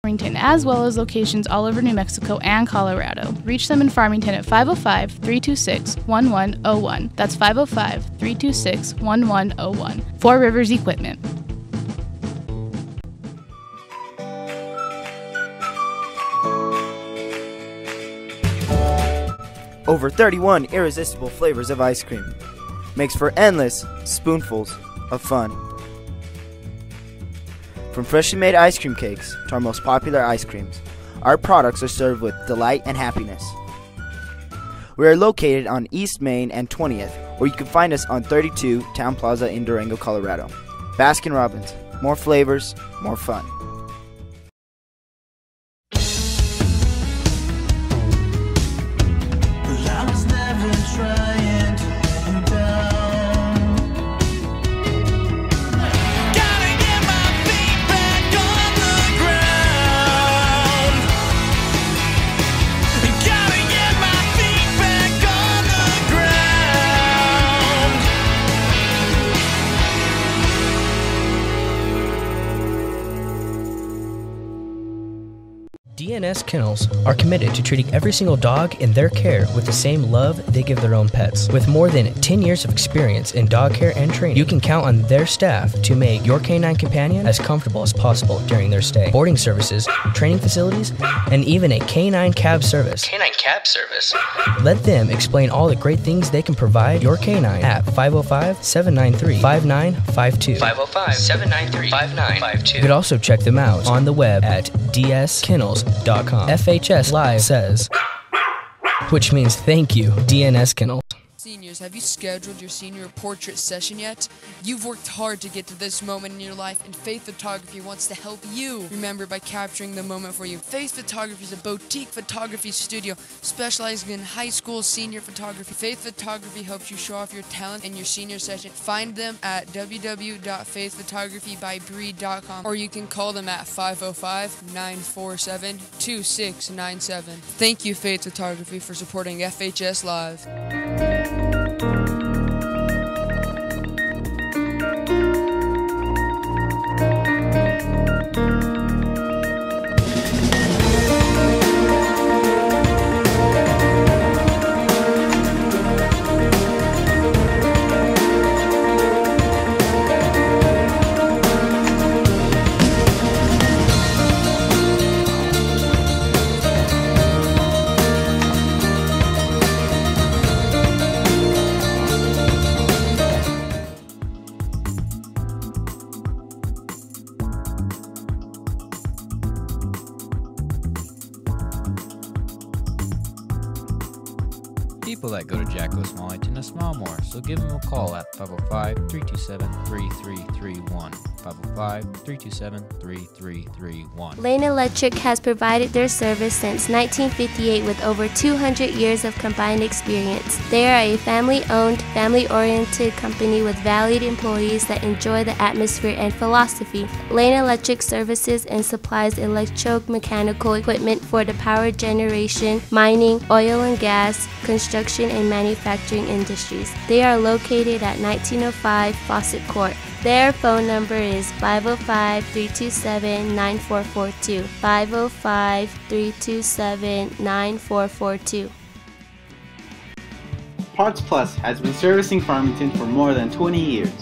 Farmington, as well as locations all over New Mexico and Colorado. Reach them in Farmington at 505-326-1101. That's 505-326-1101. Four Rivers Equipment. Over 31 irresistible flavors of ice cream. Makes for endless spoonfuls of fun. From freshly made ice cream cakes to our most popular ice creams, our products are served with delight and happiness. We are located on East Main and 20th, or you can find us on 32 Town Plaza in Durango, Colorado. Baskin Robbins, more flavors, more fun. DNS Kennels are committed to treating every single dog in their care with the same love they give their own pets. With more than 10 years of experience in dog care and training, you can count on their staff to make your canine companion as comfortable as possible during their stay. Boarding services, training facilities, and even a canine cab service. Canine cab service? Let them explain all the great things they can provide your canine at 505-793-5952. 505-793-5952. You could also check them out on the web at dskennels.com. FHS Live says, which means thank you, DNS Kennels. Seniors, have you scheduled your senior portrait session yet? You've worked hard to get to this moment in your life, and Faith Photography wants to help you remember by capturing the moment for you. Faith Photography is a boutique photography studio specializing in high school senior photography. Faith Photography helps you show off your talent in your senior session. Find them at www.faithphotographybybree.com, or you can call them at 505-947-2697. Thank you, Faith Photography, for supporting FHS Live. People that go to Jacko Smalley tend to smile more, so give them a call at 505-327-3331. 505-327-3331. Lane Electric has provided their service since 1958 with over 200 years of combined experience. They are a family-owned, family-oriented company with valued employees that enjoy the atmosphere and philosophy. Lane Electric services and supplies electromechanical equipment for the power generation, mining, oil and gas, construction and manufacturing industries. They are located at 1905 Fawcett Court. Their phone number is 505-327-9442. 505-327-9442. Parts Plus has been servicing Farmington for more than 20 years.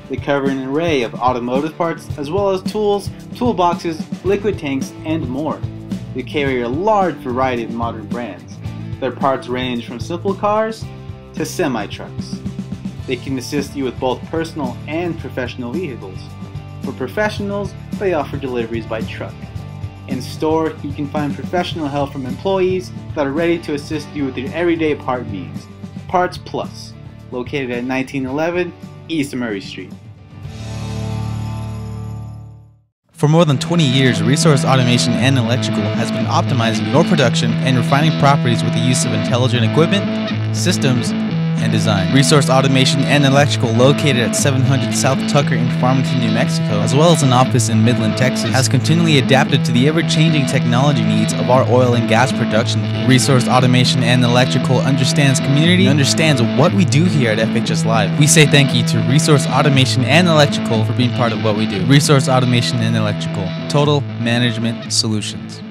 They cover an array of automotive parts as well as tools, toolboxes, liquid tanks, and more. They carry a large variety of modern brands. Their parts range from simple cars to semi-trucks. They can assist you with both personal and professional vehicles. For professionals, they offer deliveries by truck. In store, you can find professional help from employees that are ready to assist you with your everyday part needs. Parts Plus, located at 1911 East Murray Street. For more than 20 years, Resource Automation and Electrical has been optimizing your production and refining properties with the use of intelligent equipment, systems, and design. Resource Automation and Electrical, located at 700 South Tucker in Farmington, New Mexico, as well as an office in Midland, Texas, has continually adapted to the ever-changing technology needs of our oil and gas production field. Resource Automation and Electrical understands community and understands what we do here at FHS Live. We say thank you to Resource Automation and Electrical for being part of what we do. Resource Automation and Electrical, total management solutions.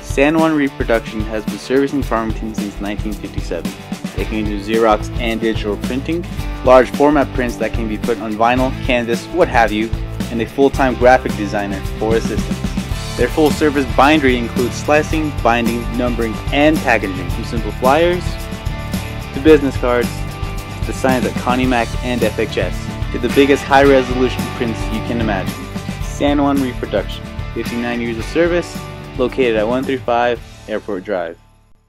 San Juan Reproduction has been servicing Farmington since 1957. They can do Xerox and digital printing, large format prints that can be put on vinyl, canvas, what have you, and a full-time graphic designer for assistance. Their full-service bindery includes slicing, binding, numbering, and packaging, from simple flyers to business cards, to the signs at Connie Mac and FHS, to the biggest high-resolution prints you can imagine. San Juan Reproduction, 59 years of service, located at 135 Airport Drive.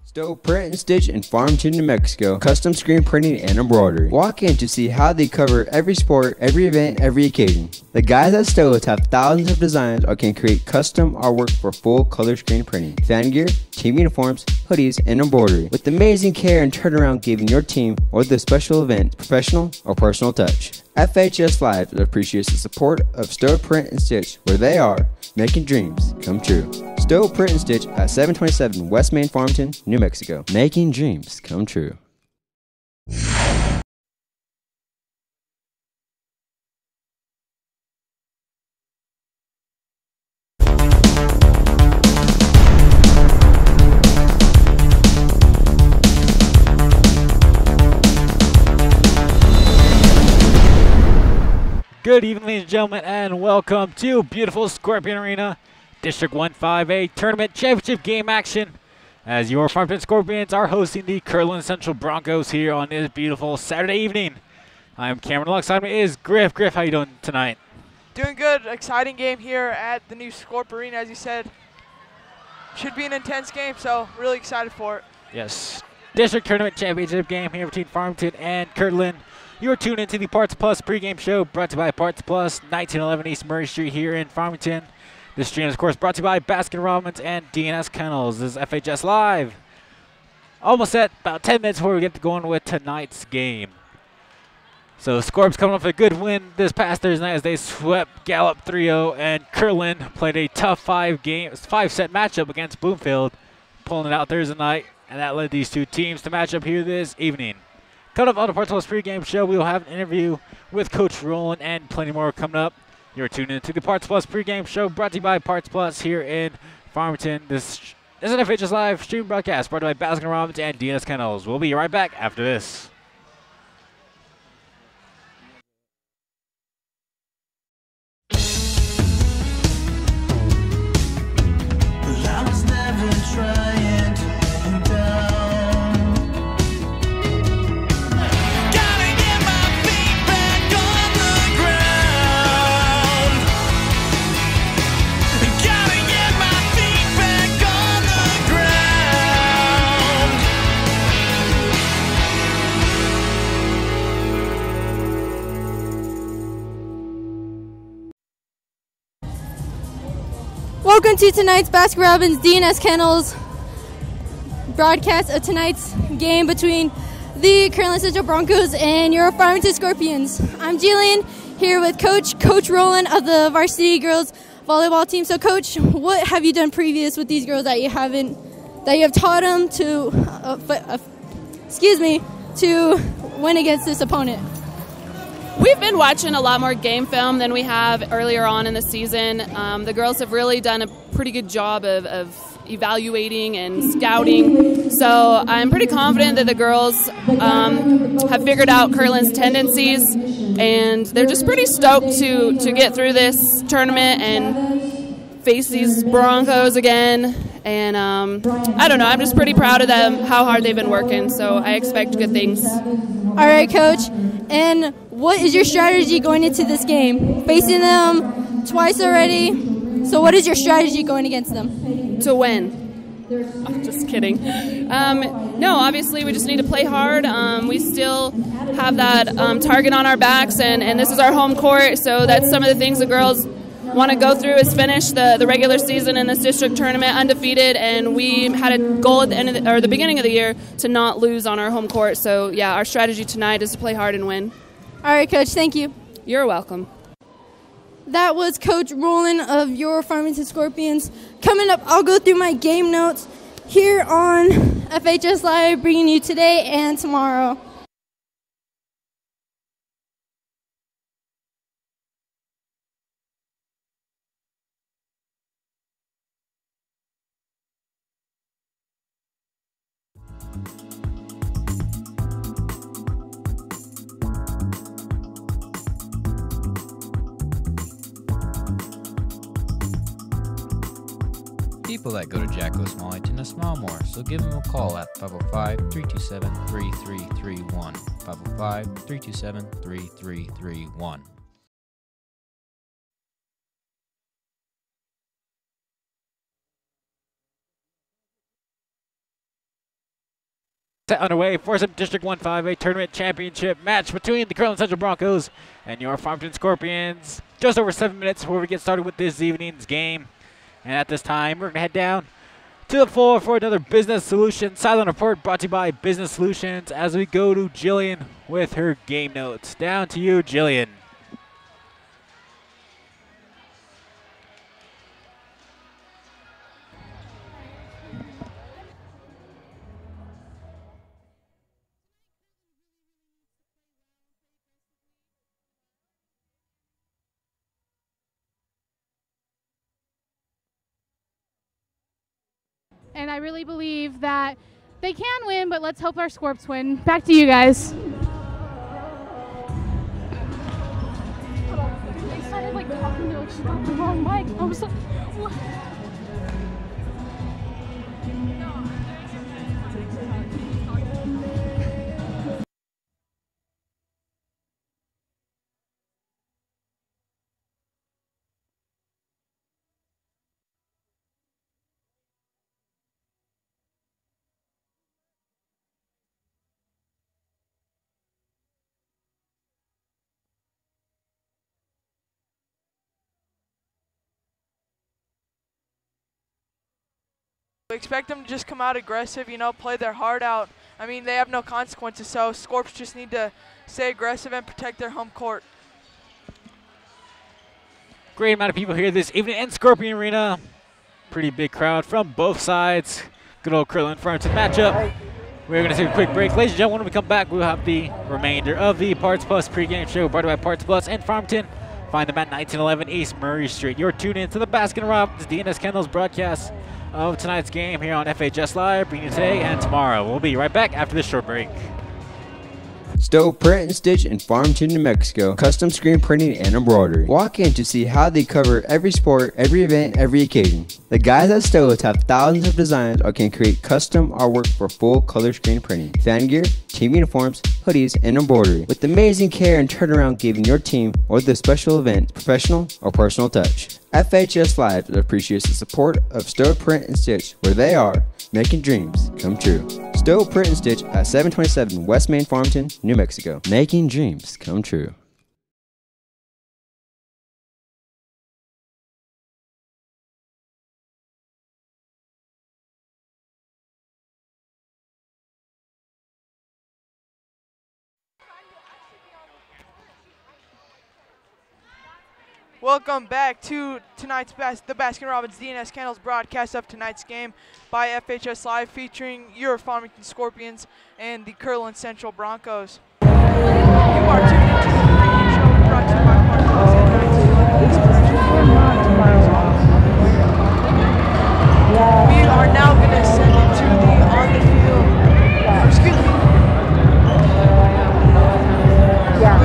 Stowe Print and Stitch in Farmington, New Mexico. Custom screen printing and embroidery. Walk in to see how they cover every sport, every event, every occasion. The guys at Stowe's have thousands of designs or can create custom artwork for full color screen printing, fan gear, team uniforms, hoodies, and embroidery, with amazing care and turnaround giving your team or the special event professional or personal touch. FHS Live appreciates the support of Stowe Print and Stitch, where they are making dreams come true. Stowe Print and Stitch at 727 West Main, Farmington, New Mexico. Making dreams come true. Good evening, ladies and gentlemen, and welcome to beautiful Scorpion Arena District 1-5A Tournament Championship game action, as your Farmington Scorpions are hosting the Kirtland Central Broncos here on this beautiful Saturday evening. I'm Cameron. Alongside me is Griff. Griff, how you doing tonight? Doing good. Exciting game here at the new Scorp Arena, as you said. Should be an intense game, so really excited for it. Yes. District Tournament Championship game here between Farmington and Kirtland. You're tuned into the Parts Plus pregame show brought to you by Parts Plus, 1911 East Murray Street here in Farmington. This stream is, of course, brought to you by Baskin-Robbins and DNS Kennels. This is FHS Live. Almost at about 10 minutes before we get going with tonight's game. So Scorp's coming off a good win this past Thursday night as they swept Gallup 3-0, and Kirtland played a tough five-set matchup against Bloomfield, pulling it out Thursday night, and that led these two teams to match up here this evening. Coming up on the Parts Plus pregame show, we will have an interview with Coach Rowland and plenty more coming up. You're tuned into the Parts Plus pregame show brought to you by Parts Plus here in Farmington. This is an FHS Live stream broadcast brought to you by Baskin-Robbins and DNS Kennels. We'll be right back after this. Welcome to tonight's Baskin-Robbins DNS Kennels broadcast of tonight's game between the Kirtland Central Broncos and your Farmington Scorpions. I'm Jillian here with Coach Rowland of the varsity girls volleyball team. So, Coach, what have you done previous with these girls that you have taught them to to win against this opponent? We've been watching a lot more game film than we have earlier on in the season. The girls have really done a pretty good job of evaluating and scouting. So I'm pretty confident that the girls have figured out Kirtland's tendencies, and they're just pretty stoked to get through this tournament and face these Broncos again. And I don't know, I'm just pretty proud of them, how hard they've been working. So I expect good things. All right, Coach. And what is your strategy going into this game? Facing them twice already. So what is your strategy going against them? To win. I'm just kidding. No, obviously we just need to play hard. We still have that target on our backs, and this is our home court, so that's some of the things the girls want to go through is finish the regular season in this district tournament undefeated, and we had a goal at the end of the beginning of the year to not lose on our home court. So yeah, our strategy tonight is to play hard and win. All right, Coach, thank you. You're welcome. That was Coach Rowland of your Farmington Scorpions. Coming up, I'll go through my game notes here on FHS Live, bringing you today and tomorrow. People that go to Jacko Smalley tend to smile more, so give them a call at 505-327-3331. 505-327-3331. Set underway for some District 1-5A tournament championship match between the Kirtland Central Broncos and your Farmington Scorpions. Just over 7 minutes before we get started with this evening's game. And at this time, we're going to head down to the floor for another Business Solutions Silent Report brought to you by Business Solutions as we go to Jillian with her game notes. Down to you, Jillian. And I really believe that they can win, but let's hope our Scorps win. Back to you guys. They started like talking to us about the wrong mic. I was like, what? Expect them to just come out aggressive, play their heart out. I mean, they have no consequences, so Scorps just need to stay aggressive and protect their home court. Great amount of people here this evening in Scorpion Arena. Pretty big crowd from both sides. Good old Kirtland Farmington matchup. We're going to take a quick break. Ladies and gentlemen, when we come back, we'll have the remainder of the Parts Plus pregame show brought to you by Parts Plus and Farmington. Find them at 1911 East Murray Street. You're tuned in to the Baskin-Robbins DNS Kendall's broadcast of tonight's game here on FHS Live, bringing you today and tomorrow. We'll be right back after this short break. Stowe Print and Stitch in Farmington, New Mexico. Custom screen printing and embroidery. Walk in to see how they cover every sport, every event, every occasion. The guys at Stowe have thousands of designs or can create custom artwork for full color screen printing, fan gear, team uniforms, hoodies, and embroidery. With amazing care and turnaround giving your team or the special event professional or personal touch. FHS Live appreciates the support of Stowe Print and Stitch, where they are making dreams come true. Stowe Print and Stitch at 727 West Main, Farmington, New Mexico. Making dreams come true. Welcome back to tonight's the Baskin-Robbins DNS Candles broadcast of tonight's game by FHS Live, featuring your Farmington Scorpions and the Kirtland Central Broncos. You are tuned into the pregame show brought to you by Parts Plus and 1911. We are now going to send it to the on the field. Excuse me.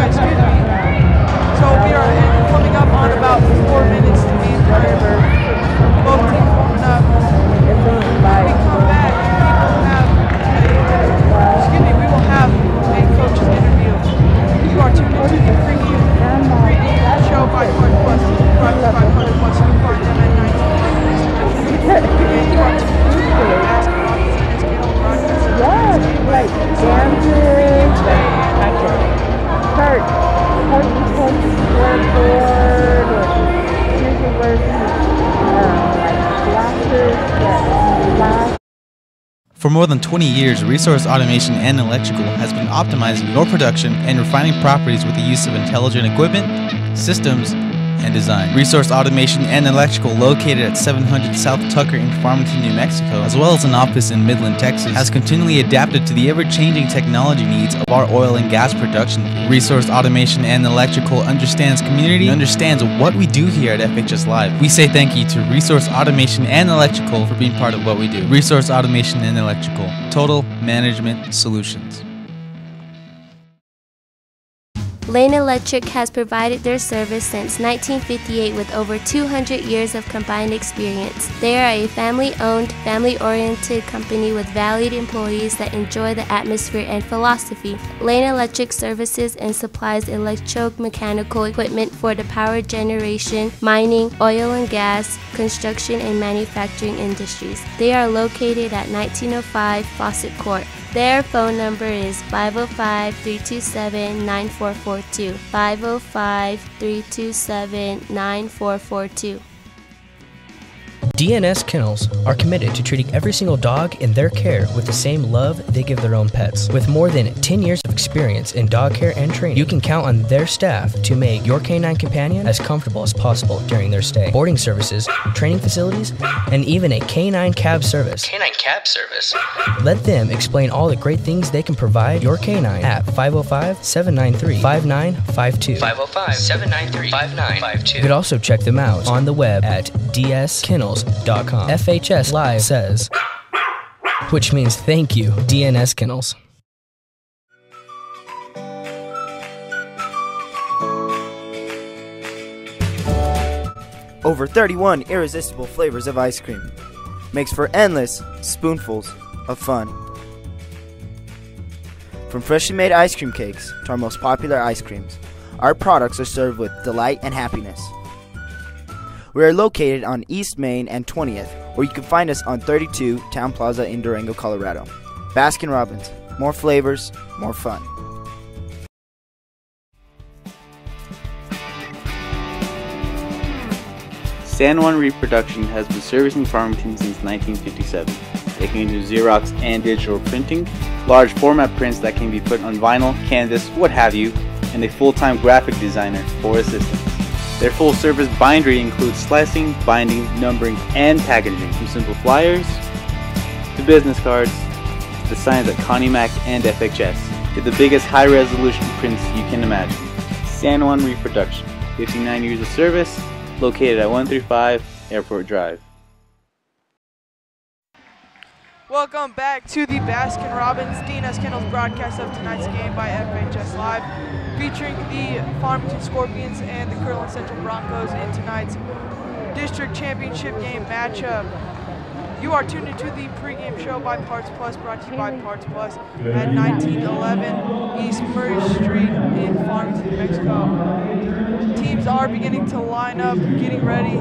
Excuse me. So we are coming up on about 4 minutes to game time. Both teams warming up. When we come back, we will have a coach's interview. You are tuned into the pregame show by Parts Plus, brought to you by Parts Plus. You can find them at 19. And you are tuned into the Basketball DNS Candle broadcast. Yes, like Kurt. Scoreboard, For more than 20 years, Resource Automation and Electrical has been optimizing your production and refining properties with the use of intelligent equipment, systems, and design. Resource Automation and Electrical, located at 700 South Tucker in Farmington, New Mexico, as well as an office in Midland, Texas, has continually adapted to the ever-changing technology needs of our oil and gas production. Resource Automation and Electrical understands community and understands what we do here at FHS Live. We say thank you to Resource Automation and Electrical for being part of what we do. Resource Automation and Electrical, Total Management Solutions. Lane Electric has provided their service since 1958 with over 200 years of combined experience. They are a family-owned, family-oriented company with valued employees that enjoy the atmosphere and philosophy. Lane Electric services and supplies electromechanical equipment for the power generation, mining, oil and gas, construction, and manufacturing industries. They are located at 1905 Fawcett Court. Their phone number is 505-327-9442. 505-327-9442. DNS Kennels are committed to treating every single dog in their care with the same love they give their own pets. With more than 10 years of experience in dog care and training, you can count on their staff to make your canine companion as comfortable as possible during their stay. Boarding services, training facilities, and even a canine cab service. Let them explain all the great things they can provide your canine at 505-793-5952. 505-793-5952. You could also check them out on the web at dskennels.com. FHS Live says, which means thank you, DNS Kennels. Over 31 irresistible flavors of ice cream makes for endless spoonfuls of fun. From freshly made ice cream cakes to our most popular ice creams, our products are served with delight and happiness. We are located on East Main and 20th, or you can find us on 32 Town Plaza in Durango, Colorado. Baskin-Robbins, more flavors, more fun. San Juan Reproduction has been servicing Farmington since 1957. They can do Xerox and digital printing, large format prints that can be put on vinyl, canvas, what have you, and a full-time graphic designer for assistance. Their full-service bindery includes slicing, binding, numbering, and packaging, from simple flyers to business cards to the signs at Connie Mac and FHS, to the biggest high-resolution prints you can imagine. San Juan Reproduction, 59 years of service, located at 135 Airport Drive. Welcome back to the Baskin-Robbins DNS Kennels broadcast of tonight's game by FHS Live, featuring the Farmington Scorpions and the Kirtland Central Broncos in tonight's district championship game matchup. You are tuned into the pregame show by Parts Plus, brought to you by Parts Plus at 1911 East Murray Street in Farmington, New Mexico. Teams are beginning to line up, getting ready.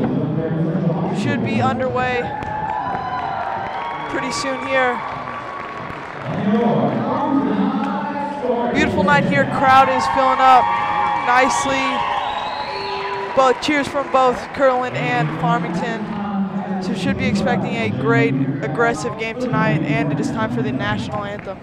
Should be underway pretty soon here. Beautiful night here. Crowd is filling up nicely. Both cheers from both Kirtland and Farmington. So should be expecting a great, aggressive game tonight, and it is time for the national anthem.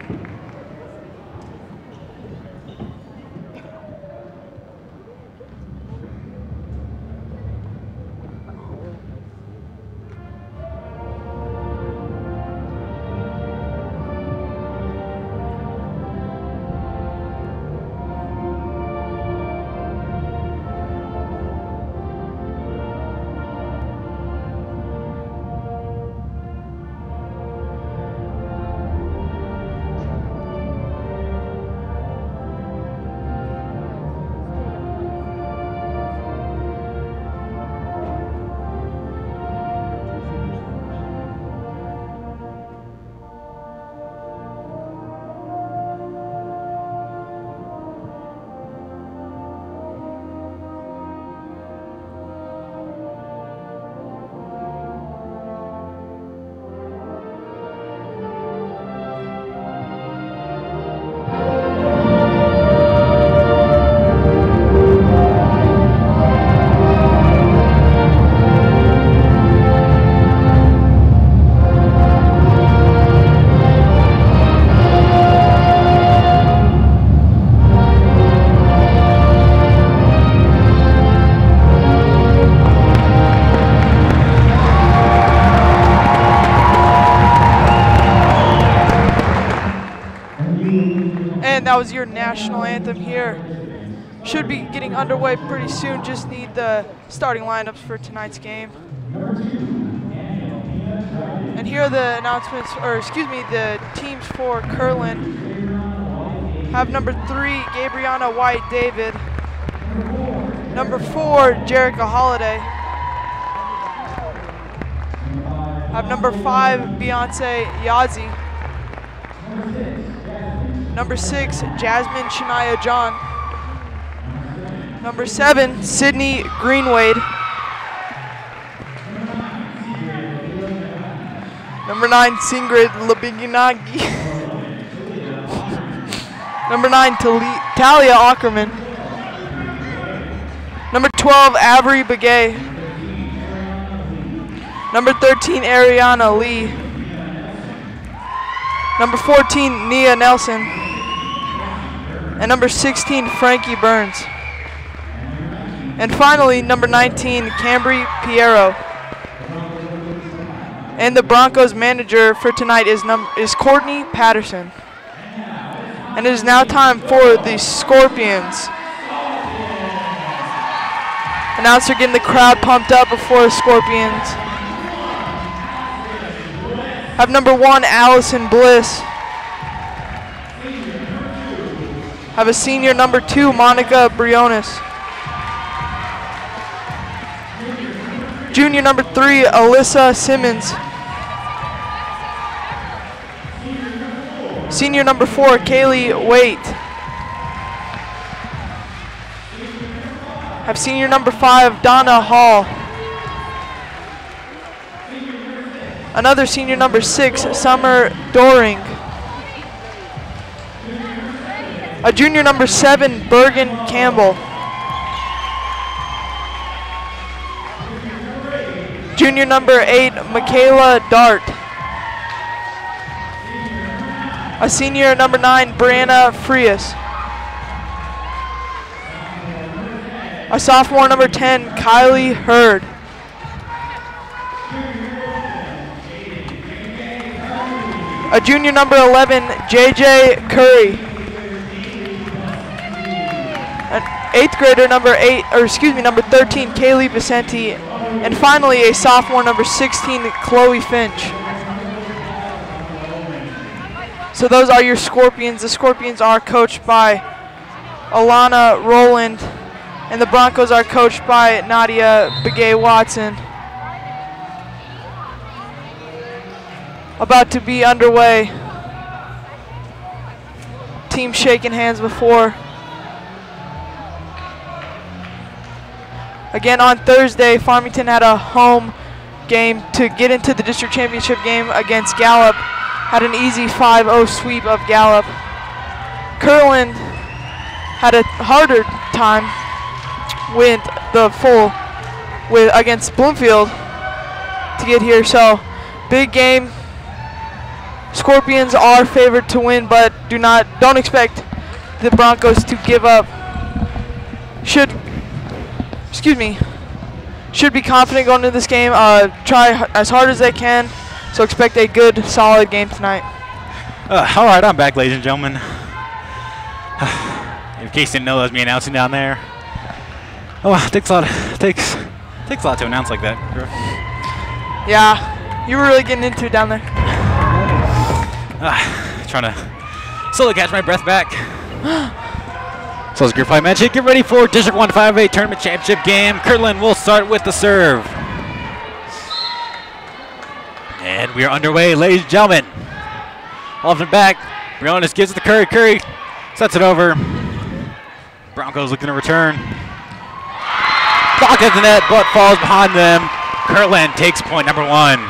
that was your national anthem here. Should be getting underway pretty soon. Just need the starting lineups for tonight's game. And here are the announcements, or excuse me, the teams for Kirtland. Have number 3, Gabriana White-David. Number 4, Jerica Holiday. Have number 5, Beyonce Yazzie. Number 6, Jasmine Shania John. Number 7, Sydney Greenwade. Number 9, Singrid Labiginagi. Number 9, Talia Ackerman. Number 12, Avery Begay. Number 13, Ariana Lee. Number 14, Nia Nelson. And number 16, Frankie Burns. And finally, number 19, Cambry Piero. And the Broncos manager for tonight is Courtney Patterson. And it is now time for the Scorpions. Announcer getting the crowd pumped up before the Scorpions. Have number 1, Allison Bliss. Have a senior number 2, Monica Briones. Junior number 3, Alyssa Simmons. Senior number 4, Kaylee Waite. Have senior number 5, Donna Hall. Another senior number 6, Summer Doring. A junior number 7, Bergen Campbell. Junior number 8, Michaela Dart. A senior number 9, Brianna Frias. A sophomore number 10, Kylie Hurd. A junior number 11, JJ Curry. An 8th grader number 13, Kaylee Vicente. And finally, a sophomore number 16, Chloe Finch. So those are your Scorpions. The Scorpions are coached by Alana Rowland, and the Broncos are coached by Nadia Begay-Watson. About to be underway. Team shaking hands before. Again, on Thursday, Farmington had a home game to get into the district championship game against Gallup. Had an easy 5-0 sweep of Gallup. Kirtland had a harder time against Bloomfield to get here. So, big game. Scorpions are favored to win, but don't expect the Broncos to give up. Should be confident going into this game. Try as hard as they can. So expect a good, solid game tonight. All right, I'm back, ladies and gentlemen. In case you didn't know, that was me announcing down there. Oh, it takes a lot to announce like that. Yeah, you were really getting into it down there. Trying to slowly catch my breath back. So as Group 5 mentioned, get ready for District 1 5A Tournament Championship game. Kirtland will start with the serve. And we are underway, ladies and gentlemen. Off and back, Briones gives it to Curry. Curry sets it over. Broncos looking to return. Block at the net, but falls behind them. Kirtland takes point number 1.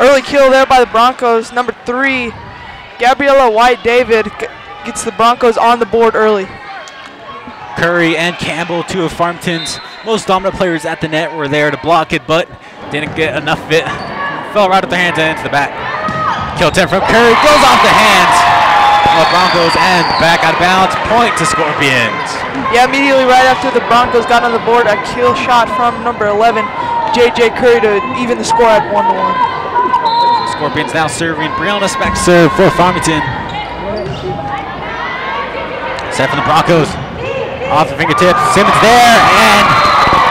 Early kill there by the Broncos. Number 3, Gabriella White-David gets the Broncos on the board early. Curry and Campbell, 2 of Farmington's most dominant players at the net, were there to block it, but didn't get enough of it. Fell right at their hands and into the back. Kill 10 from Curry, goes off the hands of Broncos and back out of bounds. Point to Scorpions. Yeah, immediately right after the Broncos got on the board, a kill shot from number 11, JJ Curry, to even the score at 1-1. Scorpions now serving. Briones back serve for Farmington. Set from the Broncos. Off the fingertips. Simmons there and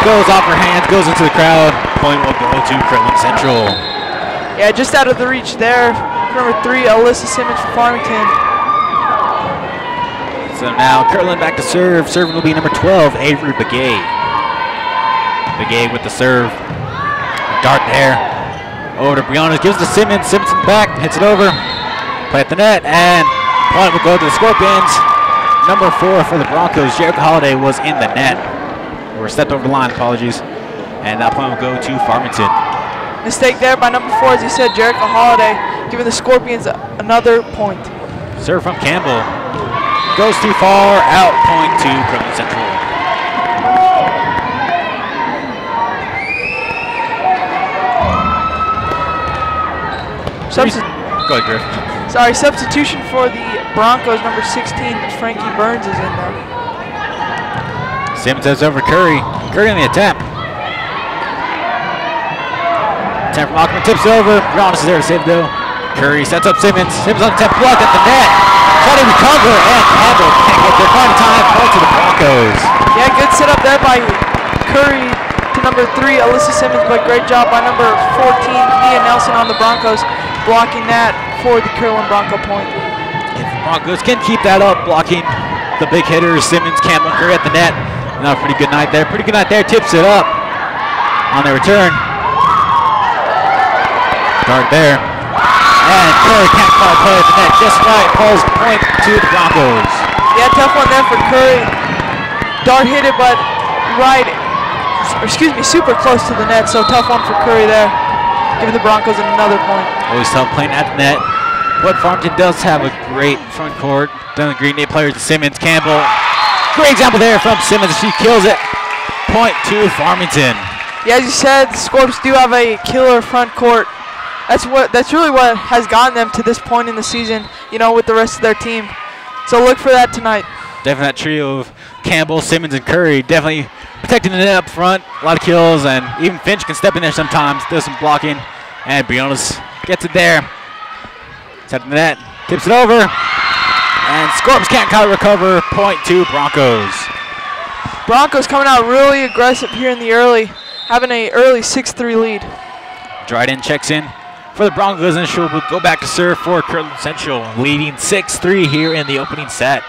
goes off her hands, goes into the crowd. Point will go to Kirtland Central. Yeah, just out of the reach there. Number 3, Alyssa Simmons for Farmington. So now Kirtland back to serve. Serving will be number 12, Avery Begay. Begay with the serve. Dart there. Over to Brianna. Gives it to Simmons. Simmons in the back. Hits it over. Play at the net. And point will go to the Scorpions. Number 4 for the Broncos. Jericho Holiday was in the net. Or stepped over the line. Apologies. And that point will go to Farmington. Mistake there by number 4, as you said, Jericho Holiday, giving the Scorpions another point. Serve from Campbell. Goes too far, out, point to Kirtland Central. Go ahead, Griff. Sorry, substitution for the Broncos, number 16, Frankie Burns is in there. Simmons has over Curry. Curry on the attempt. Attempt from Ackerman, tips over. Giannis is there to save though. Curry sets up Simmons. Simmons on the attempt, blocked at the net. Trying to recover, and Campbell can't get there. Final time, point to the Broncos. Yeah, good setup there by Curry to number 3, Alyssa Simmons, but great job by number 14, Nia Nelson on the Broncos, blocking that for the Kirtland Bronco point. If the Broncos can keep that up, blocking the big hitters, Simmons, Campbell, Curry at the net. Now, pretty good night there. Pretty good night there. Tips it up on their return. Dart there. And Curry can't quite play at the net just right. Pulls point to the Broncos. Yeah, tough one there for Curry. Dart hit it, but super close to the net, so tough one for Curry there. Giving the Broncos another point. Always tough playing at the net. But Farmington does have a great front court. Done the Green Day players, Simmons, Campbell. Great example there from Simmons. She kills it. Point to Farmington. Yeah, as you said, the Scorps do have a killer front court. That's really what has gotten them to this point in the season, with the rest of their team. So look for that tonight. Definitely that trio of Campbell, Simmons, and Curry definitely protecting the net up front. A lot of kills, and even Finch can step in there sometimes, does some blocking, and Briones gets it there. Set the net, tips it over, and Scorps can't quite recover. Point to Broncos. Broncos coming out really aggressive here in the early, having an early 6-3 lead. Dryden checks in for the Broncos, and she'll go back to serve for Kirtland Central, leading 6-3 here in the opening set.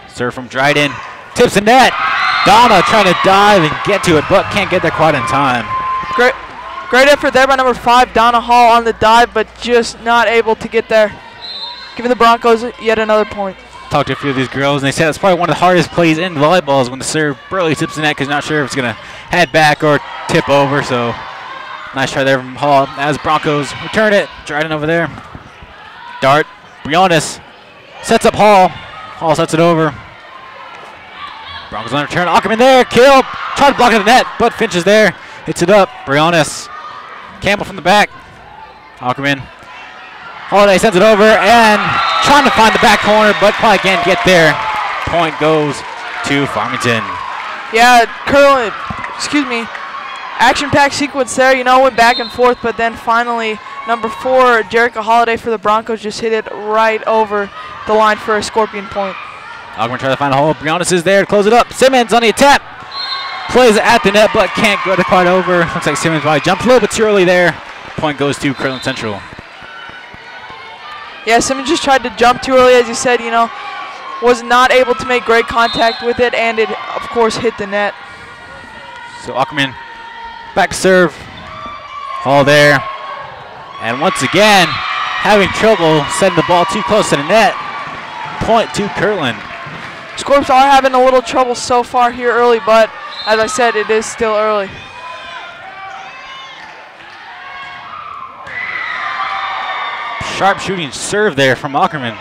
Serve from Dryden, tips the net. Donna trying to dive and get to it, but can't get there quite in time. Great effort there by number 5, Donna Hall on the dive, but just not able to get there. Giving the Broncos yet another point. Talked to a few of these girls, and they said it's probably one of the hardest plays in volleyball is when the serve barely tips the net because not sure if it's going to head back or tip over. So nice try there from Hall as Broncos return it. Dryden over there. Dart. Briones sets up Hall. Hall sets it over. Broncos on return. Ackerman there. Kill. Tried to block at the net, but Finch is there. Hits it up. Briones. Campbell from the back. Ackerman. Holiday sends it over and trying to find the back corner, but probably can't get there. Point goes to Farmington. Yeah, Kirtland, action-packed sequence there, went back and forth, but then finally, number 4, Jericho Holiday for the Broncos just hit it right over the line for a Scorpion point. Ackerman trying to find a hole. Briones is there to close it up. Simmons on the attack. Plays it at the net, but can't go quite over. Looks like Simmons probably jumped a little bit too early there. Point goes to Kirtland Central. Yeah, Simmons just tried to jump too early, as you said, was not able to make great contact with it, and it, of course, hit the net. So Ackerman back to serve. Hall there. And once again, having trouble setting the ball too close to the net. Point to Kirtland. Scorps are having a little trouble so far here early, but as I said, it is still early. Sharp shooting serve there from Ackerman.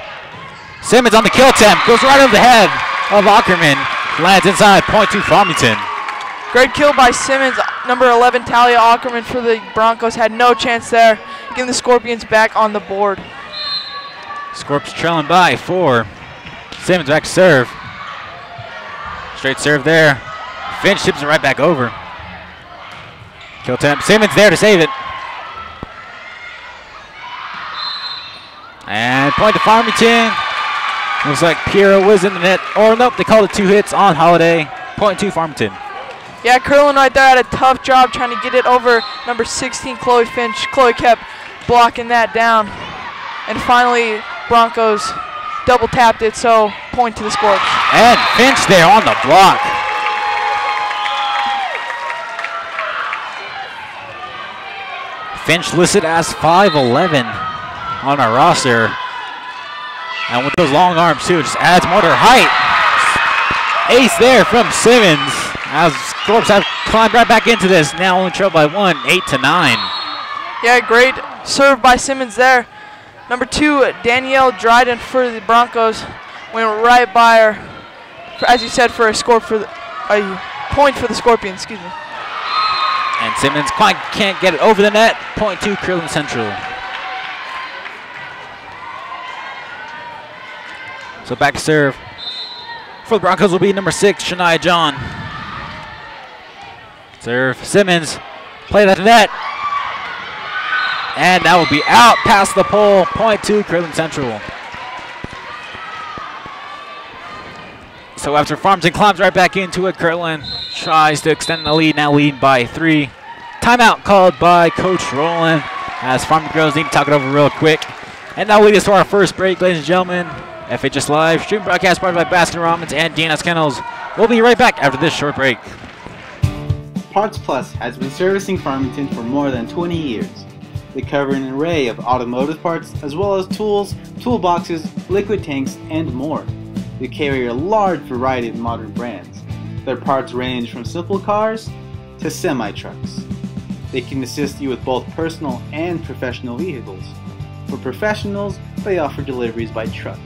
Simmons on the kill attempt. Goes right over the head of Ackerman. Lands inside. Point to Farmington. Great kill by Simmons. Number 11, Talia Ackerman for the Broncos. Had no chance there. Getting the Scorpions back on the board. Scorps trailing by 4. Simmons back to serve. Straight serve there. Finch tips it right back over. Kill attempt. Simmons there to save it. And point to Farmington. Looks like Piero was in the net. Or nope, they called it 2 hits on Holiday. Point to Farmington. Yeah, Kirtland right there had a tough job trying to get it over number 16, Chloe Finch. Chloe kept blocking that down. And finally, Broncos double tapped it, so point to the Scorps. And Finch there on the block. Finch listed as 5'11" on our roster. And with those long arms too, it just adds more to her height. Ace there from Simmons. As Scorps have climbed right back into this. Now only trailed by 1, 8-9. Yeah, great serve by Simmons there. Number 2, Danielle Dryden for the Broncos. Went right by her, as you said, for a point for the Scorpions, excuse me. And Simmons can't get it over the net. Point to Kirtland Central. So back to serve for the Broncos will be number 6, Shania John. Serve Simmons, played at the net. And that will be out past the pole. Point to Kirtland Central. So after Farmington climbs right back into it, Kirtland tries to extend the lead, now leading by 3. Timeout called by Coach Rowland as Farmington girls need to talk it over real quick. And that will lead us to our first break, ladies and gentlemen. FHS Live stream broadcast brought by Baskin Robbins and DNS Kennels. We'll be right back after this short break. Parts Plus has been servicing Farmington for more than 20 years. They cover an array of automotive parts as well as tools, toolboxes, liquid tanks, and more. They carry a large variety of modern brands. Their parts range from simple cars to semi-trucks. They can assist you with both personal and professional vehicles. For professionals, they offer deliveries by truck.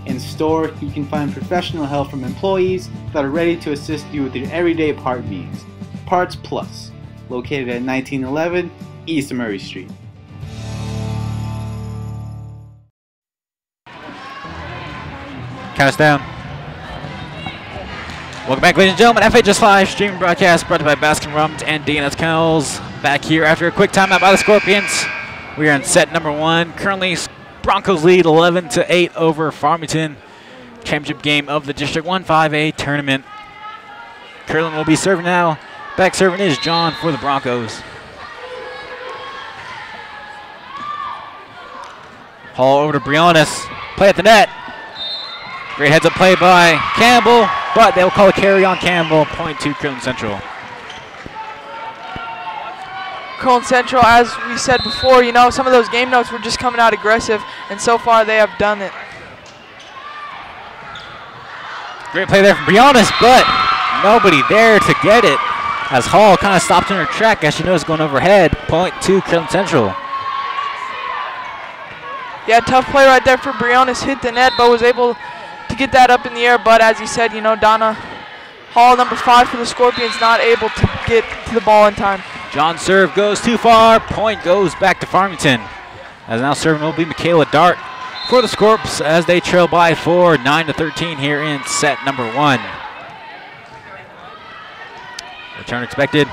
In store, you can find professional help from employees that are ready to assist you with your everyday part needs. Parts Plus, located at 1911 East Murray Street. Count us down. Welcome back, ladies and gentlemen. FHS Live streaming broadcast brought to you by Baskin Robbins and DNS Kennels. Back here after a quick timeout by the Scorpions. We are in set number 1. Currently, Broncos lead 11-8 over Farmington. Championship game of the District 1 5A tournament. Kirtland will be serving now. Back serving is John for the Broncos. Hall over to Briones. Play at the net. Great heads up play by Campbell, but they'll call a carry on Campbell. Point to Kirtland Central. Kirtland Central, as we said before, you know, some of those game notes were just coming out aggressive, and so far they have done it. Great play there from Briones, but nobody there to get it. As Hall kind of stopped in her track as she knows going overhead. Point to Kirtland Central. Yeah, tough play right there for Briones. Hit the net, but was able to get that up in the air. But as you said, you know, Donna Hall, number 5 for the Scorpions, not able to get to the ball in time. John's serve goes too far. Point goes back to Farmington. As now serving will be Michaela Dart for the Scorps as they trail by 4, 9-13 here in set number 1. Return expected.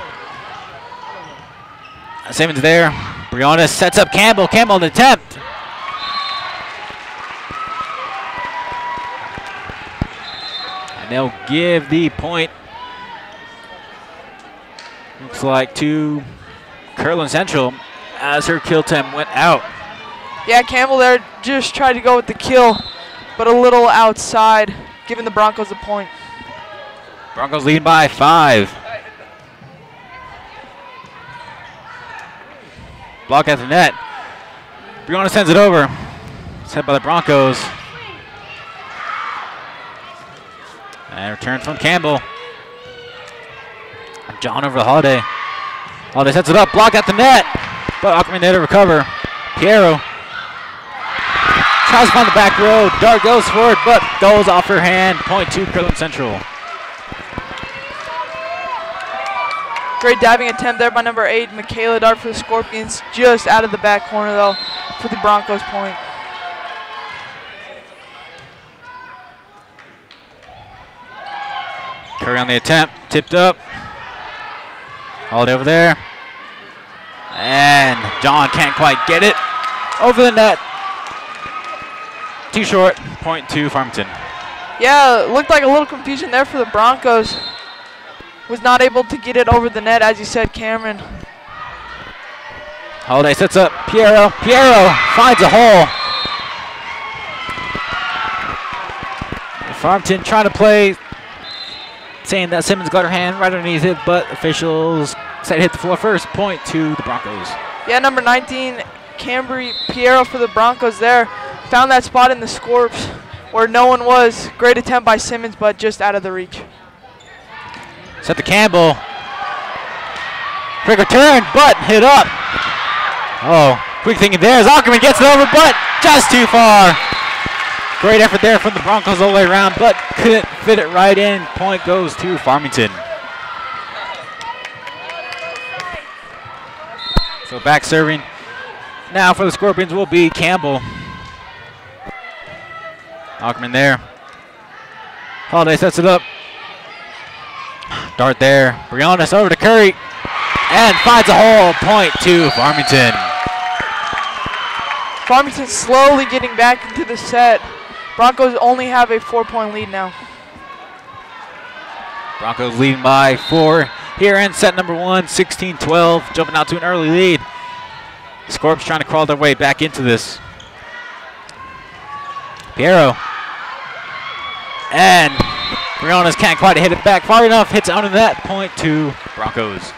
Simmons there. Briones sets up Campbell. Campbell an attempt. And they'll give the point, looks like, to Kirtland Central as her kill time went out. Yeah, Campbell there just tried to go with the kill, but a little outside, giving the Broncos a point. Broncos leading by 5. Block at the net. Briones sends it over. Sent by the Broncos. And return from Campbell. John over to Holiday. Holiday sets it up. Block at the net. But Ackerman there to recover. Piero tries to find the back row. Dart goes for it, but goes off her hand. Point to Kirtland Central. Great diving attempt there by number 8, Michaela Dart for the Scorpions. Just out of the back corner, though, for the Broncos point. Curry on the attempt. Tipped up. Holiday over there. And John can't quite get it over the net. too short. Point to Farmington. Yeah, it looked like a little confusion there for the Broncos. Was not able to get it over the net, as you said, Cameron. Holiday sets up Piero. Piero finds a hole. Farmington trying to play, saying that Simmons got her hand right underneath it, but officials said hit the floor first. Point to the Broncos. Yeah, number 19, Cambry Piero for the Broncos there. Found that spot in the Scorps where no one was. Great attempt by Simmons, but just out of the reach. Set to Campbell. Quick return, but hit up. Oh, quick thinking there as Ackerman gets it over, but just too far. Great effort there from the Broncos all the way around, but couldn't fit it right in. Point goes to Farmington. So back serving now for the Scorpions will be Campbell. Ackerman there. Holiday sets it up. Dart there. Briones over to Curry. And finds a hole. Point to Farmington. Farmington slowly getting back into the set. Broncos only have a 4-point lead now. Broncos leading by 4 here in set number 1, 16-12, jumping out to an early lead. Scorps trying to crawl their way back into this. Piero. And Briones can't quite hit it back far enough. Hits out of that. Point to Broncos.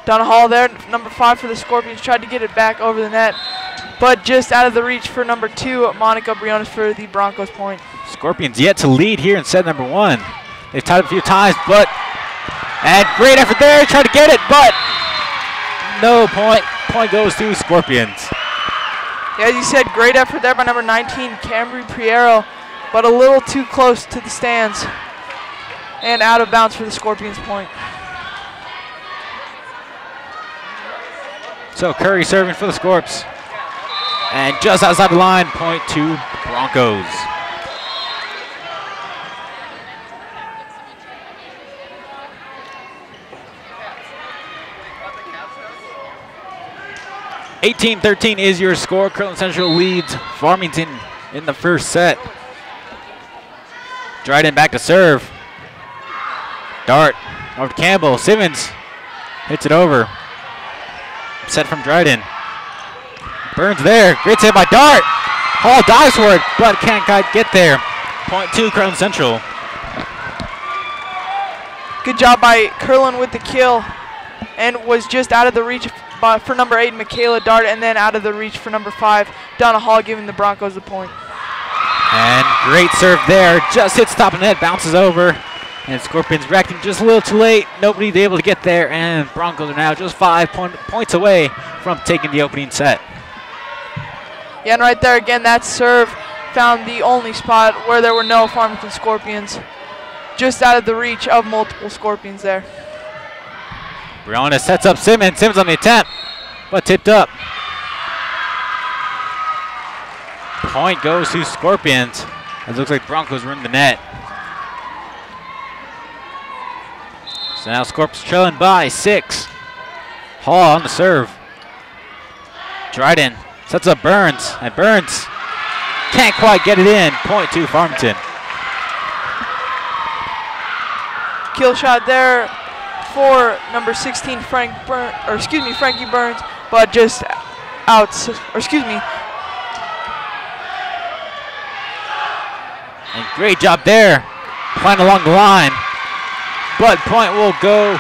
Donahall there, number 5 for the Scorpions, tried to get it back over the net, but just out of the reach for number 2, Monica Briones for the Broncos point. Scorpions yet to lead here in set number 1. They've tied a few times, but, and great effort there, tried to get it, but no point. Point goes to Scorpions. Yeah, as you said, great effort there by number 19, Cambry Piero, but a little too close to the stands and out of bounds for the Scorpions point. So Curry serving for the Scorps. And just outside the line, point to Broncos. (18-13) is your score. Kirtland Central leads Farmington in the first set. Dryden back to serve. Dart over to Campbell. Simmons hits it over. Set from Dryden. Burns there. Great save by Dart. Hall dives for it, but can't quite get there. Point to Kirtland Central. Good job by Kirtland with the kill, and was just out of the reach for number 8, Michaela Dart, and then out of the reach for number 5, Donna Hall, giving the Broncos the point. And great serve there. Just hits top of the net, bounces over. And Scorpions reacting just a little too late. Nobody's able to get there, and Broncos are now just 5 points away from taking the opening set. Yeah, and right there again, that serve found the only spot where there were no Farmington Scorpions. Just out of the reach of multiple Scorpions there. Briones sets up Simmons. Simmons on the attempt, but tipped up. Point goes to Scorpions. It looks like Broncos were in the net. So now Scorpions trailing by 6. Hall on the serve. Dryden sets up Burns, and Burns can't quite get it in. Point to Farmington. Kill shot there for number 16, Frankie Burns, but just out, And great job there, playing along the line. But point will go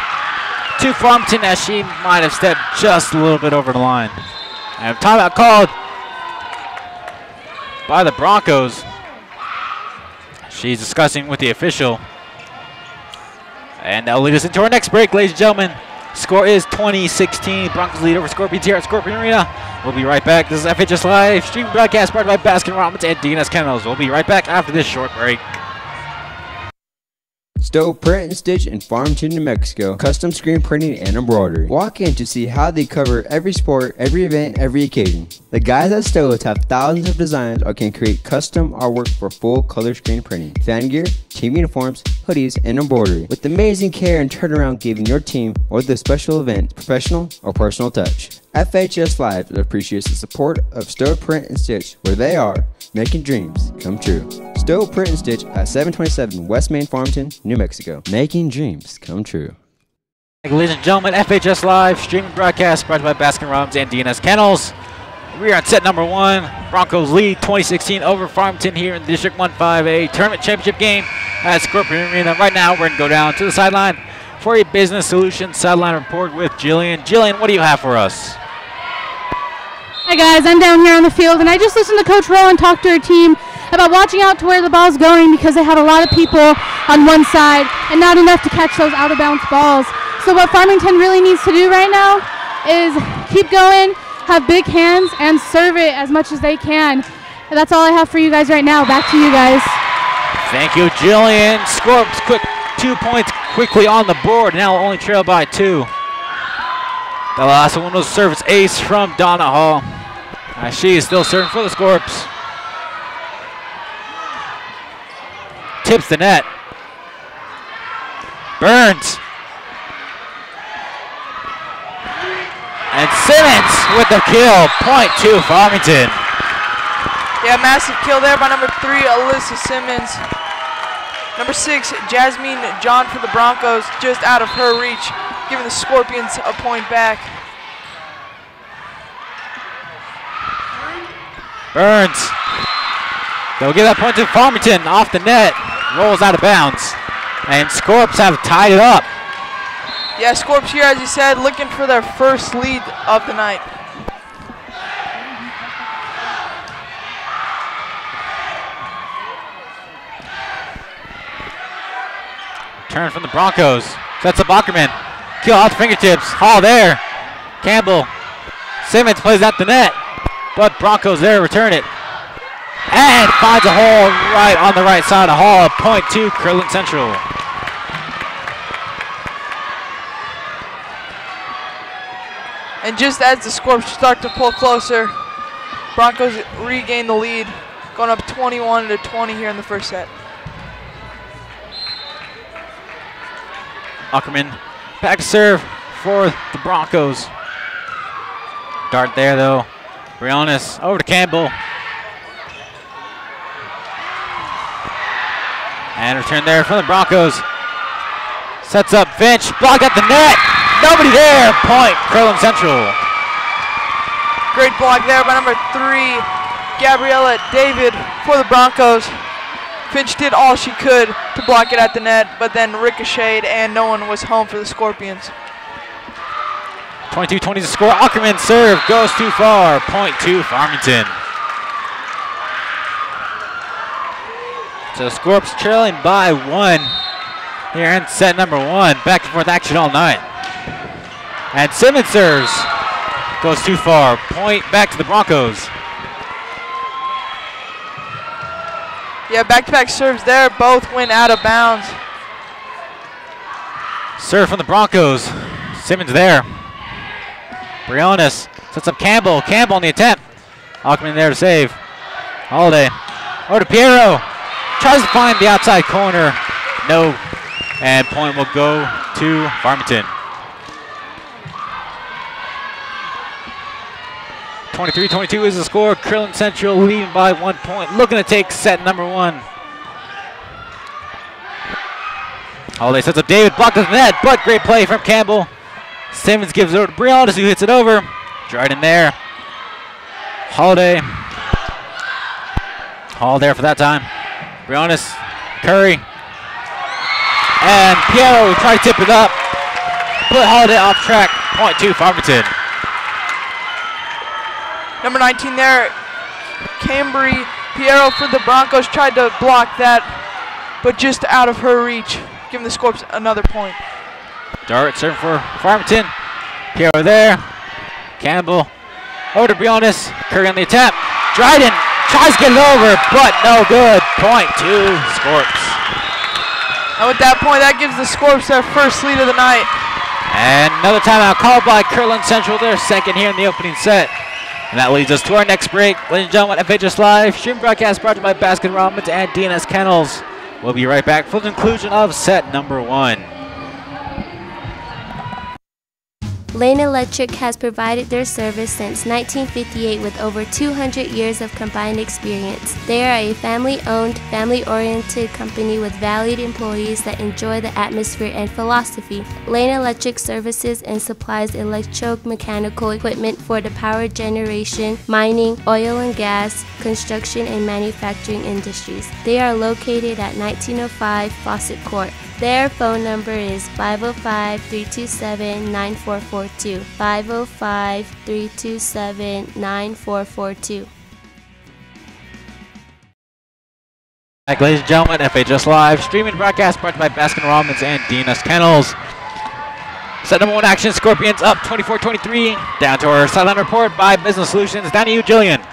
to Farmington as she might have stepped just a little bit over the line. And timeout called by the Broncos. She's discussing with the official. And that'll lead us into our next break, ladies and gentlemen. Score is 20-16. Broncos lead over Scorpions here at Scorpion Arena. We'll be right back. This is FHS Live stream broadcast brought by Baskin Robbins and DNS Kennels. We'll be right back after this short break. Stowe Print and Stitch in Farmington, New Mexico. Custom screen printing and embroidery. Walk in to see how they cover every sport, every event, every occasion. The guys at Stowe have thousands of designs or can create custom artwork for full color screen printing, fan gear, team uniforms, hoodies, and embroidery. With amazing care and turnaround giving your team or the special event professional or personal touch. FHS Live appreciates the support of Stowe Print and Stitch, where they are making dreams come true. Stowe Print and Stitch at 727 West Main, Farmington, New Mexico. Making dreams come true. Ladies and gentlemen, FHS Live streaming broadcast brought to you by Baskin-Robbins and DNS Kennels. We are on set number 1. Broncos lead 2016 over Farmington here in the District 1-5A Tournament Championship game at Scorpion Arena. Right now, we're going to go down to the sideline for a Business Solutions sideline report with Jillian. Jillian, what do you have for us? Hi guys, I'm down here on the field, and I just listened to Coach Rowan talk to her team about watching out to where the ball's going because they had a lot of people on one side and not enough to catch those out-of-bounds balls. So what Farmington really needs to do right now is keep going, have big hands, and serve it as much as they can. And that's all I have for you guys right now. Back to you guys. Thank you, Jillian. Scorps quick 2 points quickly on the board. Now only trail by 2. The last one was service ace from Donna Hall. She is still serving for the Scorps. Tips the net. Burns. And Simmons with the kill. Point 2 Farmington. Yeah, massive kill there by number 3, Alyssa Simmons. Number 6, Jasmine John for the Broncos, just out of her reach, giving the Scorpions a point back. Burns. They'll give that point to Farmington off the net. Rolls out of bounds. And Scorps have tied it up. Yeah, Scorps here, as you said, looking for their first lead of the night. Turn from the Broncos. Sets up Ackerman. Kill off the fingertips. Hall there. Campbell. Simmons plays out the net. But Broncos there return it. And finds a hole right on the right side of Hall. Point 2 Kirtland Central. And just as the Scorps start to pull closer, Broncos regain the lead, going up 21-20 here in the first set. Ackerman back to serve for the Broncos. Dart there though. Briones over to Campbell. And return there from the Broncos. Sets up Finch. Block at the net. Nobody there. Point Kirtland Central. Great block there by number 3, Gabriella David for the Broncos. Finch did all she could to block it at the net, but then ricocheted and no one was home for the Scorpions. 22-20 to score. Ackerman serve goes too far. Point 2 Farmington. So Scorps trailing by 1 here in set number 1. Back and forth action all night. And Simmons serves. Goes too far. Point back to the Broncos. Yeah, back-to-back serves there. Both went out of bounds. Serve from the Broncos. Simmons there. Briones sets up Campbell. Campbell on the attempt. Ackerman there to save. Holiday. Over to Piero. Tries to find the outside corner. No. And point will go to Farmington. 23-22 is the score. Kirtland Central leading by 1 point. Looking to take set number 1. Holiday sets up David. Blocked at the net, but great play from Campbell. Simmons gives it over to Briones, who hits it over. Dryden there. Holiday. Hall there for that time. Briones. Curry. And Piero try to tip it up. Put Holiday off track. Point 2 Farmington. Number 19 there, Cambry Piero for the Broncos tried to block that, but just out of her reach, giving the Scorps another point. Dart serving for Farmington. Piero there. Campbell over to Briones. Curry on the attempt. Dryden tries to get it over, but no good. Point 2 Scorps. And with that point, that gives the Scorps their first lead of the night. And another timeout called by Kirtland Central, their second here in the opening set. And that leads us to our next break. Ladies and gentlemen, FHS Live, stream broadcast brought to you by Baskin-Robbins and DNS Kennels. We'll be right back for the conclusion of set number 1. Lane Electric has provided their service since 1958 with over 200 years of combined experience. They are a family-owned, family-oriented company with valued employees that enjoy the atmosphere and philosophy. Lane Electric services and supplies electromechanical equipment for the power generation, mining, oil and gas, construction, and manufacturing industries. They are located at 1905 Fawcett Court. Their phone number is 505-327-9442. 505-327-9442. Back, ladies and gentlemen, FHS Live, streaming broadcast brought to you by Baskin-Robbins and DNS Kennels. Set number 1 action, Scorpions up 24-23. Down to our sideline report by Business Solutions. Down to you, Jillian.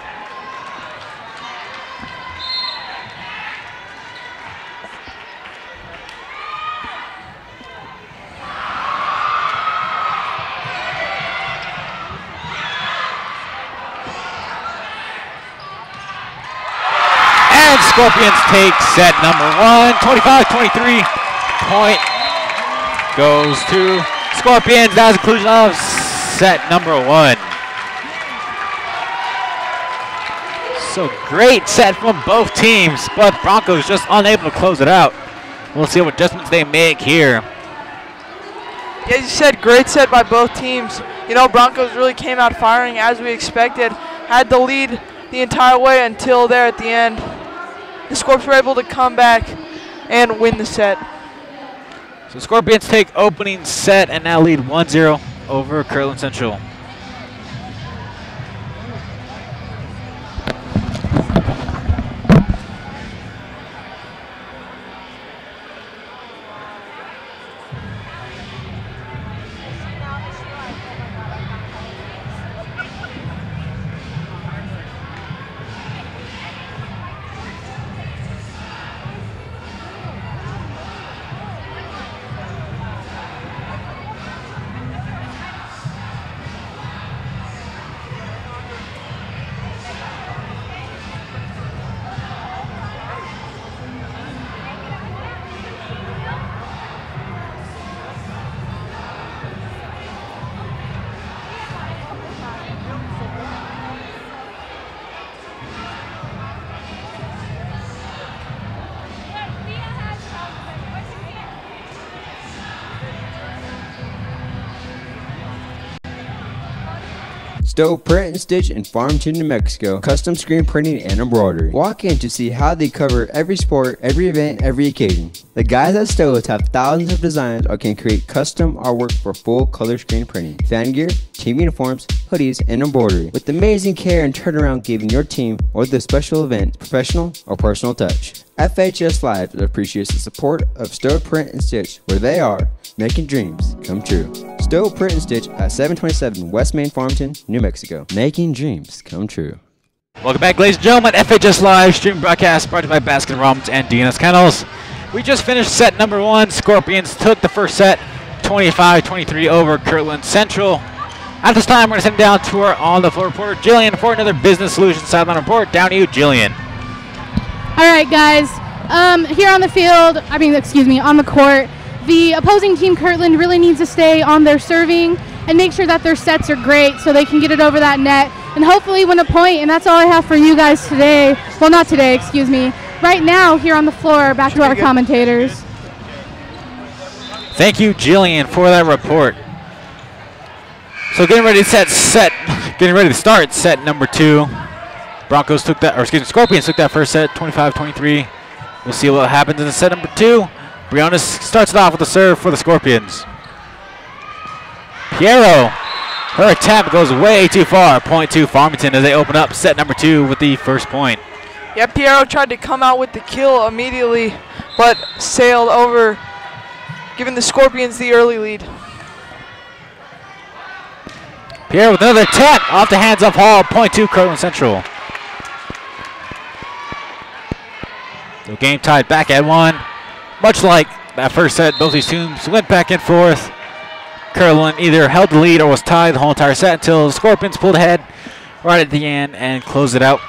Scorpions take set number 1, 25-23. Point goes to Scorpions. That was the conclusion of set number 1. So great set from both teams, but Broncos just unable to close it out. We'll see what adjustments they make here. Yeah, as you said, great set by both teams. You know, Broncos really came out firing as we expected. Had the lead the entire way until there at the end. The Scorps were able to come back and win the set. So Scorpions take opening set and now lead 1-0 over Kirtland Central. Stowe Print and Stitch in Farmington, New Mexico. Custom screen printing and embroidery. Walk in to see how they cover every sport, every event, every occasion. The guys at Stowe's have thousands of designs or can create custom artwork for full color screen printing, fan gear, team uniforms, hoodies, and embroidery. With amazing care and turnaround giving your team or the special event professional or personal touch. FHS Live appreciates the support of Stowe Print and Stitch, where they are making dreams come true. Stowe Print and Stitch at 727 West Main, Farmington, New Mexico. Making dreams come true. Welcome back, ladies and gentlemen. FHS Live stream broadcast brought to you by Baskin-Robbins and DNS Kennels. We just finished set number 1. Scorpions took the first set 25-23 over Kirtland Central. At this time, we're going to send down to our on-the-floor reporter, Jillian, for another Business Solutions sideline report. Down to you, Jillian. All right, guys. Here on the field, on the court, the opposing team, Kirtland, really needs to stay on their serving and make sure that their sets are great so they can get it over that net and hopefully win a point. And that's all I have for you guys today. Well, not today, excuse me. Right now, here on the floor, back to our commentators. Thank you, Jillian, for that report. So getting ready to start set number 2. Scorpions took that first set, 25-23. We'll see what happens in the set number 2. Brianna starts it off with a serve for the Scorpions. Piero, her attempt goes way too far. Point to Farmington as they open up set number 2 with the first point. Yeah, Piero tried to come out with the kill immediately, but sailed over, giving the Scorpions the early lead. Piero with another attempt off the hands of Hall. Point to Kirtland Central. So game tied back at 1. Much like that first set, both these teams went back and forth. Kirtland either held the lead or was tied the whole entire set until the Scorpions pulled ahead right at the end and closed it out.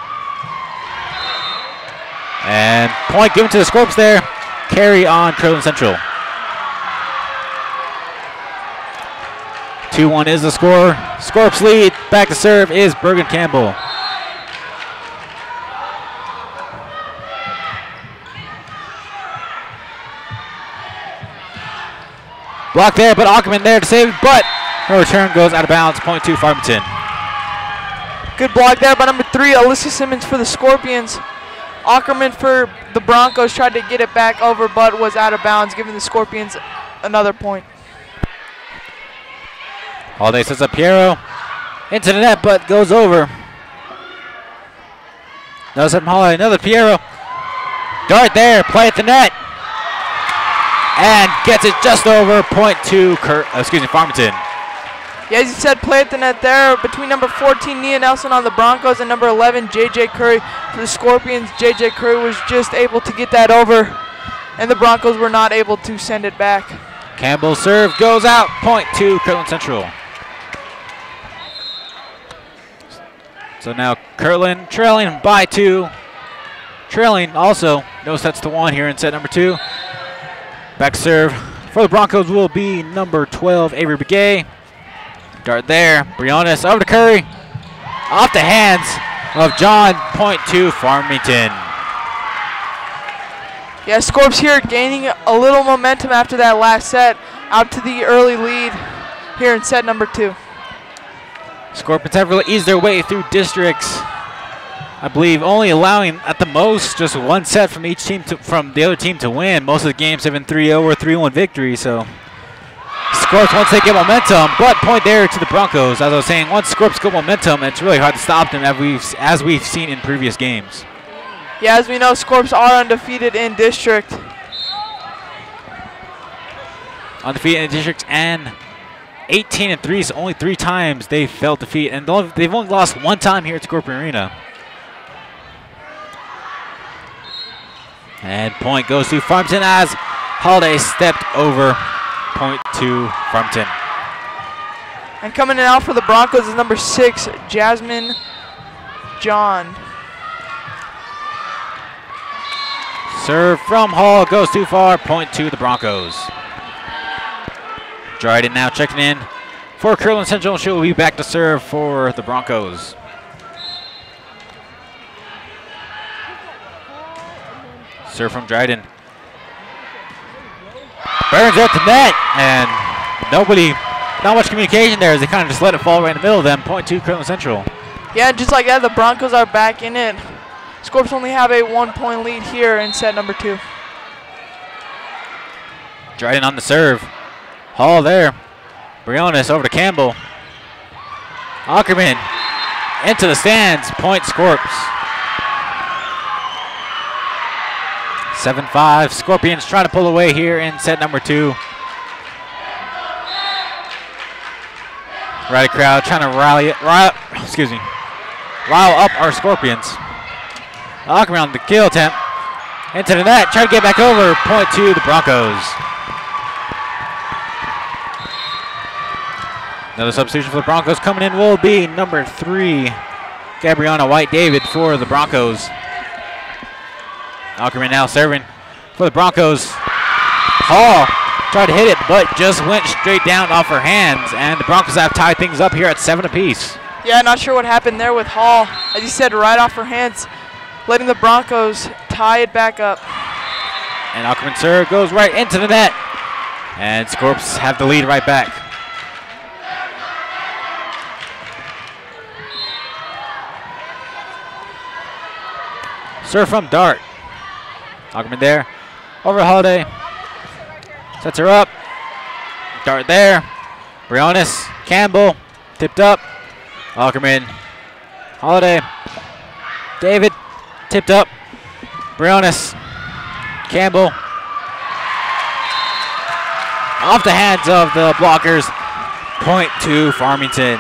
And point given to the Scorps there. Carry on Kirtland Central. 2-1 is the score. Scorps lead. Back to serve is Bergen Campbell. Block there, but Ackerman there to save it, but her return goes out of bounds. Point to Farmington. Good block there by number 3, Alyssa Simmons for the Scorpions. Ackerman for the Broncos tried to get it back over, but was out of bounds, giving the Scorpions another point. Holiday sets up Piero into the net, but goes over. Another set from Holiday, another Piero. Dart there, play at the net. And gets it just over. Point to Farmington. Yeah, as you said, play at the net there between number 14, Nia Nelson on the Broncos, and number 11, J.J. Curry for the Scorpions. J.J. Curry was just able to get that over, and the Broncos were not able to send it back. Campbell's serve goes out. Point to Kirtland Central. So now Kirtland trailing by 2. Trailing also no sets to 1 here in set number 2. Back serve for the Broncos will be number 12, Avery Begay. Dart there. Briones over to Curry. Off the hands of John. Point to Farmington. Yeah, Scorps here gaining a little momentum after that last set. Out to the early lead here in set number 2. Scorpions have really eased their way through districts. I believe only allowing at the most just 1 set from each team from the other team to win. Most of the games have been 3-0 or 3-1 victory. So Scorps once they get momentum, but point there to the Broncos. As I was saying, once Scorps get momentum, it's really hard to stop them as we've seen in previous games. Yeah, as we know, Scorps are undefeated in district. Undefeated in districts and 18-3, so only 3 times they felt defeat, and they've only lost 1 time here at Scorpion Arena. And point goes to Farmington as Holiday stepped over. Point to Farmington. And coming in out for the Broncos is number 6, Jasmine John. Serve from Hall goes too far. Point to the Broncos. Dryden now checking in for Kirtland Central. She will be back to serve for the Broncos. Serve from Dryden. Burns at the net, and not much communication there as they kind of just let it fall right in the middle of them. Point to Kirtland Central. Yeah, just like that, the Broncos are back in it. Scorps only have a 1-point lead here in set number 2. Dryden on the serve. Hall there. Briones over to Campbell. Ackerman into the stands. Point Scorps. 7-5. Scorpions trying to pull away here in set number 2. Rowdy crowd trying to rile up our Scorpions. Ackerman on the kill attempt. Into the net. Trying to get back over. Point to the Broncos. Another substitution for the Broncos coming in will be number 3, Gabriana White-David for the Broncos. Ackerman now serving for the Broncos. Hall tried to hit it, but just went straight down off her hands, and the Broncos have tied things up here at 7 apiece. Yeah, not sure what happened there with Hall. As you said, right off her hands, letting the Broncos tie it back up. And Ackerman's serve goes right into the net, and Scorps have the lead right back. Serve from Dart. Ackerman there. Over to Holiday. Sets her up. Dart there. Briones. Campbell. Tipped up. Ackerman. Holiday. David. Tipped up. Briones. Campbell. Off the hands of the blockers. Point to Farmington.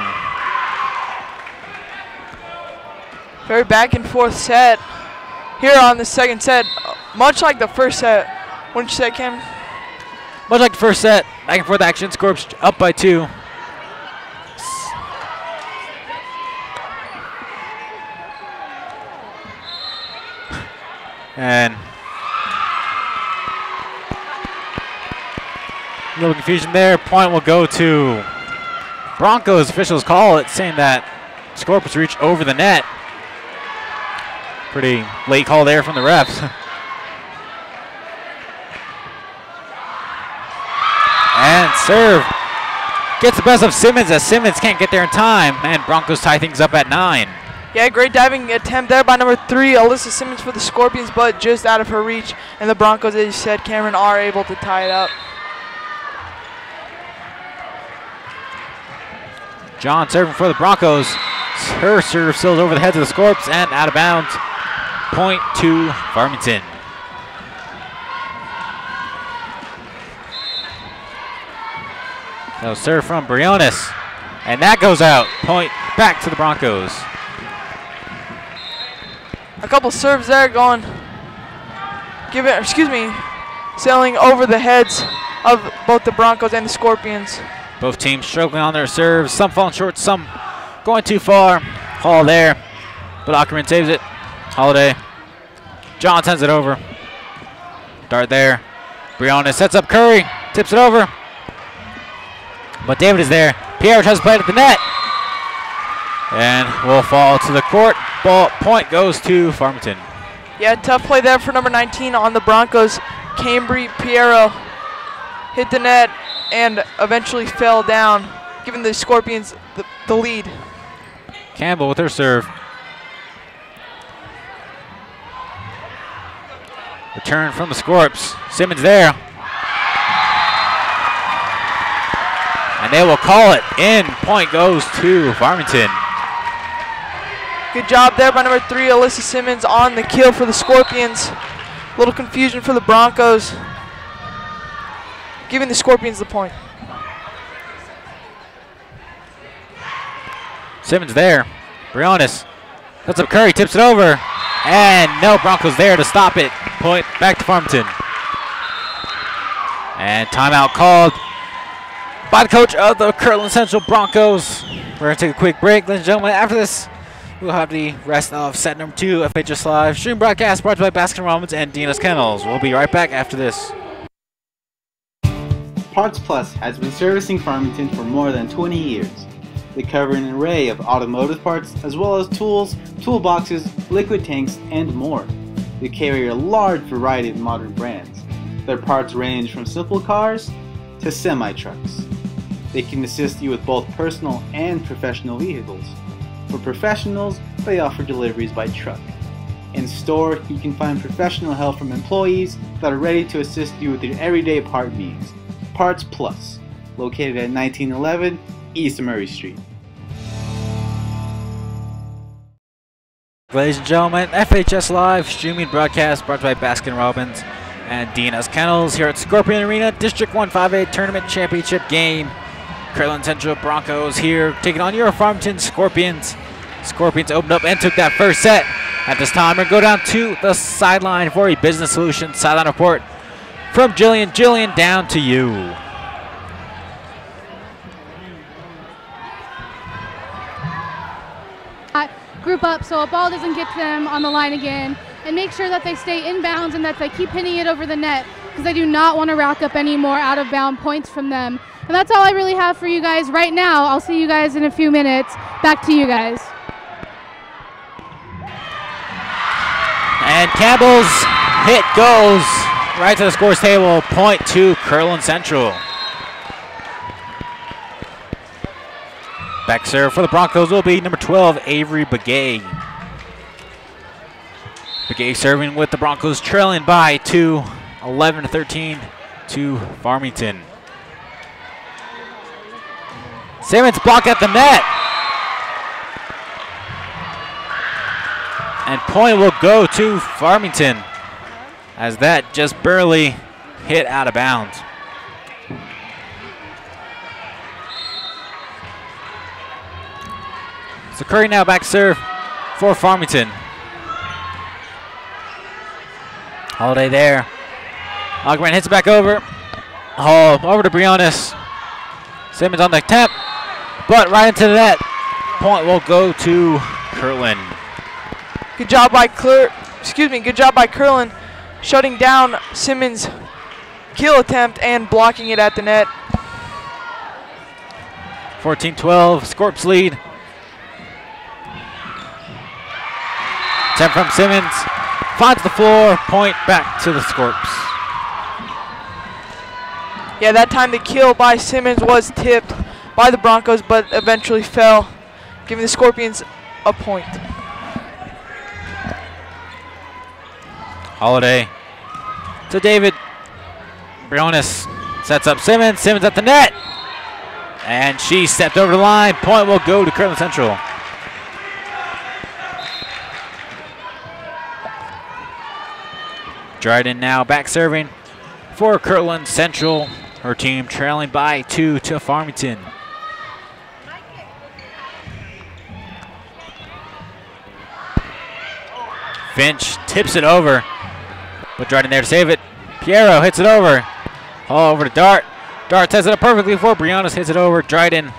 Very back and forth set here on the second set, much like the first set. Wouldn't you say, Cam? Much like the first set, back and forth action. Scorps up by 2. And a little confusion there. Point will go to Broncos. Officials call it, saying that Scorpius reached over the net. Pretty late call there from the refs. And serve gets the best of Simmons as Simmons can't get there in time. And Broncos tie things up at 9. Yeah, great diving attempt there by number 3, Alyssa Simmons for the Scorpions, but just out of her reach. And the Broncos, as you said, Cameron, are able to tie it up. John serving for the Broncos. Her serve sails over the heads of the Scorps and out of bounds. Point to Farmington. So serve from Briones. And that goes out. Point back to the Broncos. A couple serves there going, sailing over the heads of both the Broncos and the Scorpions. Both teams struggling on their serves. Some falling short, some going too far. Hall there, but Ackerman saves it. Holiday. John sends it over. Dart there. Briones sets up Curry, tips it over. But David is there. Pierre tries to play it at the net. And will fall to the court. Ball point goes to Farmington. Yeah, tough play there for number 19 on the Broncos. Cambry Piero hit the net and eventually fell down, giving the Scorpions the lead. Campbell with her serve. Return from the Scorps. Simmons there. And they will call it in. Point goes to Farmington. Good job there by number 3, Alyssa Simmons on the kill for the Scorpions. A little confusion for the Broncos, giving the Scorpions the point. Simmons there. Briones puts up Curry, tips it over. And no Broncos there to stop it. Point back to Farmington. And timeout called by the coach of the Kirtland Central Broncos. We're going to take a quick break, ladies and gentlemen. After this, we'll have the rest of set number 2 of FHS Live stream broadcast brought to you by Baskin-Robbins and Dina's Kennels. We'll be right back after this. Parts Plus has been servicing Farmington for more than 20 years. They cover an array of automotive parts as well as tools, toolboxes, liquid tanks, and more. They carry a large variety of modern brands. Their parts range from simple cars to semi-trucks. They can assist you with both personal and professional vehicles. For professionals, they offer deliveries by truck. In store, you can find professional help from employees that are ready to assist you with your everyday part needs. Parts Plus, located at 1911 East Murray Street. Ladies and gentlemen, FHS Live streaming broadcast brought to you by Baskin-Robbins and Dina's Kennels here at Scorpion Arena, District 158 Tournament Championship game. Kirtland Central Broncos here taking on your Farmington Scorpions. Scorpions opened up and took that first set. At this time, we're going to go down to the sideline for a business solution sideline report from Jillian. Jillian, down to you. Group up so a ball doesn't get to them on the line again, and make sure that they stay inbounds and that they keep hitting it over the net, because I do not want to rack up any more out of bound points from them. And that's all I really have for you guys right now. I'll see you guys in a few minutes. Back to you guys. And Campbell's hit goes right to the scores table. Point to Kirtland Central. Back serve for the Broncos will be number 12, Avery Begay. Begay serving with the Broncos trailing by 2, 11-13 to Farmington. Simmons blocked at the net. And point will go to Farmington as that just barely hit out of bounds. So Curry now back serve for Farmington. Holiday there. Ogren hits it back over. Oh, over to Briones. Simmons on the tap, but right into the net. Point will go to Kirtland. Good job by Kirtland shutting down Simmons' kill attempt and blocking it at the net. 14-12, Scorps lead. Attempt from Simmons, finds the floor, point back to the Scorps. Yeah, that time the kill by Simmons was tipped by the Broncos, but eventually fell, giving the Scorpions a point. Holiday to David. Briones sets up Simmons. Simmons at the net. And she stepped over the line. Point will go to Kirtland Central. Dryden now back serving for Kirtland Central. Her team trailing by 2 to Farmington. Finch tips it over, but Dryden there to save it. Piero hits it over. All over to Dart. Dart sets it up perfectly for Briones. Hits it over. Dryden.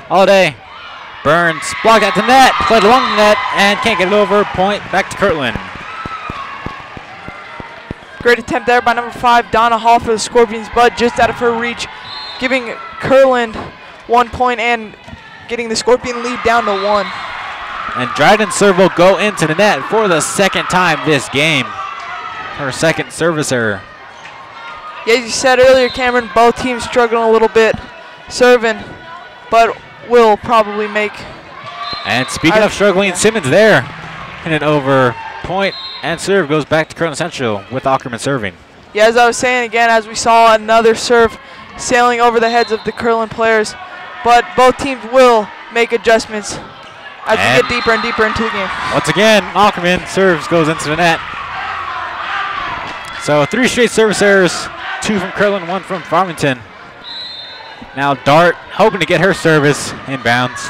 Holiday. Burns. Blocked at the net. Played along the net and can't get it over. Point back to Kirtland. Great attempt there by number 5, Donna Hall for the Scorpions, but just out of her reach, giving Kirtland 1 point and getting the Scorpion lead down to 1. And Dryden's serve will go into the net for the second time this game. Her second service error. Yeah, as you said earlier, Cameron, both teams struggling a little bit serving, but will probably make. And speaking of struggling, Simmons there. And an over point and serve goes back to Kirtland Central with Ackerman serving. Yeah, as I was saying again, as we saw another serve sailing over the heads of the Kirtland players, but both teams will make adjustments as we get deeper and deeper into the game. Once again, Ackerman serves goes into the net. So 3 straight service errors, 2 from Kirtland, 1 from Farmington. Now Dart hoping to get her service inbounds.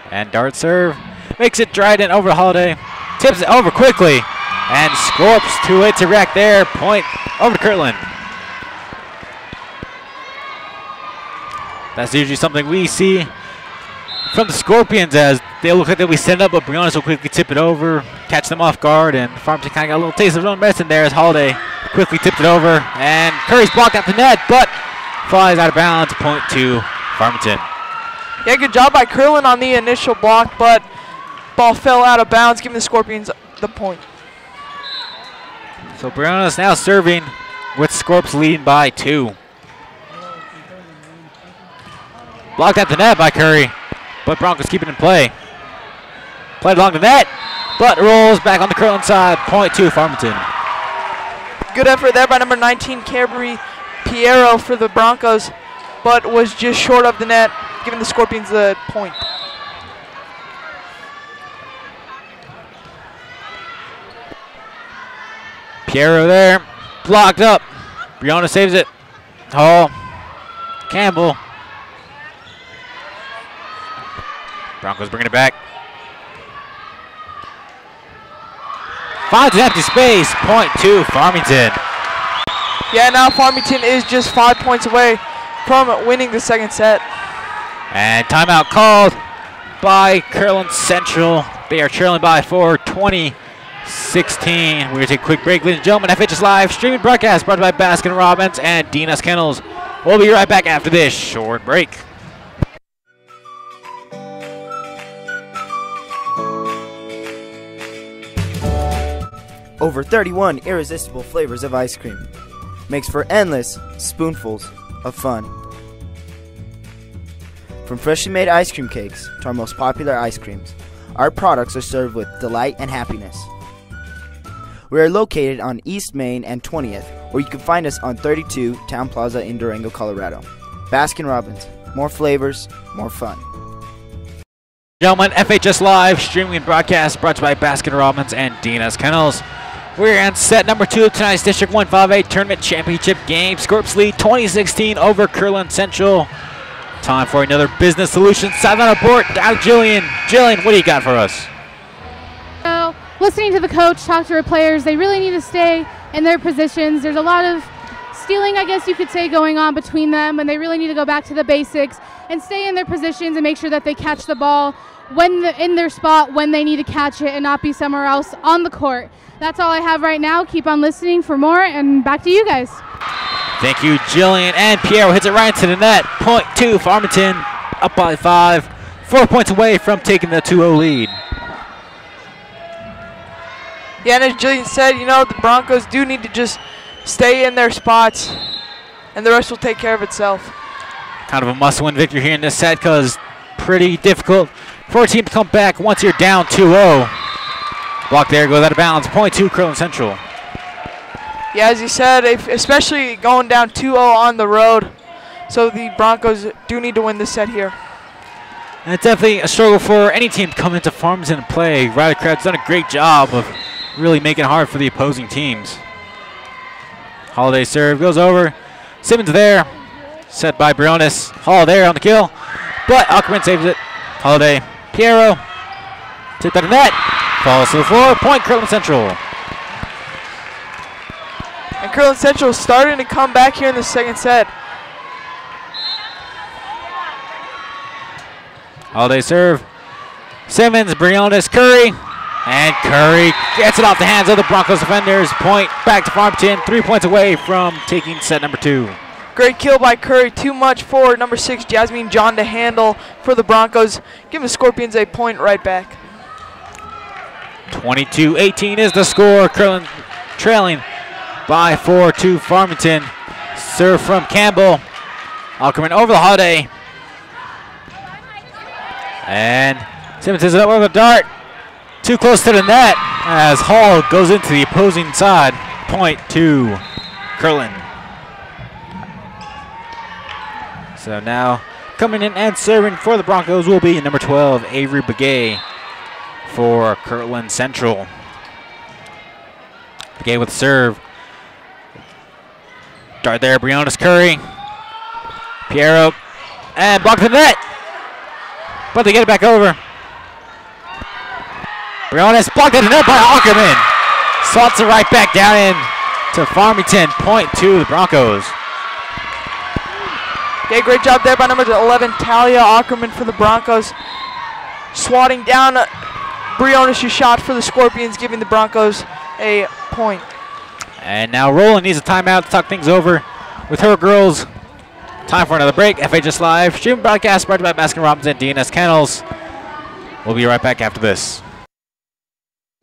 And Dart serve makes it Dryden over to Holiday. Tips it over quickly. And Scorps too late to react there. Point over to Kirtland. That's usually something we see from the Scorpions as they look like they'll be set up, but Briones will quickly tip it over, catch them off guard, and Farmington kind of got a little taste of their own medicine there as Holiday quickly tipped it over. And Curry's blocked at the net, but flies out of bounds. Point to Farmington. Yeah, good job by Kirtland on the initial block, but ball fell out of bounds, giving the Scorpions the point. So Briones now serving with Scorps leading by 2. Blocked at the net by Curry, but Broncos keep it in play. Played along the net, but rolls back on the Kirtland side. Point to Farmington. Good effort there by number 19, Carberry Piero for the Broncos, but was just short of the net, giving the Scorpions the point. Piero there, blocked up. Briones saves it. Hall, Campbell. Broncos bringing it back. Finds an empty space. Point to Farmington. Yeah, now Farmington is just 5 points away from winning the second set. And timeout called by Kirtland Central. They are trailing by 4, 20-16. We're going to take a quick break, ladies and gentlemen. FHS Live streaming broadcast brought to you by Baskin-Robbins and Dina's Kennels. We'll be right back after this short break. Over 31 irresistible flavors of ice cream makes for endless spoonfuls of fun. From freshly made ice cream cakes to our most popular ice creams, our products are served with delight and happiness. We are located on East Main and 20th, or you can find us on 32 Town Plaza in Durango, Colorado. Baskin-Robbins, more flavors, more fun. Gentlemen, FHS Live streaming and broadcast brought to you by Baskin-Robbins and Dina's Kennels. We're on set number 2 of tonight's District 158 Tournament Championship game. Scorps lead 2016 over Kirtland Central. Time for another Business Solutions sideline report. Down to Jillian. Jillian, what do you got for us? So, listening to the coach talk to her players, they really need to stay in their positions. There's a lot of stealing, I guess you could say, going on between them, and they really need to go back to the basics and stay in their positions and make sure that they catch the ball in their spot when they need to catch it and not be somewhere else on the court. That's all I have right now. Keep on listening for more, and back to you guys. Thank you, Jillian. And Piero hits it right into the net. Point two, Farmington up by 5. 4 points away from taking the 2-0 lead. Yeah, and as Jillian said, you know, the Broncos do need to just stay in their spots, and the rest will take care of itself. Kind of a must-win victory here in this set because pretty difficult for a team to come back once you're down 2-0. Block there, goes out of bounds. Point two, Kirtland Central. Yeah, as you said, especially going down 2-0 on the road, so the Broncos do need to win this set here. And it's definitely a struggle for any team to come into Farmington and play. Riley Kratz done a great job of really making it hard for the opposing teams. Holiday serve goes over. Simmons there. Set by Briones. Hall there on the kill. But Ackerman saves it. Holiday. Piero. Tipped out of net. Falls to the floor. Point Kirtland Central. And Kirtland Central is starting to come back here in the second set. Holiday serve. Simmons, Briones, Curry. And Curry gets it off the hands of the Broncos defenders. Point back to Farmington. 3 points away from taking set number 2. Great kill by Curry. Too much for number 6, Jasmine John, to handle for the Broncos. Giving the Scorpions a point right back. 22-18 is the score. Kirtland trailing by 4 to Farmington. Serve from Campbell. Ackerman over the Holiday. And Simmons is it up with a dart. Too close to the net as Hall goes into the opposing side. Point to Kirtland. So now coming in and serving for the Broncos will be number 12, Avery Begay for Kirtland Central. Begay with serve. Dart there, Briones Curry. Piero. And blocked the net. But they get it back over. Briones blocked at the net by Ackerman. Slots it right back down in to Farmington. Point to the Broncos. Okay, great job there by number 11, Talia Ackerman for the Broncos. Swatting down Briones' shot for the Scorpions, giving the Broncos a point. And now Roland needs a timeout to talk things over with her girls. Time for another break. FHS Live, streaming broadcast brought to you by Baskin-Robbins and DNS Kennels. We'll be right back after this.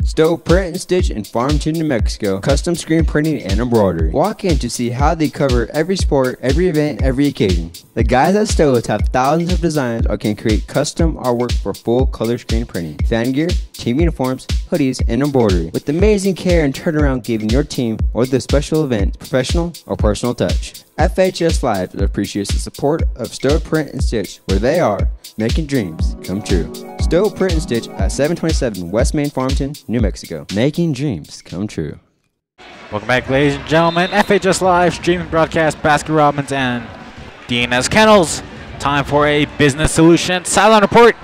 Stowe Print and Stitch in Farmington, New Mexico. Custom screen printing and embroidery. Walk in to see how they cover every sport, every event, every occasion. The guys at Stowe's have thousands of designs or can create custom artwork for full color screen printing, fan gear, team uniforms, hoodies, and embroidery. With amazing care and turnaround giving your team or the special event professional or personal touch. FHS Live appreciates the support of Stowe Print and Stitch, where they are making dreams come true. Stowe Print and Stitch at 727 West Main, Farmington, New Mexico. Making dreams come true. Welcome back, ladies and gentlemen. FHS Live, streaming broadcast, Baskin-Robbins and DNS Kennels. Time for a business solution sideline report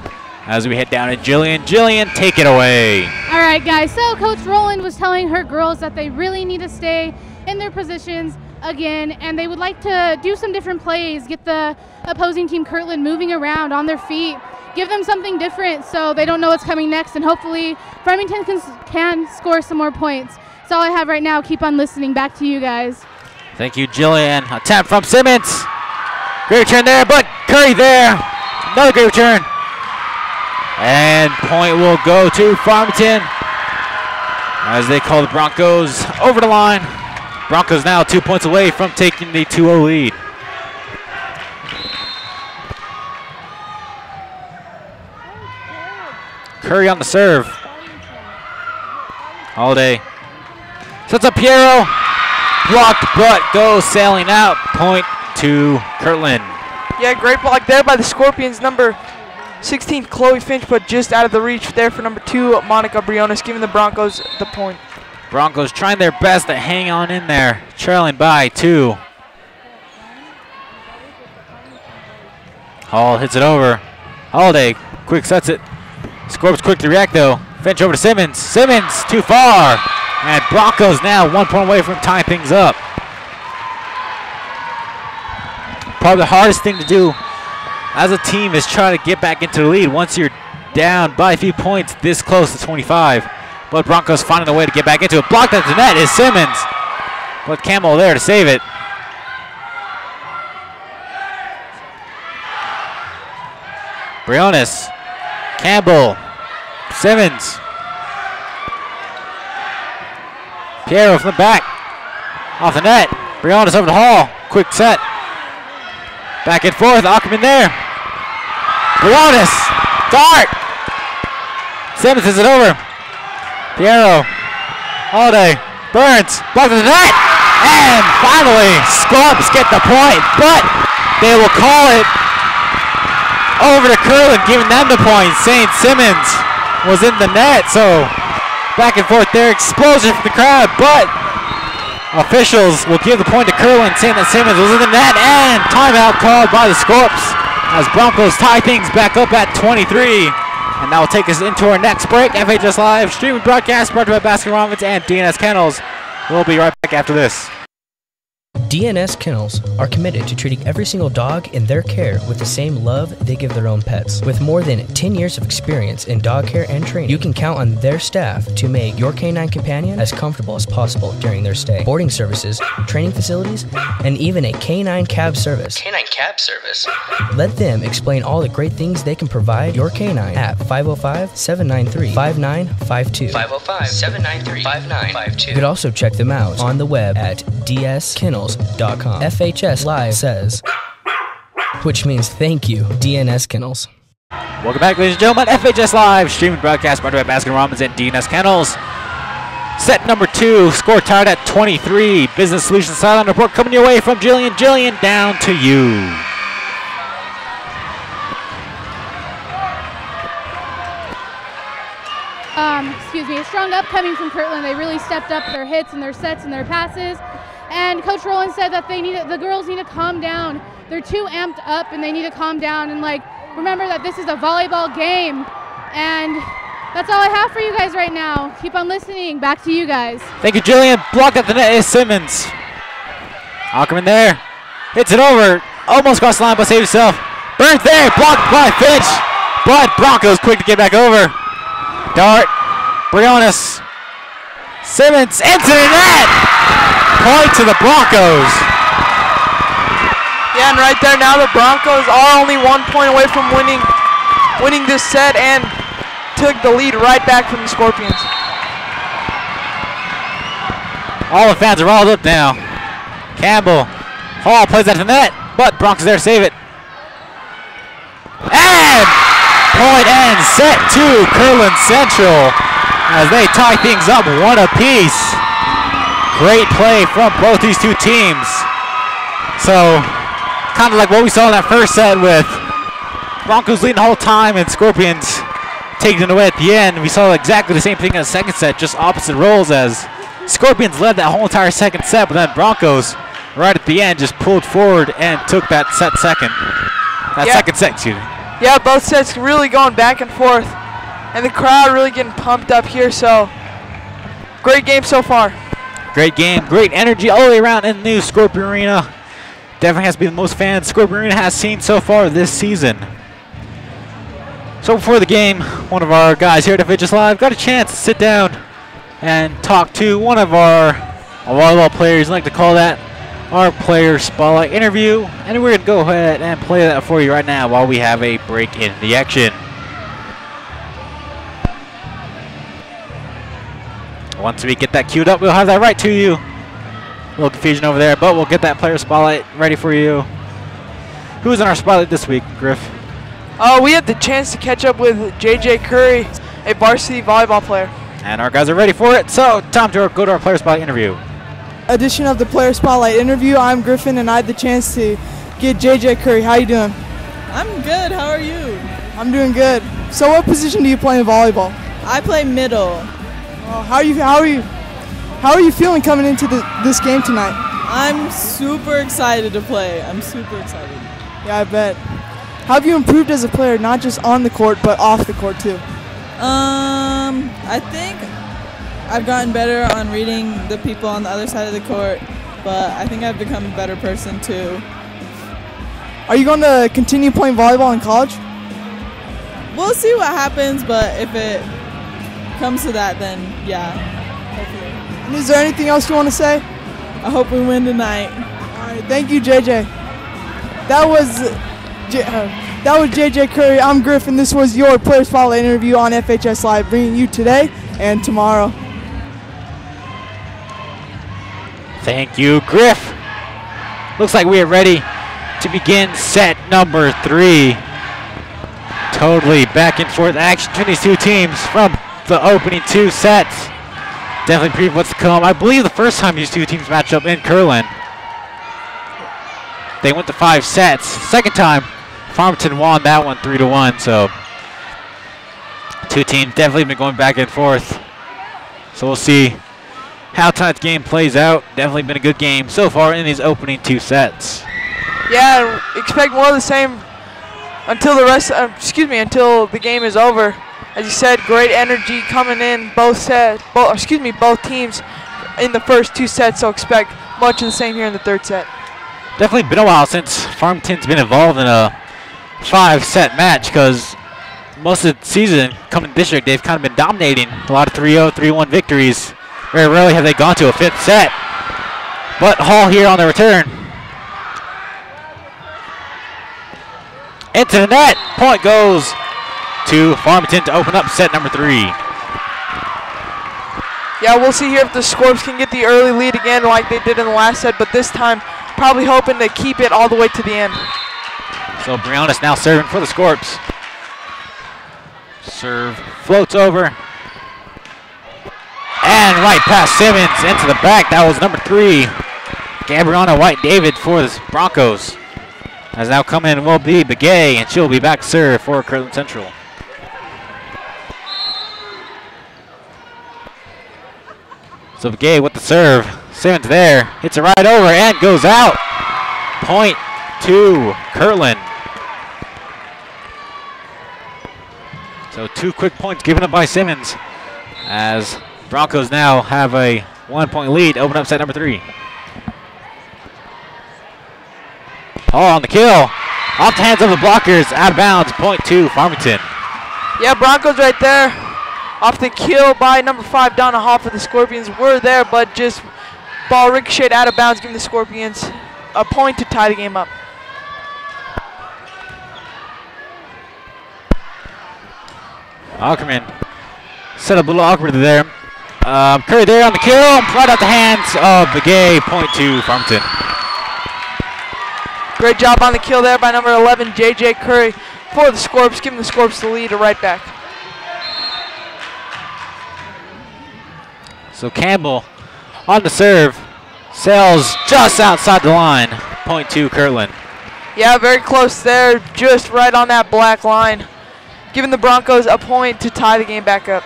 as we head down to Jillian. Jillian, take it away. All right, guys. So Coach Rowland was telling her girls that they really need to stay in their positions again, and they would like to do some different plays, get the opposing team Kirtland moving around on their feet, give them something different so they don't know what's coming next, and hopefully Farmington can score some more points. That's all I have right now. Keep on listening. Back to you guys. Thank you, Jillian. Attempt from Simmons. Great return there, but Curry there. Another great return. And point will go to Farmington as they call the Broncos over the line. Broncos now 2 points away from taking the 2-0 lead. Curry on the serve. Holiday sets up Piero. Blocked, but goes sailing out. Point to Kirtland. Yeah, great block there by the Scorpions. Number 16, Chloe Finch, but just out of the reach there for number 2, Monica Briones, giving the Broncos the point. Broncos trying their best to hang on in there, trailing by 2. Hall hits it over. Holiday quick sets it. Scorps quick to react though. Finch over to Simmons. Simmons too far. And Broncos now 1 point away from tying things up. Probably the hardest thing to do as a team is try to get back into the lead once you're down by a few points this close to 25. But Broncos finding a way to get back into it. Blocked at the net is Simmons. But Campbell there to save it. Briones, Campbell, Simmons. Piero from the back. Off the net. Briones over the hall. Quick set. Back and forth. Ackerman there. Briones. Dart. Simmons is it over. Piero. Holiday. Burns. Blocked at the net. And finally, Scrubs get the point. But they will call it over to Kirtland, giving them the point, saying Simmons was in the net. So back and forth there. Explosion from the crowd. But officials will give the point to Kirtland, saying that Simmons was in the net, and timeout called by the Scorps as Broncos tie things back up at 23. And that will take us into our next break. FHS Live streaming broadcast brought to you by Baskin Robbins and DNS Kennels. We'll be right back after this. DNS Kennels are committed to treating every single dog in their care with the same love they give their own pets. With more than 10 years of experience in dog care and training, you can count on their staff to make your canine companion as comfortable as possible during their stay. Boarding services, training facilities, and even a canine cab service. Canine cab service? Let them explain all the great things they can provide your canine at 505-793-5952. 505-793-5952. You could also check them out on the web at dskennels.com. FHS Live says, which means thank you, DNS Kennels. Welcome back, ladies and gentlemen. FHS Live streaming broadcast brought to you by Baskin Robbins and DNS Kennels. Set number 2, score tied at 23. Business Solutions Sideline Report coming your way from Jillian. Jillian, down to you. Excuse me, a strong upcoming from Kirtland. They really stepped up their hits and their sets and their passes. And Coach Rowland said that the girls need to calm down. They're too amped up and they need to calm down and remember that this is a volleyball game. And that's all I have for you guys right now. Keep on listening. Back to you guys. Thank you, Jillian. Blocked at the net is Simmons. Ackerman there. Hits it over. Almost crossed the line, but saved himself. Burns there. Blocked by Finch. But Broncos quick to get back over. Dart. Briones. Simmons into the net. Point to the Broncos. Yeah, and right there now the Broncos are only 1 point away from winning this set and took the lead right back from the Scorpions. All the fans are riled up now. Campbell. Hall plays at the net, but Broncos there to save it. And point and set to Kirtland Central as they tie things up 1 apiece. Great play from both these two teams. So, kind of like what we saw in that first set with Broncos leading the whole time and Scorpions taking it away at the end. We saw exactly the same thing in the second set, just opposite roles as Scorpions led that whole entire second set, but then Broncos right at the end just pulled forward and took that second set, excuse me. Yeah, both sets really going back and forth. And the crowd really getting pumped up here, so great game so far. Great game, great energy all the way around in the new Scorpion Arena. Definitely has to be the most fans Scorpion Arena has seen so far this season. So before the game, one of our guys here at FHS Live got a chance to sit down and talk to one of our volleyball players. I like to call that our player spotlight interview. And we're going to go ahead and play that for you right now while we have a break in the action. Once we get that queued up, we'll have that right to you. A little confusion over there, but we'll get that player spotlight ready for you. Who's in our spotlight this week, Griff? We had the chance to catch up with JJ Curry, a varsity volleyball player. And our guys are ready for it, so time to go to our player spotlight interview. Edition of the Player Spotlight interview. I'm Griffin, and I had the chance to get JJ Curry. How you doing? I'm good. How are you? I'm doing good. So, what position do you play in volleyball? I play middle. How are you feeling coming into this game tonight? I'm super excited to play. I'm super excited. Yeah, I bet. How have you improved as a player, not just on the court, but off the court too? I think I've gotten better on reading the people on the other side of the court, but I think I've become a better person too. Are you going to continue playing volleyball in college? We'll see what happens, but if it comes to that, then yeah, hopefully. And is there anything else you want to say? I hope we win tonight. All right, thank you, JJ. That was JJ Curry. I'm Griff, and this was your Player Spotlight interview on FHS Live, bringing you today and tomorrow. Thank you, Griff. Looks like we are ready to begin set number 3. Totally back and forth action between these two teams from the opening 2 sets. Definitely preview what's to come. I believe the first time these two teams matched up in Kirtland, they went to 5 sets. Second time, Farmington won that one 3-1. So two teams definitely been going back and forth. So we'll see how tonight's game plays out. Definitely been a good game so far in these opening 2 sets. Yeah, expect more of the same until the game is over. As you said, great energy coming in both teams in the first 2 sets. So expect much of the same here in the 3rd set. Definitely been a while since Farmington's been involved in a 5-set match, because most of the season coming to district they've kind of been dominating. A lot of 3-0, 3-1 victories. Very rarely have they gone to a 5th set. But Hall here on the return. Into the net. Point goes to Farmington to open up set number 3. Yeah, we'll see here if the Scorps can get the early lead again like they did in the last set, but this time probably hoping to keep it all the way to the end. So Briones now serving for the Scorps. Serve floats over. And right past Simmons into the back. That was number 3, Gabriana White-David for the Broncos. As now come in will be Begay, and she'll be back to serve for Kirtland Central. So Begay with the serve. Simmons there. Hits it right over and goes out. Point to Kirtland. So 2 quick points given up by Simmons, as Broncos now have a 1-point lead. Open up set number 3. Hall on the kill. Off the hands of the blockers. Out of bounds. Point to Farmington. Yeah, Broncos right there. Off the kill by number 5, Donna Hall for the Scorpions. Were there, but just ball ricocheted out of bounds, giving the Scorpions a point to tie the game up. Ackerman set up a little awkward there. Curry there on the kill. Right out the hands of Begay. Point to Farmington. Great job on the kill there by number 11, J.J. Curry for the Scorps, giving the Scorps the lead to right back. So Campbell on the serve. Sails just outside the line. Point to Kirtland. Yeah, very close there, just right on that black line, giving the Broncos a point to tie the game back up.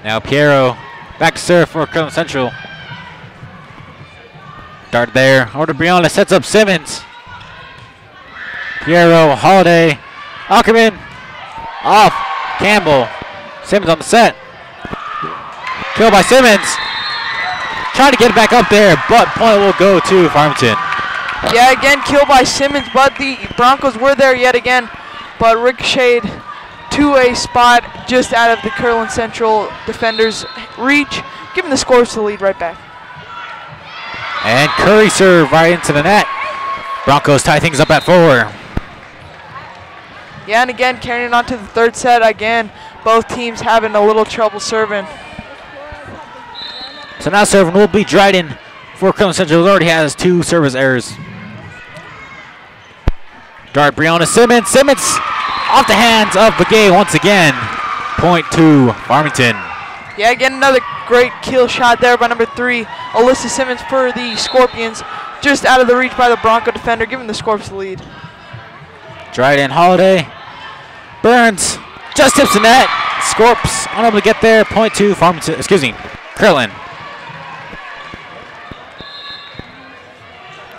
Now Piero back to serve for Kirtland Central. Dart there. Over to Brianna. Sets up Simmons. Piero, Holiday, Ackerman. Off. Campbell. Simmons on the set. Kill by Simmons. Trying to get it back up there, but point will go to Farmington. Yeah, again, kill by Simmons, but the Broncos were there yet again, but ricocheted to a spot just out of the Kirtland Central defenders' reach, giving the Scorps the lead right back. And Curry serve right into the net. Broncos tie things up at 4. Yeah, and again, carrying on to the 3rd set. Again, both teams having a little trouble serving. So now serving will be Dryden for Kirtland Central. Already has 2 service errors. Dart Brianna Simmons. Simmons off the hands of Begay once again. Point to Farmington. Yeah, again, another great kill shot there by number 3, Alyssa Simmons for the Scorpions. Just out of the reach by the Bronco defender, giving the Scorps the lead. Dryden, Holiday. Burns just tips the net. Scorps unable to get there. Point to Farmington, Kirtland.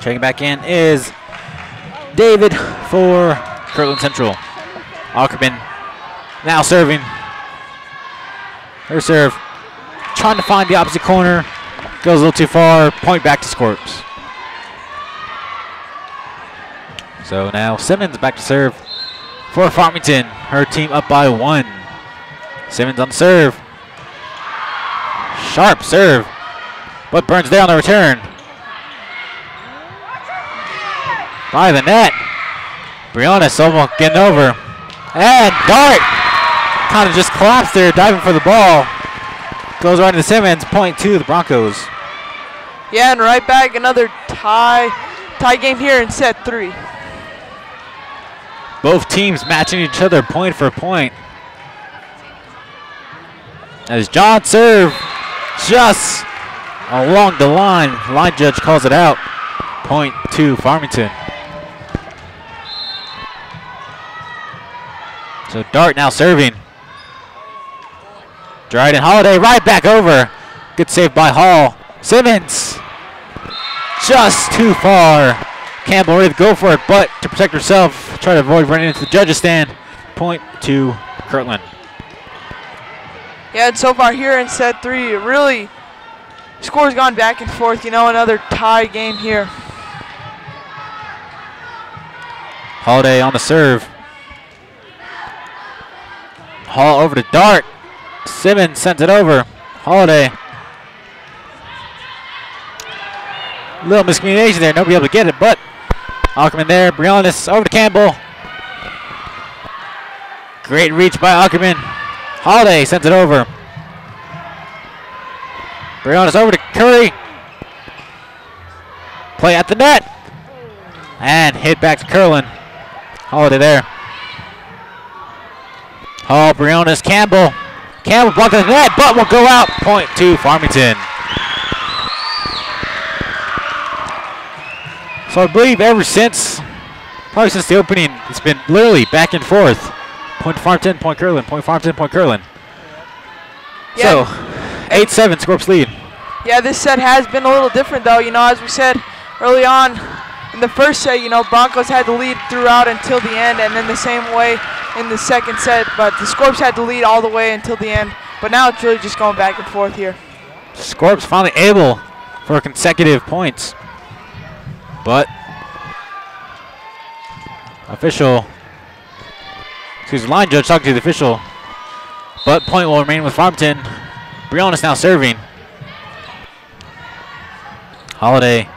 Checking back in is David for Kirtland Central. Ackerman now serving. Her serve. Trying to find the opposite corner. Goes a little too far. Point back to Scorps. So now Simmons back to serve for Farmington. Her team up by 1. Simmons on serve. Sharp serve, but Burns there on the return. By the net. Brianna almost getting over. And Dart kind of just collapsed there, diving for the ball. Goes right into Simmons, point to the Broncos. Yeah, and right back, another tie game here in set 3. Both teams matching each other point for point. As John serve just along the line. Line judge calls it out. Point to Farmington. So Dart now serving. Dryden Holiday right back over. Good save by Hall. Simmons just too far. Campbell ready to go for it, but to protect herself, try to avoid running into the judges' stand. Point to Kirtland. Yeah, and so far here in set 3, really, score's gone back and forth. You know, another tie game here. Holiday on the serve. Hall over to Dart. Simmons sends it over. Holiday. Little miscommunication there. Nobody able to get it, but Ackerman there. Briones over to Campbell. Great reach by Ackerman. Holiday sends it over. Briones over to Curry. Play at the net. And hit back to Kirtland. Holiday there. Hall, Briones, Campbell. Campbell blocked the net, but will go out. Point to Farmington. So I believe ever since, probably since the opening, it's been literally back and forth. Point Farmington, point Kirtland, point Farmington, point Kirtland. Yeah. So, 8-7, Scorps lead. Yeah, this set has been a little different, though. You know, as we said early on in the first set, you know, Broncos had the lead throughout until the end, and then the same way in the second set, but the Scorps had the lead all the way until the end. But now it's really just going back and forth here. Scorps finally able for consecutive points. But line judge talking to the official. But point will remain with Farmington. Briones now serving. Holiday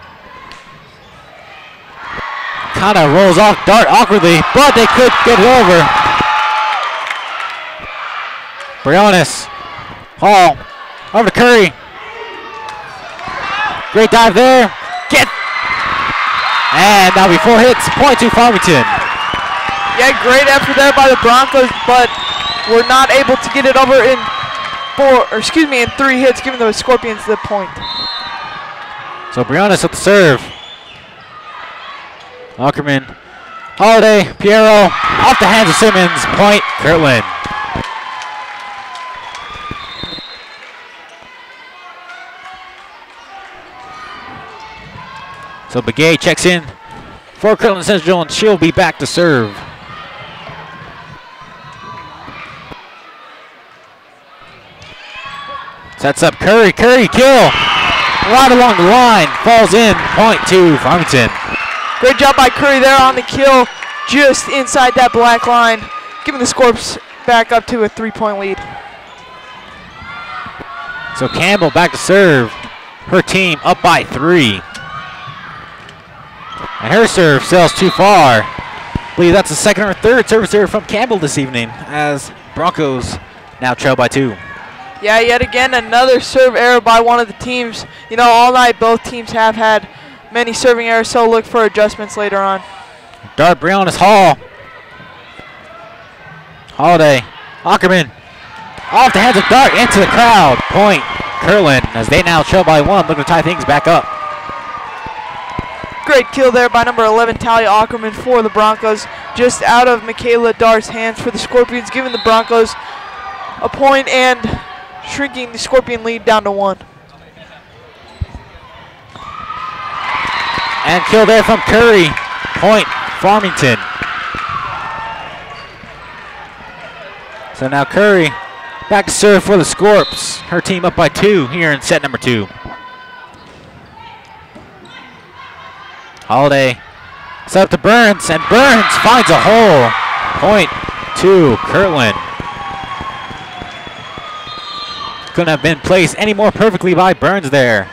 kind of rolls off Dart awkwardly, but they could get it over. Briones, Hall, over to Curry. Great dive there. And now before hits, point to Farmington. Yeah, great effort there by the Broncos, but we're not able to get it over in 3 hits, giving the Scorpions the point. So Briones with the serve. Ackerman, Holiday, Piero, off the hands of Simmons, point Kirtland. So Begay checks in for Kirtland Central, and she'll be back to serve. Sets up Curry, kill. Right along the line, falls in, point to Farmington. Great job by Curry there on the kill, just inside that black line, giving the Scorps back up to a 3-point lead. So Campbell back to serve. Her team up by 3. And her serve sails too far. I believe that's the second or third service error from Campbell this evening, as Broncos now trail by 2. Yeah, yet again, another serve error by one of the teams. You know, all night both teams have had many serving errors, so look for adjustments later on. Dart, Briones, Hall. Holiday, Ackerman, off the hands of Dart, into the crowd. Point, Kirtland, as they now trail by 1, looking to tie things back up. Great kill there by number 11, Talia Ackerman for the Broncos. Just out of Michaela Dart's hands for the Scorpions, giving the Broncos a point and shrinking the Scorpion lead down to 1. And kill there from Curry. Point, Farmington. So now Curry back to serve for the Scorps. Her team up by 2 here in set number 2. Holiday Set up to Burns, and Burns finds a hole. Point to Kirtland. Couldn't have been placed any more perfectly by Burns there.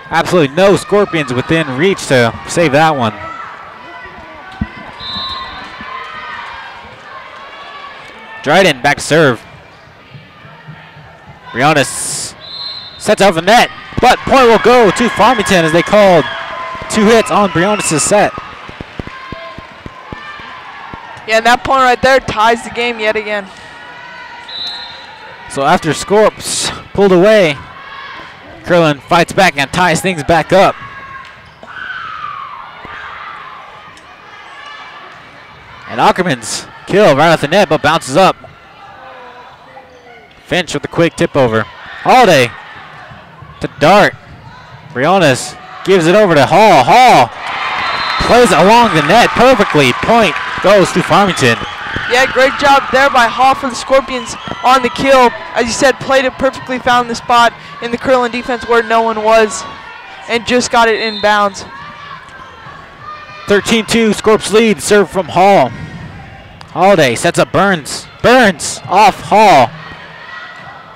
Absolutely no Scorpions within reach to save that one. Dryden back to serve. Briones sets out the net, but point will go to Farmington as they called 2 hits on Briones' set. Yeah, and that point right there ties the game yet again. So after Scorps pulled away, Kirtland fights back and ties things back up. And Ackerman's kill right off the net, but bounces up. Finch with the quick tip over. Holiday to Dart. Briones gives it over to Hall. Hall plays it along the net perfectly. Point goes to Farmington. Yeah, great job there by Hall for the Scorpions on the kill. As you said, played it perfectly, found the spot in the Kirtland defense where no one was, and just got it in bounds. 13-2, Scorps lead, serve from Hall. Holiday sets up Burns. Burns off Hall.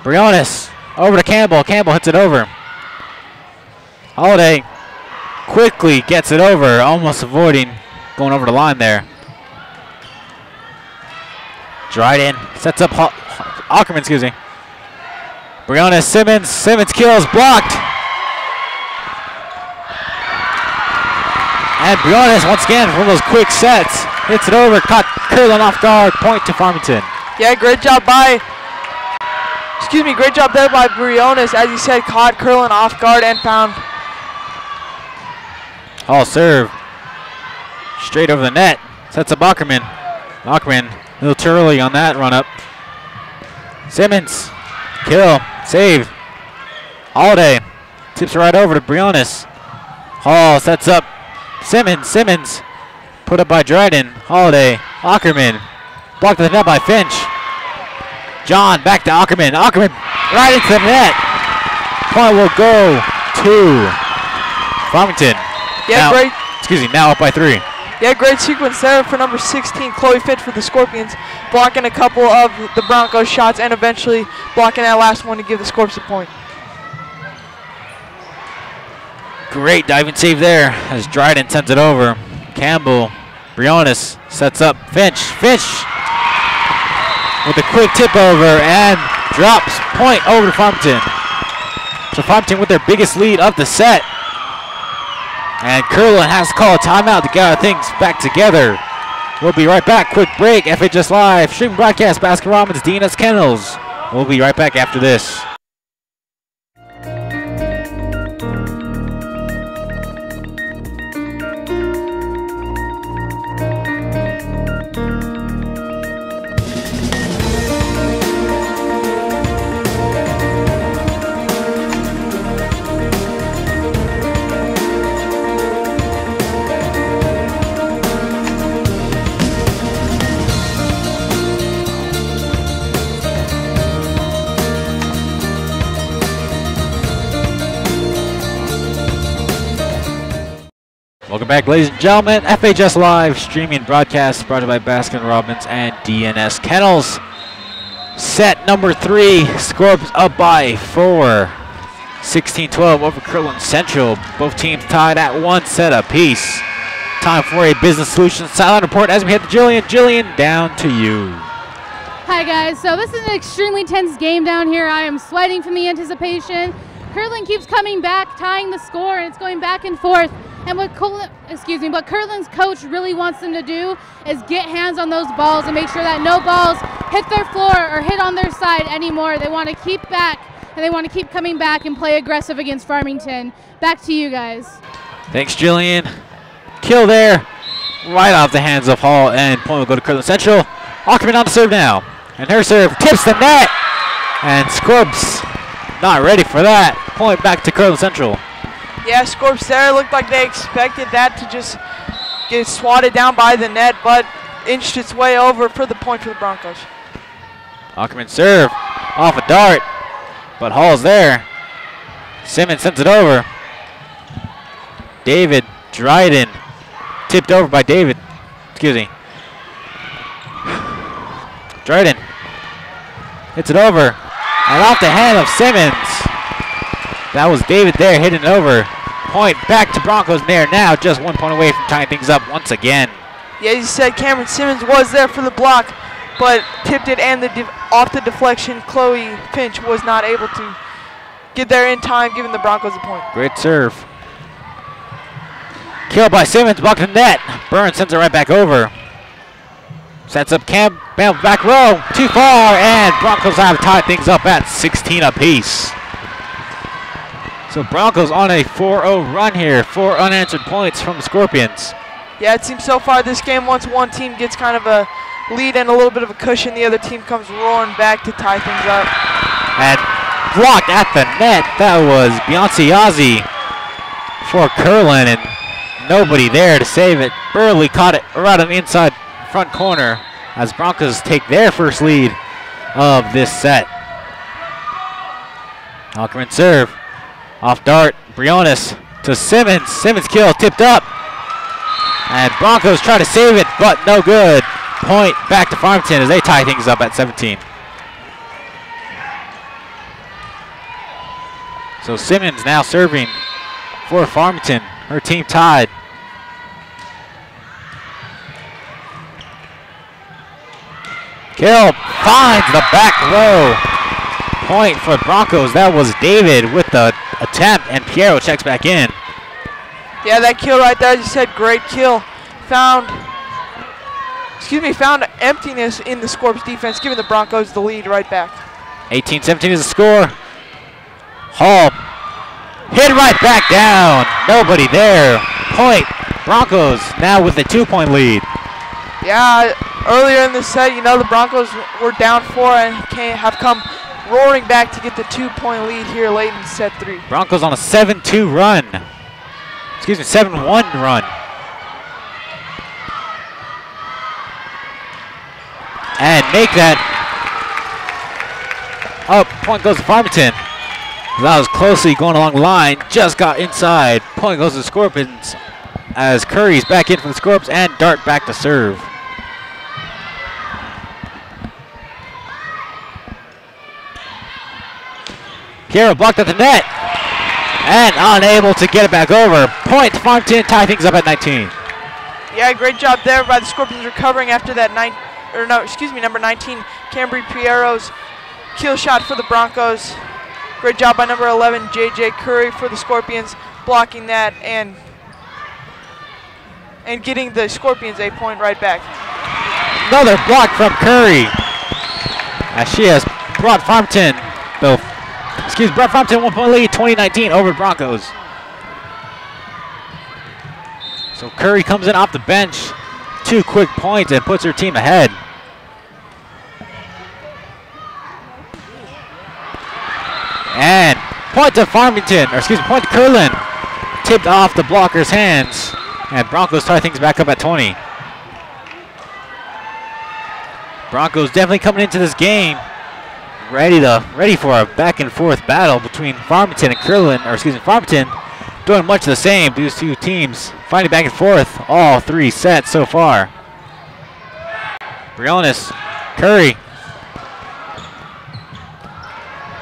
Briones over to Campbell. Campbell hits it over. Holiday quickly gets it over, almost avoiding going over the line there. Dryden sets up Ackerman, excuse me. Briones, Simmons. Simmons kills, blocked. And Briones once again from those quick sets hits it over, caught Kirtland off guard. Point to Farmington. Yeah, great job there by Briones. As you said, caught Kirtland off guard and found. All serve straight over the net. Sets up Ackerman. Ackerman a little too early on that run up. Simmons, kill, save. Holiday tips right over to Briones. Hall sets up Simmons. Simmons put up by Dryden. Holiday, Ackerman, blocked the net by Finch. John back to Ackerman. Ackerman right into the net. Point will go to Farmington. Yeah, great. Excuse me, now up by 3. Yeah, great sequence there for number 16, Chloe Fitch for the Scorpions, blocking a couple of the Broncos shots and eventually blocking that last one to give the Scorps a point. Great diving save there as Dryden sends it over. Campbell, Briones sets up Finch. Finch with a quick tip over and drops point over to Farmington. So Farmington with their biggest lead of the set. And Kirtland has to call a timeout to get our things back together. We'll be right back. Quick break. FHS Live. Streaming broadcast. Baskin Robbins, DNS Kennels. We'll be right back after this. Welcome back, ladies and gentlemen. FHS Live streaming broadcast brought to you by Baskin Robbins and DNS Kennels. Set number 3, Scorps up by 4. 16-12 over Kirtland Central. Both teams tied at 1 set apiece. Time for a business solutions sideline report as we head to Jillian. Jillian, down to you. Hi guys, so this is an extremely tense game down here. I am sweating from the anticipation. Kirtland keeps coming back, tying the score, and it's going back and forth. And what Kirtland's coach really wants them to do is get hands on those balls and make sure that no balls hit their floor or hit on their side anymore. They want to keep back, and they want to keep coming back and play aggressive against Farmington. Back to you guys. Thanks, Jillian. Kill there, right off the hands of Hall, and point will go to Kirtland Central. Ackerman on the serve now, and her serve tips the net, and Scorps not ready for that. Point back to Kirtland Central. Yeah, Scorps there looked like they expected that to just get swatted down by the net, but inched its way over for the point for the Broncos. Ackerman serve off a dart, but Hall's there. Simmons sends it over. David Dryden tipped over by David. Excuse me. Dryden hits it over. And off the hand of Simmons. That was David there hitting it over. Point back to Broncos there now. Just 1 point away from tying things up once again. Yeah, as you said, Cameron Simmons was there for the block, but tipped it and off the deflection, Chloe Finch was not able to get there in time, giving the Broncos a point. Great serve. Kill by Simmons, blocked the net. Burns sends it right back over. Sets up Campbell back row, too far, and Broncos have tied things up at 16 apiece. So Broncos on a 4-0 run here, 4 unanswered points from the Scorpions. Yeah, it seems so far this game, once one team gets kind of a lead and a little bit of a cushion, the other team comes roaring back to tie things up. And blocked at the net, that was Beyonce Yazzie for Kirtland, and nobody there to save it. Burley caught it right on the inside front corner as Broncos take their first lead of this set. Ackerman serve. Off dart, Briones to Simmons. Simmons kill, tipped up. And Broncos try to save it, but no good. Point back to Farmington as they tie things up at 17. So Simmons now serving for Farmington. Her team tied. Kill finds the back row. Point for Broncos. That was David with the attempt, and Piero checks back in. Yeah, that kill right there, as you said, great kill. Found emptiness in the Scorps defense, giving the Broncos the lead right back. 18-17 is the score. Hall hit right back down. Nobody there. Point. Broncos now with the 2-point lead. Yeah, earlier in the set, the Broncos were down 4 and have come roaring back to get the 2-point lead here late in set 3. Broncos on a 7-2 run. Excuse me, 7-1 run. And make that up. Point goes to Farmington. That was closely going along the line. Just got inside. Point goes to the Scorpions as Curry's back in for the Scorps and Dart back to serve. Piero blocked at the net and unable to get it back over. Point to Farmington, tie things up at 19. Yeah, great job there by the Scorpions recovering after that number 19, Cambry Piero's kill shot for the Broncos. Great job by number 11, JJ Curry for the Scorpions, blocking that and getting the Scorpions a point right back. Another block from Curry as she has brought Farmington 1-point lead, 2019 over Broncos. So Curry comes in off the bench, 2 quick points and puts her team ahead. And point to Farmington, point to Kirtland. Tipped off the blocker's hands, and Broncos tie things back up at 20. Broncos definitely coming into this game ready for a back and forth battle between Farmington and Kirtland, Farmington doing much the same. These two teams fighting back and forth all 3 sets so far. Briones, Curry.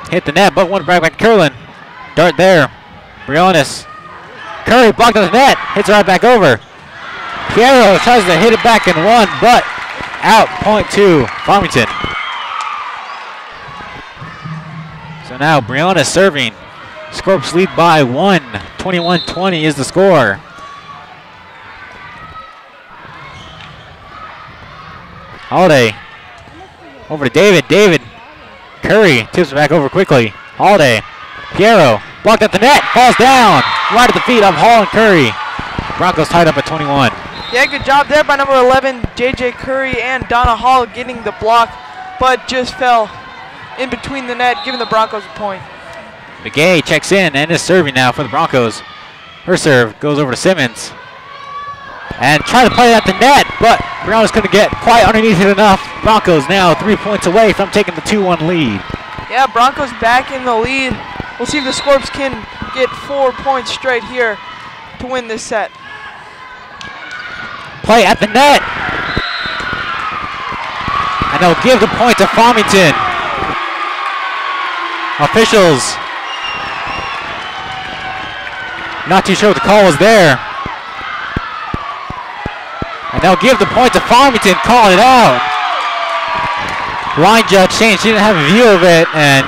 Hit the net, but one back to Kirtland. Dart there. Briones. Curry blocked on the net. Hits it right back over. Piero tries to hit it back and one, but out. Point to Farmington. So now Briones serving. Scorps lead by 1. 21-20 is the score. Holiday. Over to David. David. Curry tips it back over quickly. Holiday. Piero. Blocked at the net. Falls down. Right at the feet of Hall and Curry. Broncos tied up at 21. Yeah, good job there by number 11, JJ Curry and Donna Hall getting the block, but just fell in between the net, giving the Broncos a point. McGay checks in and is serving now for the Broncos. Her serve goes over to Simmons. And trying to play it at the net, but Briones couldn't get quite underneath it enough. Broncos now 3 points away from taking the 2-1 lead. Yeah, Broncos back in the lead. We'll see if the Scorps can get 4 points straight here to win this set. Play at the net. And they'll give the point to Farmington. Officials not too sure what the call was there. And they'll give the point to Farmington, calling it out. Line judge changed, she didn't have a view of it, and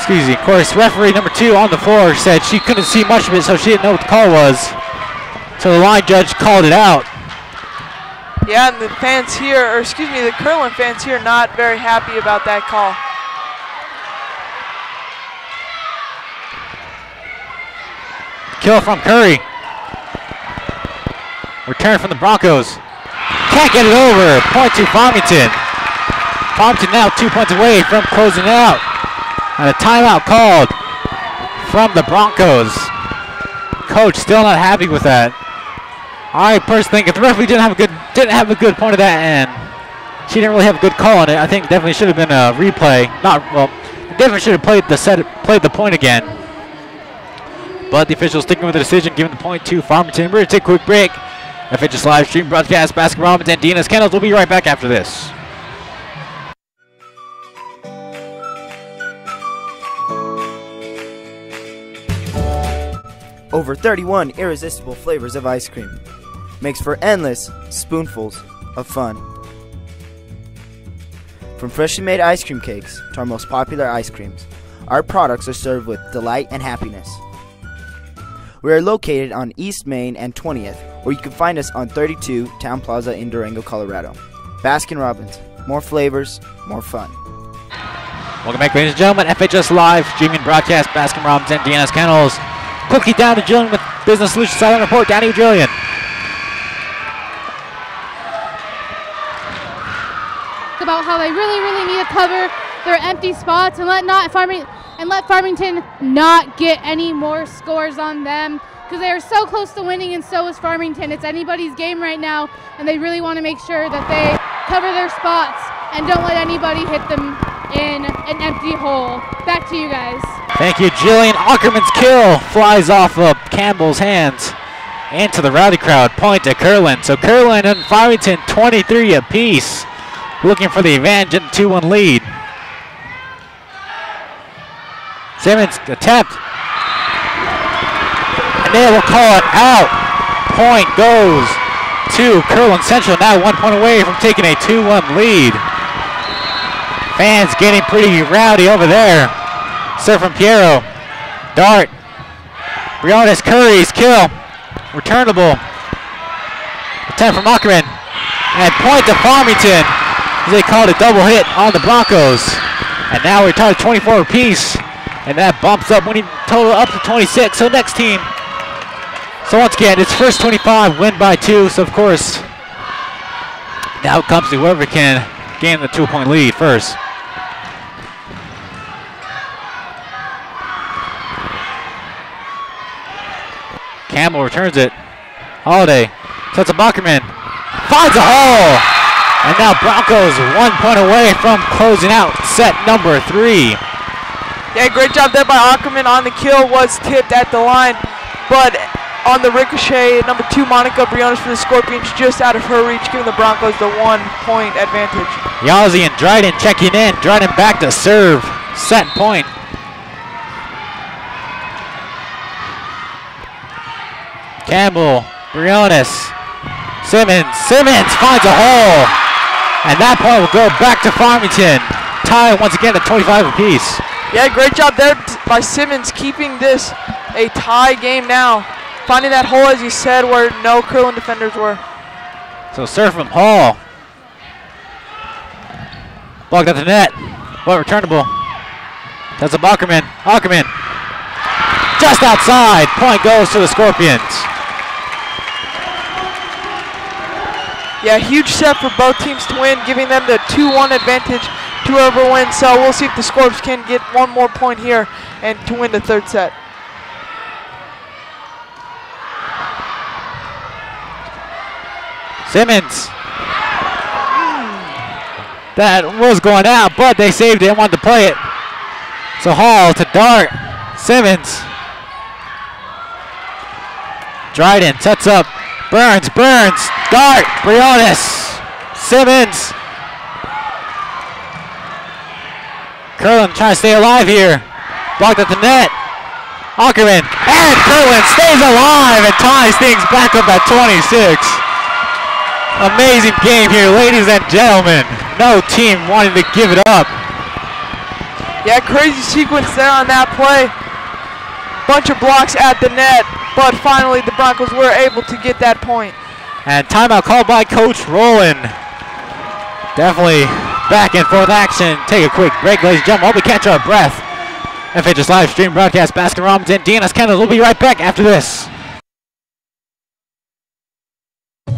of course, referee number 2 on the floor said she couldn't see much of it, so she didn't know what the call was. So the line judge called it out. Yeah, and the fans here, or excuse me, the Kirtland fans here, not very happy about that call. Kill from Curry. Return from the Broncos. Can't get it over. Point to Farmington. Farmington now 2 points away from closing it out. And a timeout called from the Broncos. Coach still not happy with that. I personally think if the referee didn't have a good point of that, and she didn't really have a good call on it, I think definitely should have been a replay. Definitely should have played the point again. But the officials sticking with the decision, giving the point to Farmington. We're going to take a quick break. FHS live stream broadcast basketball and Dina's Kennels. We'll be right back after this. Over 31 irresistible flavors of ice cream makes for endless spoonfuls of fun. From freshly made ice cream cakes to our most popular ice creams, our products are served with delight and happiness. We are located on East Main and 20th, or you can find us on 32 Town Plaza in Durango, Colorado. Baskin-Robbins, more flavors, more fun. Welcome back, ladies and gentlemen. FHS Live, streaming broadcast, Baskin-Robbins and Deanna's Kennels. Quickly down to Jillian with Business Solutions Silent Report. Down to you, Jillian. About how they really need to cover their empty spots and let Farmington not get any more scores on them, because they are so close to winning, and so is Farmington. It's anybody's game right now, and they really want to make sure that they cover their spots and don't let anybody hit them in an empty hole. Back to you guys. Thank you, Jillian. Ackerman's kill flies off of Campbell's hands into the rowdy crowd. Point to Kirtland. So Kirtland and Farmington 23 apiece, looking for the advantage in 2-1 lead. Simmons attempt. And they will call it out. Point goes to Kirtland Central, now 1 point away from taking a 2-1 lead. Fans getting pretty rowdy over there. Serve from Piero. Dart. Briones Curry's kill. Returnable. Attempt from Ackerman. And point to Farmington. They called a double hit on the Broncos. And now we're tied 24 apiece. And that bumps up winning total up to 26. So next team. So once again, it's first 25, win by 2. So of course, now it comes to whoever can gain the 2-point lead first. Campbell returns it. Holiday sets a Bockerman. Finds a hole. And now Broncos 1 point away from closing out set number 3. Yeah, great job there by Ackerman on the kill. Was tipped at the line, but on the ricochet, number 2 Monica Briones for the Scorpions just out of her reach, giving the Broncos the 1 point advantage. Yazzie and Dryden checking in. Dryden back to serve. Set point. Campbell, Briones, Simmons finds a hole. And that point will go back to Farmington. Tie once again at 25 apiece. Yeah, great job there by Simmons, keeping this a tie game now. Finding that hole, as you said, where no Kirtland defenders were. So serve from Hall. Blocked at the net, but returnable. That's a Bockerman. Ackerman just outside. Point goes to the Scorpions. Yeah, huge set for both teams to win, giving them the 2-1 advantage to whoever wins. So we'll see if the Scorps can get 1 more point here and to win the 3rd set. Simmons. That was going out, but they saved it and wanted to play it. So Hall to Dart. Simmons. Dryden sets up Burns, Dart, Briones, Simmons. Kirtland trying to stay alive here. Blocked at the net. Ackerman, and Kirtland stays alive and ties things back up at 26. Amazing game here, ladies and gentlemen. No team wanting to give it up. Yeah, crazy sequence there on that play. Bunch of blocks at the net, but finally the Broncos were able to get that point. And timeout called by Coach Rowland. Definitely back and forth action. Take a quick break, ladies and gentlemen, while we catch our breath. FHS live stream broadcast, Baskin Robbins and DNS Kennels. We'll be right back after this.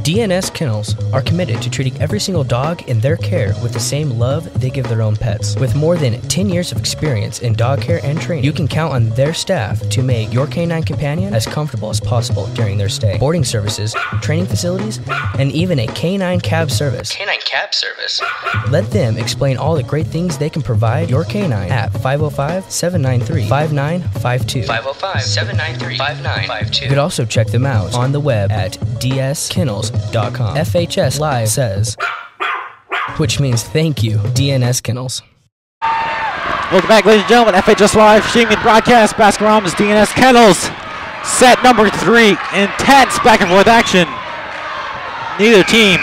DNS Kennels are committed to treating every single dog in their care with the same love they give their own pets. With more than 10 years of experience in dog care and training, you can count on their staff to make your canine companion as comfortable as possible during their stay. Boarding services, training facilities, and even a canine cab service. Let them explain all the great things they can provide your canine at 505-793-5952. 505-793-5952. You could also check them out on the web at dskennels.com. FHS Live says, which means thank you, DNS Kennels. Welcome back, ladies and gentlemen. FHS Live streaming broadcast, Baskin Robbins DNS Kennels. Set number 3, intense back and forth action. Neither team.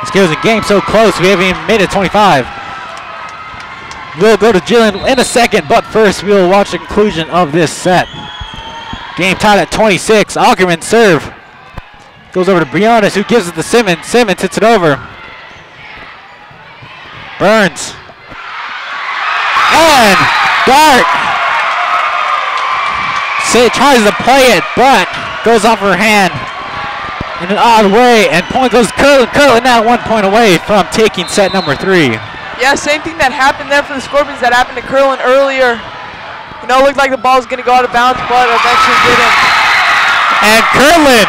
This gives the game so close, we haven't even made it 25. We'll go to Jillian in a second, but first we'll watch the conclusion of this set. Game tied at 26. Ackerman serve. Goes over to Briones, who gives it to Simmons. Simmons hits it over. Burns. And Dart. Tries to play it, but goes off her hand in an odd way. And point goes Kirtland. Kirtland now 1 point away from taking set number 3. Yeah, same thing that happened there for the Scorpions that happened to Kirtland earlier. You know, it looked like the ball was going to go out of bounds, but eventually didn't. And Kirtland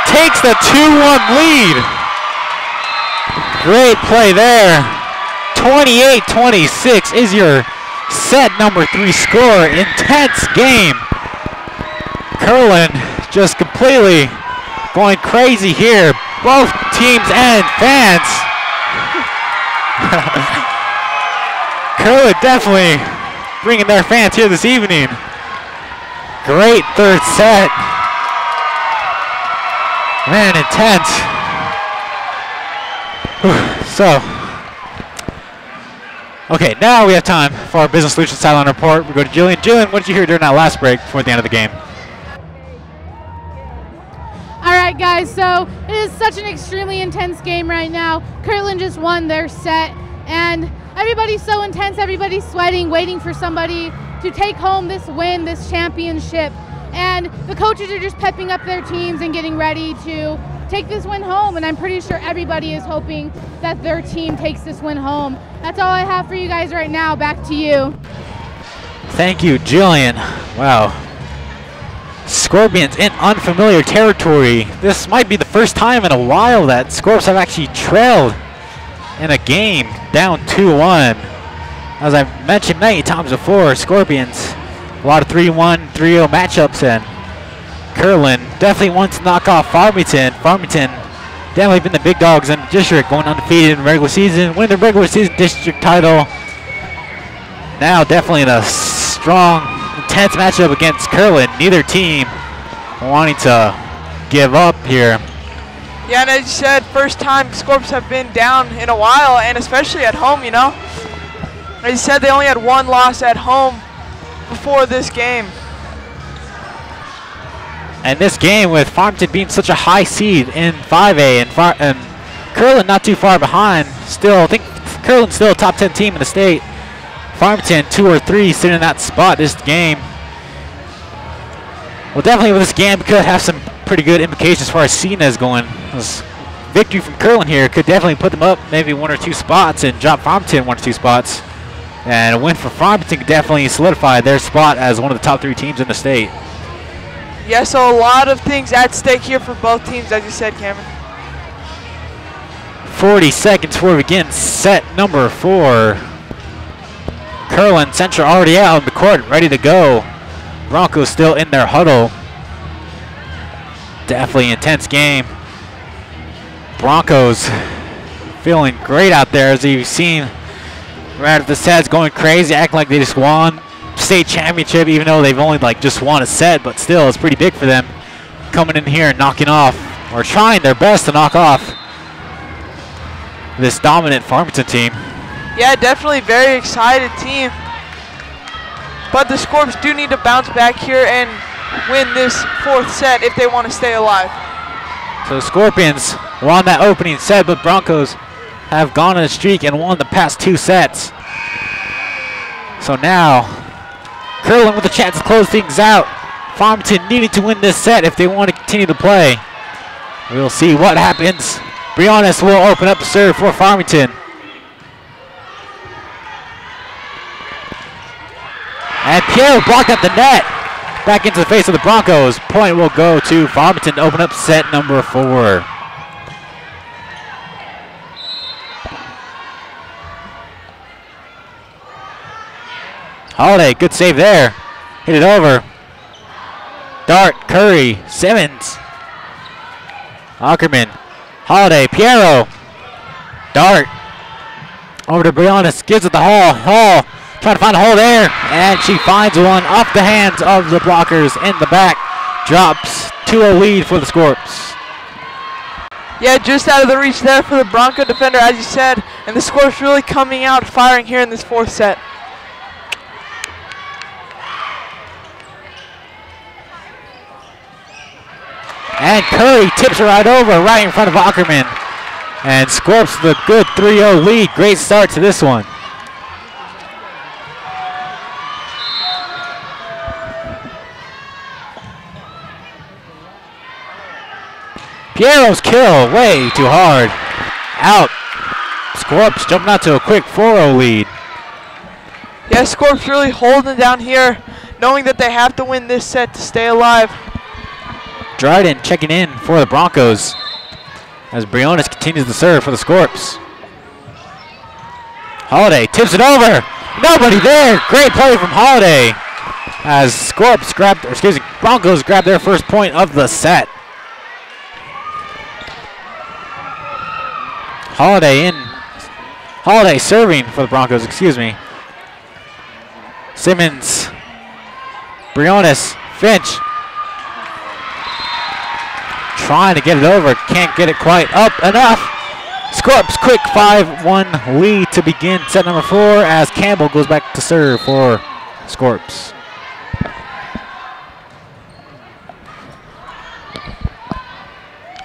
takes the 2-1 lead. Great play there. 28-26 is your set number 3 score. Intense game. Kirtland just completely going crazy here. Both teams and fans. Kirtland definitely bringing their fans here this evening. Great third set. Man, intense. So, okay, now we have time for our Business Solutions Sideline Report. We go to Jillian. Jillian, what did you hear during that last break before the end of the game? All right, guys, so it is such an extremely intense game right now. Kirtland just won their set, and everybody's so intense. Everybody's sweating, waiting for somebody to take home this win, this championship. And the coaches are just pepping up their teams and getting ready to take this win home. And I'm pretty sure everybody is hoping that their team takes this win home. That's all I have for you guys right now. Back to you. Thank you, Jillian. Wow. Scorpions in unfamiliar territory. This might be the first time in a while that Scorps have actually trailed in a game down 2-1. As I've mentioned many times before, Scorpions, a lot of 3-1, 3-0 matchups, and Kirtland definitely wants to knock off Farmington. Farmington definitely been the big dogs in the district, going undefeated in the regular season, winning the regular season district title. Now definitely in a strong, intense matchup against Kirtland. Neither team wanting to give up here. Yeah, and as you said, first time Scorps have been down in a while, and especially at home, you know. As you said, they only had 1 loss at home before this game. And this game, with Farmington being such a high seed in 5A and Kirtland not too far behind, still, I think Kirtland's still a top 10 team in the state. Farmington 2 or 3 sitting in that spot this game. Well, definitely with this game could have some pretty good implications as far as seeding is going. This victory from Kirtland here could definitely put them up maybe 1 or 2 spots and drop Farmington 1 or 2 spots. And a win for Farmington could definitely solidify their spot as one of the top 3 teams in the state. Yeah, so a lot of things at stake here for both teams, as you said, Cameron. 40 seconds before we begin set number 4. Kirtland Central already out on the court, ready to go. Broncos still in their huddle. Definitely intense game. Broncos feeling great out there, as you've seen right at the sets, going crazy, acting like they just won state championship, even though they've only just won a set, but still it's pretty big for them, coming in here and knocking off, or trying their best to knock off this dominant Farmington team. Yeah, definitely very excited team. But the Scorps do need to bounce back here and win this fourth set if they want to stay alive. So the Scorpions won that opening set, but Broncos have gone on a streak and won the past 2 sets. So now, Kirtland with a chance to close things out. Farmington needing to win this set if they want to continue to play. We'll see what happens. Briones will open up the serve for Farmington. And Pierre blocked at the net. Back into the face of the Broncos. Point will go to Farmington to open up set number 4. Holiday, good save there. Hit it over. Dart, Curry, Simmons. Ackerman, Holiday, Piero. Dart. Over to Briones, gives it to Hall. Hall trying to find a hole there, and she finds one off the hands of the blockers in the back. Drops 2-0 lead for the Scorps. Yeah, just out of the reach there for the Bronco defender, as you said, and the Scorps really coming out firing here in this fourth set. And Curry tips her right over, right in front of Ackerman. And Scorps the good 3-0 lead. Great start to this one. Piero's kill, way too hard. Out. Scorps jumping out to a quick 4-0 lead. Yeah, Scorps really holding down here, knowing that they have to win this set to stay alive. Dryden checking in for the Broncos as Briones continues to serve for the Scorps. Holiday tips it over. Nobody there. Great play from Holiday as Broncos grabbed their first point of the set. Holiday serving for the Broncos, Simmons, Briones, Finch. Trying to get it over, can't get it quite up enough. Scorps quick 5-1 lead to begin set number 4 as Campbell goes back to serve for Scorps.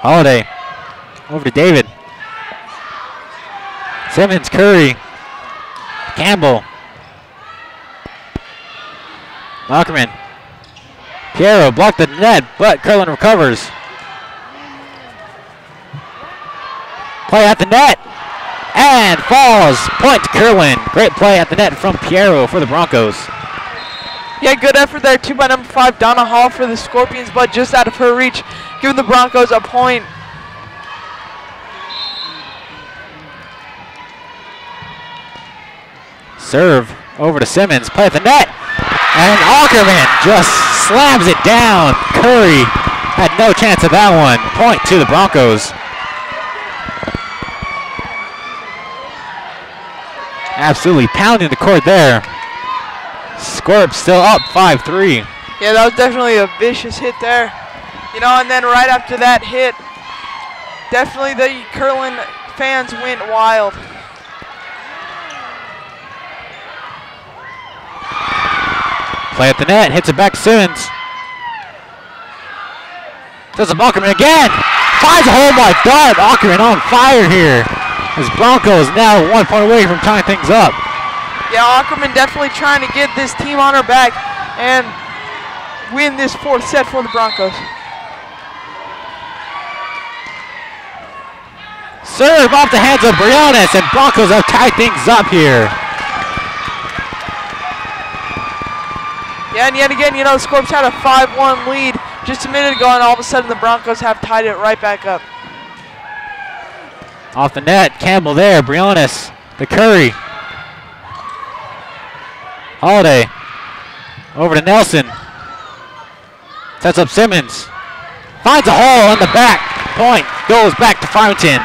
Holiday over to David. Simmons, Curry, Campbell, Ackerman. Piero blocked the net, but Kirtland recovers. Play at the net, and falls. Point to Kirtland. Great play at the net from Piero for the Broncos. Yeah, good effort there, too, by number 5, Donna Hall for the Scorpions, but just out of her reach, giving the Broncos a point. Serve over to Simmons. Play at the net, and Ackerman just slams it down. Curry had no chance of that one. Point to the Broncos. Absolutely pounding the court there. Scorps still up 5-3. Yeah, that was definitely a vicious hit there. You know, and then right after that hit, definitely the Kirtland fans went wild. Play at the net, hits it back to Simmons. Does a Ackerman again. Finds a hole by Dart. Ackerman on fire here. As Broncos now 1 point away from tying things up. Yeah, Ackerman definitely trying to get this team on her back and win this fourth set for the Broncos. Serve off the hands of Briones, and Broncos have tied things up here. Yeah, and yet again, you know, the Scorps had a 5-1 lead just a minute ago, and all of a sudden the Broncos have tied it right back up. Off the net, Campbell there, Briones, the Curry. Holiday, over to Nelson. Sets up Simmons. Finds a hole in the back. Point goes back to Farmington.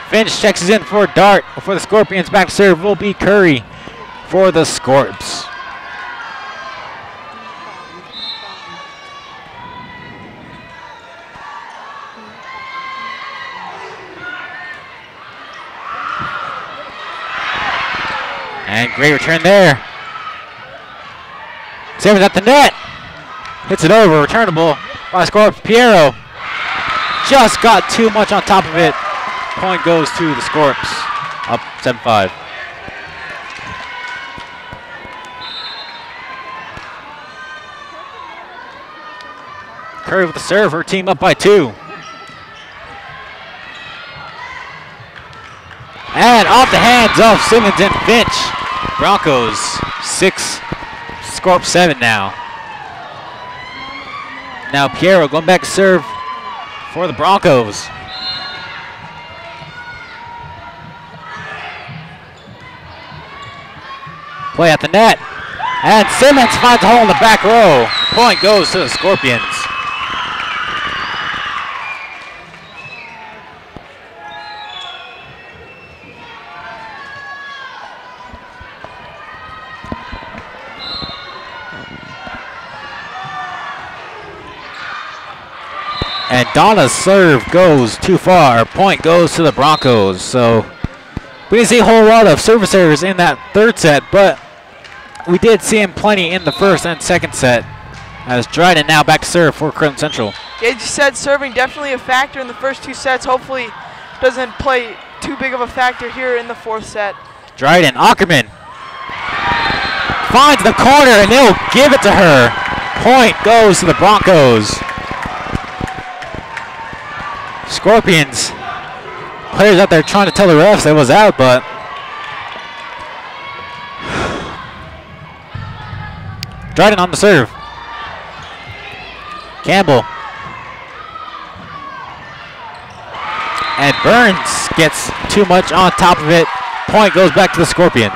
Finch checks in for Dart. For the Scorpions, back to serve will be Curry for the Scorps. And great return there. Saving at the net. Hits it over, returnable by Scorps. Piero just got too much on top of it. Point goes to the Scorps, up 7-5. Curry with the serve, her team up by 2. And off the hands of Simmons and Finch. Broncos 6, Scorps 7 now. Now Piero going back to serve for the Broncos. Play at the net. And Simmons finds a hole in the back row. Point goes to the Scorpions. And Donna's serve goes too far. Point goes to the Broncos. So we didn't see a whole lot of service errors in that third set, but we did see him plenty in the first and second set. As Dryden now back to serve for Kirtland Central. Yeah, as you said, serving definitely a factor in the first 2 sets. Hopefully doesn't play too big of a factor here in the 4th set. Dryden, Ackerman finds the corner and they'll give it to her. Point goes to the Broncos. Scorpions, players out there trying to tell the refs it was out, but Dryden on the serve. Campbell. And Burns gets too much on top of it. Point goes back to the Scorpions.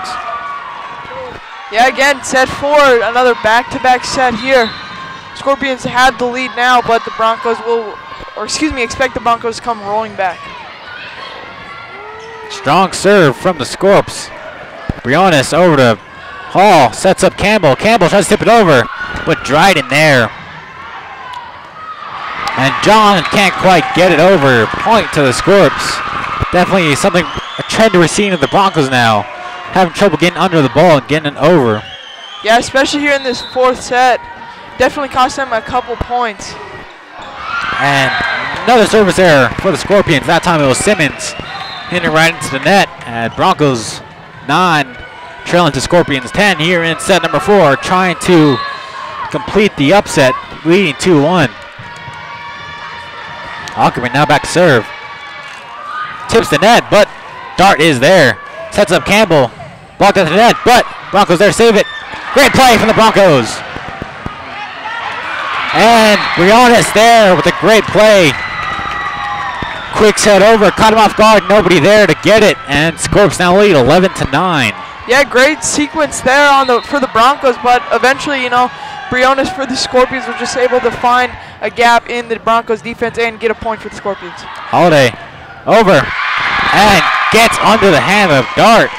Yeah, again, set 4, another back-to-back set here. Scorpions have the lead now, but the Broncos will, expect the Broncos to come rolling back. Strong serve from the Scorps. Briones over to Hall, sets up Campbell. Campbell tries to tip it over, but Dryden there. And John can't quite get it over. Point to the Scorps. Definitely something, a trend we're seeing of the Broncos now. Having trouble getting under the ball and getting it over. Yeah, especially here in this 4th set. Definitely cost them a couple points. And another service error for the Scorpions. That time it was Simmons hitting it right into the net. And Broncos 9 trailing to Scorpions 10 here in set number 4, trying to complete the upset, leading 2-1. Ackerman now back to serve. Tips the net, but Dart is there. Sets up Campbell. Blocked at the net, but Broncos there, save it. Great play from the Broncos. And Briones there with a great play. Quick set over, caught him off guard, nobody there to get it, and Scorps now lead 11-9. Yeah, great sequence there for the Broncos, but eventually, Briones for the Scorpions were just able to find a gap in the Broncos defense and get a point for the Scorpions. Holiday over and gets under the hand of Dart.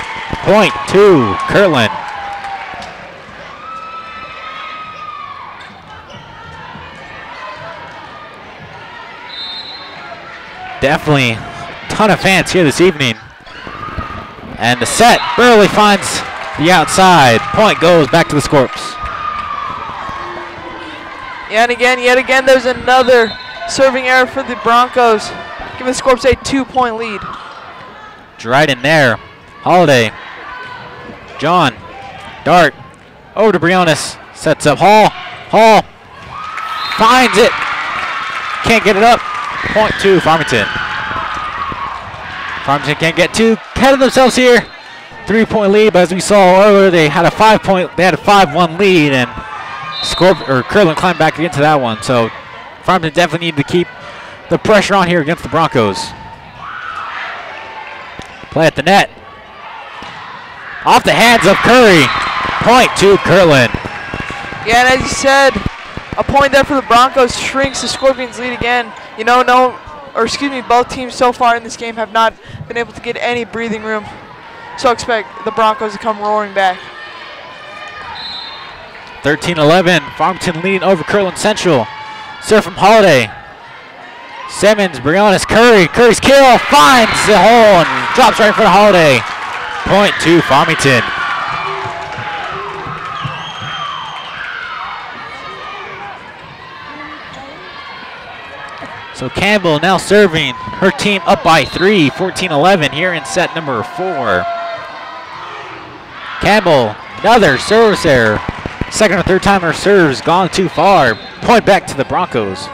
Point to Kirtland. Definitely a ton of fans here this evening. And the set barely finds the outside. Point goes back to the Scorps. And yet again, there's another serving error for the Broncos, giving the Scorps a 2-point lead. Dryden there. Holiday. John. Dart. Over to Briones. Sets up Hall. Hall finds it. Can't get it up. Point to Farmington. Farmington can't get too ahead of themselves here. 3-point lead, but as we saw earlier, they had a 5-1 lead, and Kirtland climbed back into that one. So Farmington definitely need to keep the pressure on here against the Broncos. Play at the net. Off the hands of Curry. Point to Kirtland. Yeah, and as you said, A point there for the Broncos shrinks the Scorpions' lead again. You know, both teams so far in this game have not been able to get any breathing room. So expect the Broncos to come roaring back. 13-11, Farmington leading over Kirtland Central. Serve from Holiday. Simmons, Briones, Curry. Curry's kill, finds the hole and drops right in front of Holiday. Point to Farmington. So Campbell now serving. Her team up by 3, 14-11 here in set number 4. Campbell, another service error. Second or third time her serve's gone too far. Point back to the Broncos.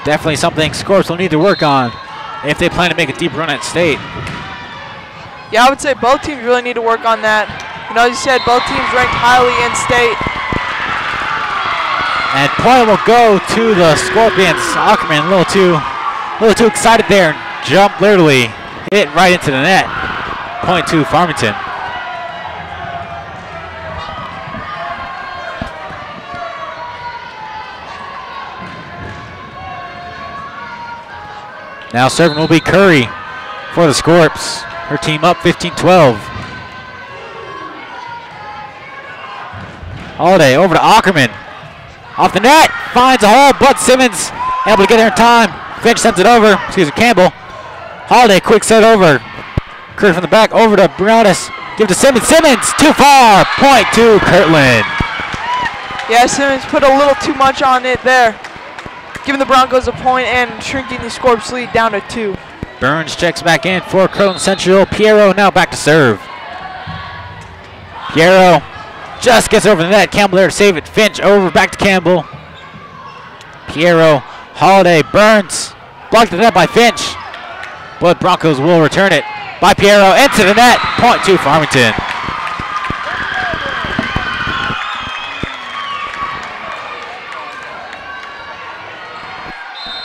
Definitely something Scorps will need to work on if they plan to make a deep run at state. Yeah, I would say both teams really need to work on that. You know, as you said, both teams ranked highly in state. And point will go to the Scorpions. Ackerman a little too excited there. Jump literally hit right into the net. Point to Farmington. Now serving will be Curry for the Scorps. Her team up 15-12. Holiday over to Ackerman. Off the net, finds a hole, but Simmons able to get there in time. Finch sends it over, Campbell. Holiday, quick set over. Curry from the back, over to Briones. Give to Simmons, too far. Point to Kirtland. Yeah, Simmons put a little too much on it there, giving the Broncos a point and shrinking the Scorps lead down to 2. Burns checks back in for Kirtland Central. Piero now back to serve. Piero just gets over the net. Campbell there to save it. Finch over, back to Campbell. Piero, Holiday, Burns. Blocked the net by Finch. But Broncos will return it. By Piero, into the net. Point to Farmington.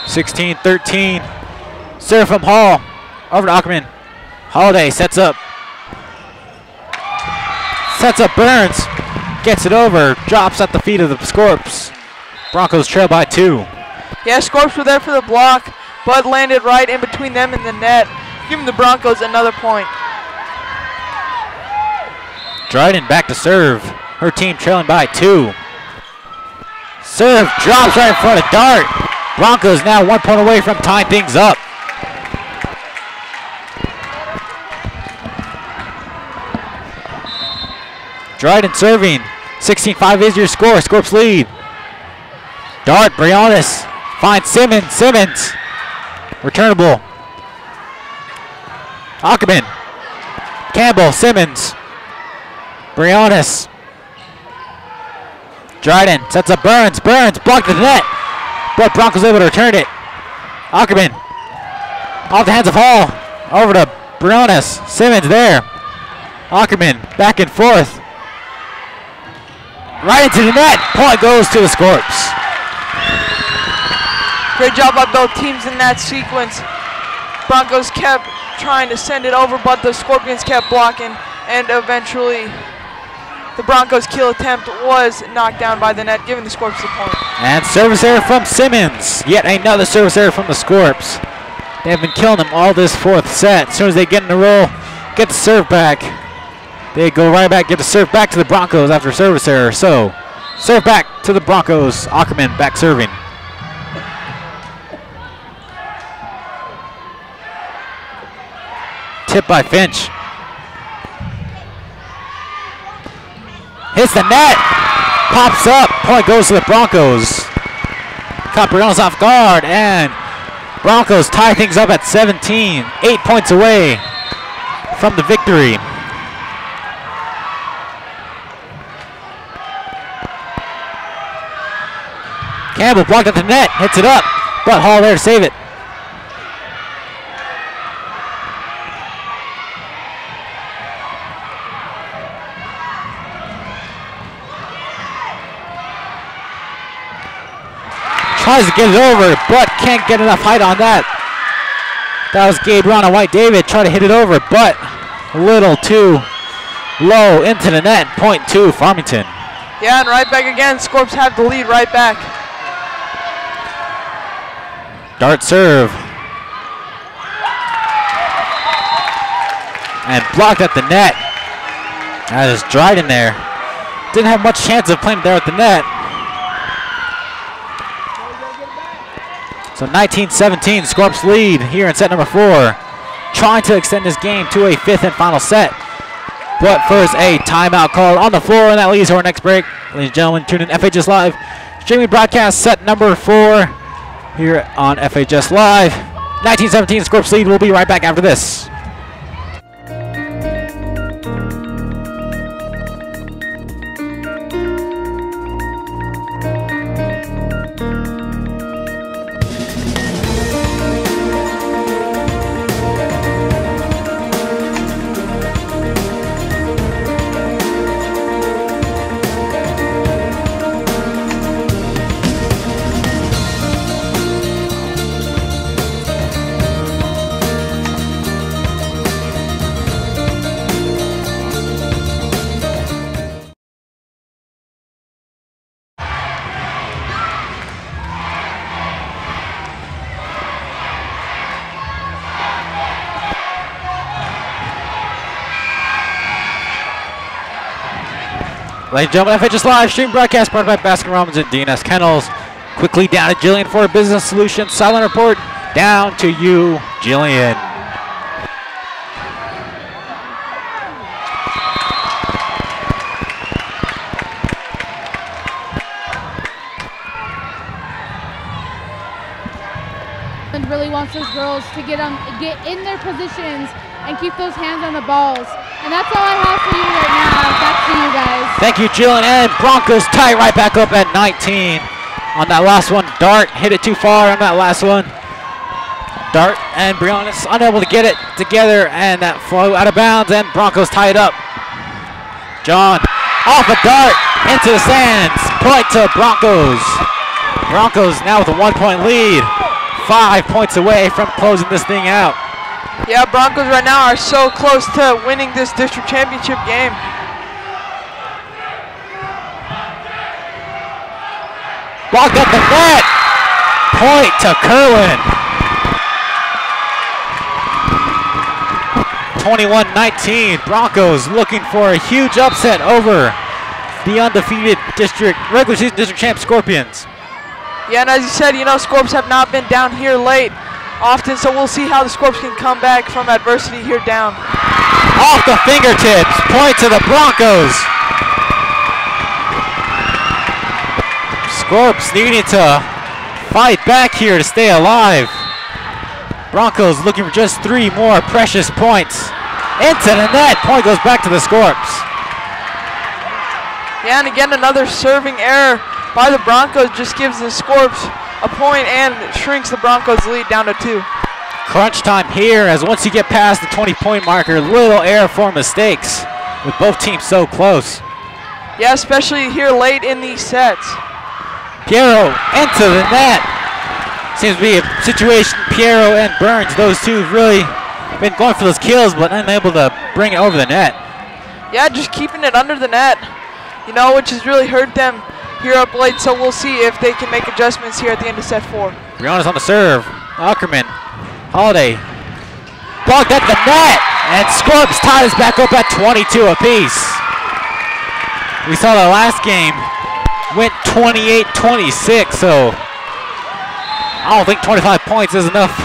(16-13). Serve from Hall. Over to Ackerman. Holiday sets up. Burns. Gets it over. Drops at the feet of the Scorps. Broncos trail by 2. Yeah, Scorps were there for the block, but landed right in between them and the net, giving the Broncos another point. Dryden back to serve. Her team trailing by 2. Serve drops right in front of Dart. Broncos now 1 point away from tying things up. Dryden serving. 16-5 is your score. Scorps lead. Dart, Briones finds Simmons. Returnable. Ackerman. Campbell, Simmons. Briones. Dryden sets up Burns. Blocked the net. But Broncos able to return it. Ackerman. Off the hands of Hall. Over to Briones. Simmons there. Ackerman back and forth. Right into the net. Point goes to the Scorps. Great job by both teams in that sequence. Broncos kept trying to send it over, but the Scorpions kept blocking, and eventually the Broncos' kill attempt was knocked down by the net, giving the Scorps the point. And service error from Simmons. Yet another service error from the Scorps. They have been killing them all this 4th set. As soon as they get in the roll, get the serve back. They go right back, get the serve back to the Broncos after service error. So, serve back to the Broncos. Ackerman back serving. Tip by Finch. Hits the net. Pops up. Point goes to the Broncos. Caught Briones off guard, and Broncos tie things up at 17. 8 points away from the victory. Campbell blocked at the net, hits it up, but Hall there to save it. Tries to get it over, but can't get enough height on that. That was Gabe Brown and White David trying to hit it over, but a little too Low into the net. Point to Farmington. Yeah, and right back again. Scorps have the lead right back. Dart serve. And blocked at the net. That is Dryden there. Didn't have much chance of playing there at the net. So 19-17, Scorps lead here in set number 4. Trying to extend this game to a 5th and final set. But first, a timeout called on the floor, and that leads to our next break. Ladies and gentlemen, tune in FHS Live. Streaming broadcast set number 4 here on FHS Live. 19-17, Scorps lead. We'll be right back after this. Ladies and gentlemen, FHS Live stream broadcast brought by Baskin Robbins and DNS Kennels. Quickly down to Jillian for a business solution. Silent report down to you, Jillian. And really wants those girls to get in their positions and keep those hands on the balls. And that's all I have for you right now. Back to you guys. Thank you, Jillian. And Broncos tie right back up at 19 on that last one. Dart hit it too far on that last one. Dart and Brianna's unable to get it together, and that flew out of bounds, and Broncos tie it up. John off a dart into the stands. Point to Broncos. Broncos now with a 1-point lead. 5 points away from closing this thing out. Yeah, Broncos right now are so close to winning this district championship game. Blocked at the net. Point to Kirtland. 21-19. Broncos looking for a huge upset over the undefeated regular season district champ Scorpions. Yeah, and as you said, Scorps have not been down here late often, so we'll see how the Scorps can come back from adversity here down. Off the fingertips, point to the Broncos. Scorps needing to fight back here to stay alive. Broncos looking for just 3 more precious points. Into the net, point goes back to the Scorps. Yeah, and again, another serving error by the Broncos just gives the Scorps a point and shrinks the Broncos' lead down to 2. Crunch time here, as once you get past the 20-point marker, little air for mistakes with both teams so close. Yeah, especially here late in these sets. Piero into the net. Seems to be a situation, Piero and Burns, those two have really been going for those kills, but unable to bring it over the net. Yeah, just keeping it under the net, which has really hurt them here up late, so we'll see if they can make adjustments here at the end of set 4. Brianna's on the serve. Ackerman, Holiday, blocked at the net, and Scorps ties us back up at 22 apiece. We saw the last game went 28-26, so I don't think 25 points is enough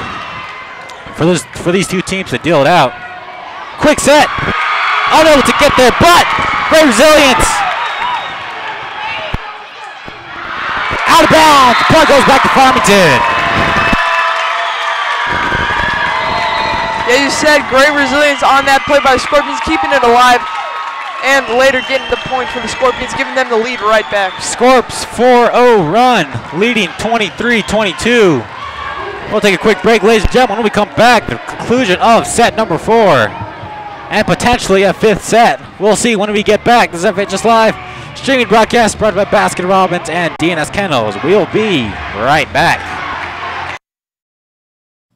for these two teams to deal it out. Quick set, unable to get there, but great resilience. Out of bounds, point goes back to Farmington. Yeah, you said great resilience on that play by the Scorpions, keeping it alive, and later getting the point for the Scorpions, giving them the lead right back. Scorps 4-0 run, leading 23-22. We'll take a quick break, ladies and gentlemen. When we come back, the conclusion of set number 4, and potentially a 5th set. We'll see when we get back. This is FHS Live. Streaming broadcast brought by Baskin Robbins and DNS Kennels. We'll be right back.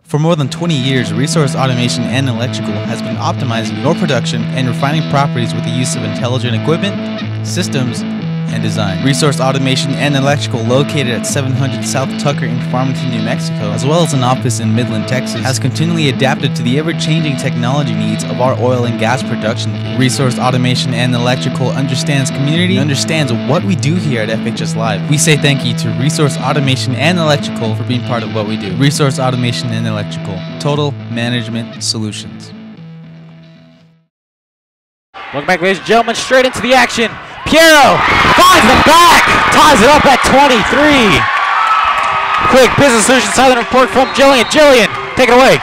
For more than 20 years, Resource Automation and Electrical has been optimizing your production and refining properties with the use of intelligent equipment, systems, and design. Resource Automation and Electrical, located at 700 South Tucker in Farmington, New Mexico, as well as an office in Midland, Texas, has continually adapted to the ever-changing technology needs of our oil and gas production. Resource Automation and Electrical understands community and understands what we do here at FHS Live. We say thank you to Resource Automation and Electrical for being part of what we do. Resource Automation and Electrical, Total Management Solutions. Welcome back, ladies and gentlemen, straight into the action. Piero finds the back, ties it up at 23. Quick business solution sideline report from Jillian. Jillian, take it away.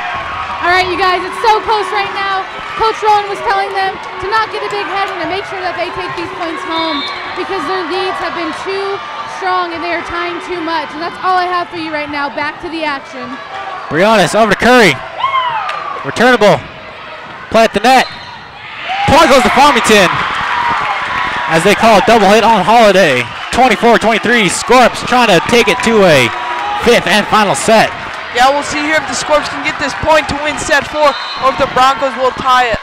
All right, you guys, it's so close right now. Coach Rowan was telling them to not get a big head and to make sure that they take these points home because their leads have been too strong and they are tying too much. And that's all I have for you right now. Back to the action. Briannis over to Curry. Returnable. Play at the net. Point goes to Farmington, as they call a double hit on Holiday. 24-23, Scorps trying to take it to a fifth and final set. Yeah, we'll see here if the Scorps can get this point to win set 4 or if the Broncos will tie it.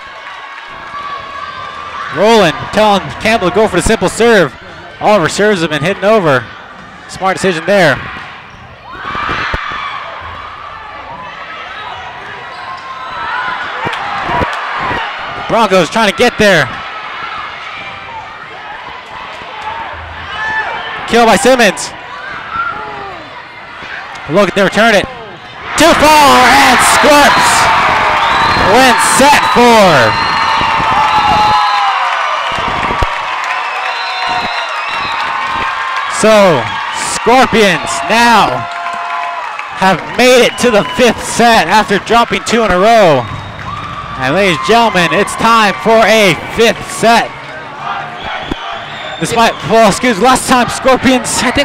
Roland telling Campbell to go for the simple serve. All of her serves have been hidden over. Smart decision there. Broncos trying to get there. Kill by Simmons. Look at them return it. Too far, and Scorps wins set 4. So, Scorpions now have made it to the 5th set after dropping 2 in a row. And ladies and gentlemen, it's time for a 5th set. Despite, well, excuse me, last time Scorpions made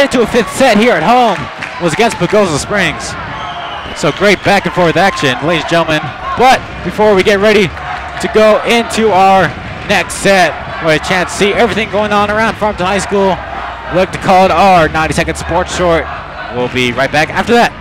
it to a 5th set here at home was against Pagosa Springs. So great back and forth action, ladies and gentlemen. But before we get ready to go into our next set, we have a chance to see everything going on around Farmington High School. We'd like to call it our 90-second sports short. We'll be right back after that.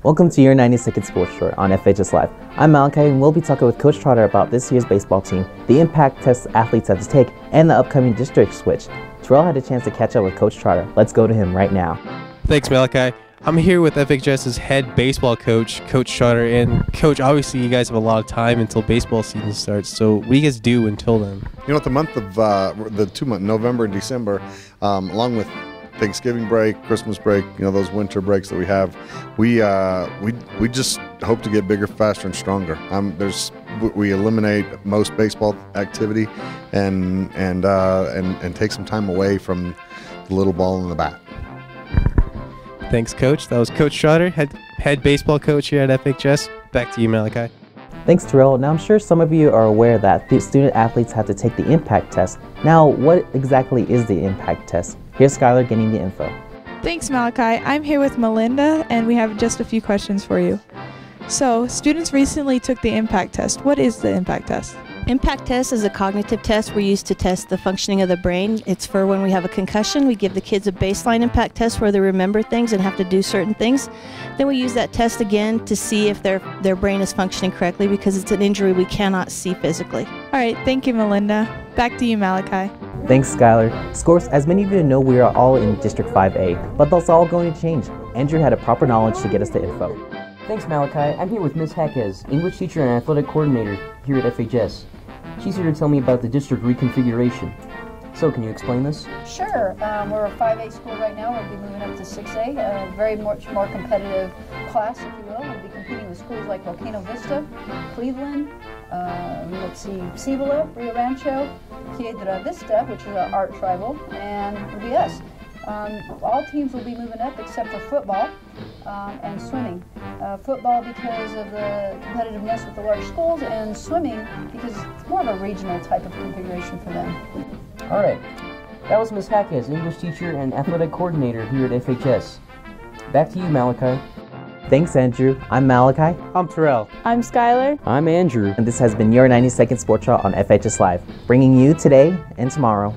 Welcome to your 90-second sports short on FHS Live. I'm Malachi and we'll be talking with Coach Trotter about this year's baseball team, the impact tests athletes have to take, and the upcoming district switch. Terrell had a chance to catch up with Coach Trotter. Let's go to him right now. Thanks, Malachi. I'm here with FHS's head baseball coach, Coach Trotter. And Coach, obviously you guys have a lot of time until baseball season starts, so what do you guys do until then? You know, at the month of the 2 months, November and December, along with Thanksgiving break, Christmas break, you know, those winter breaks that we have, we just hope to get bigger, faster, and stronger. We eliminate most baseball activity and take some time away from the little ball in the bat. Thanks, Coach. That was Coach Trotter, head baseball coach here at FHS. Back to you, Malachi. Thanks, Terrell. Now, I'm sure some of you are aware that the student athletes have to take the impact test. Now, what exactly is the impact test? Here's Skylar getting the info. Thanks, Malachi. I'm here with Melinda, and we have just a few questions for you. So, students recently took the impact test. What is the impact test? Impact test is a cognitive test we use to test the functioning of the brain. It's for when we have a concussion. We give the kids a baseline impact test where they remember things and have to do certain things. Then we use that test again to see if their brain is functioning correctly because it's an injury we cannot see physically. All right, thank you, Melinda. Back to you, Malachi. Thanks, Skylar. Scorps, as many of you know, we are all in District 5A, but that's all going to change. Andrew had a proper knowledge to get us the info. Thanks, Malachi. I'm here with Ms. Heckes, English teacher and athletic coordinator here at FHS. She's here to tell me about the district reconfiguration. So, can you explain this? Sure. We're a 5A school right now. We'll be moving up to 6A, a very much more competitive class, if you will. We'll be competing with schools like Volcano Vista, Cleveland, Cibola, Rio Rancho, Piedra Vista, which is our arch rival, and it'll be us. All teams will be moving up except for football and swimming. Football because of the competitiveness with the large schools, and swimming because it's more of a regional type of configuration for them. All right. That was Ms. Heckes, English teacher and athletic coordinator here at FHS. Back to you, Malachi. Thanks, Andrew. I'm Malachi. I'm Terrell. I'm Skylar. I'm Andrew. And this has been your 90-second sports show on FHS Live, bringing you today and tomorrow.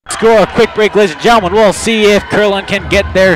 Score a quick break, ladies and gentlemen. We'll see if Kirtland can get their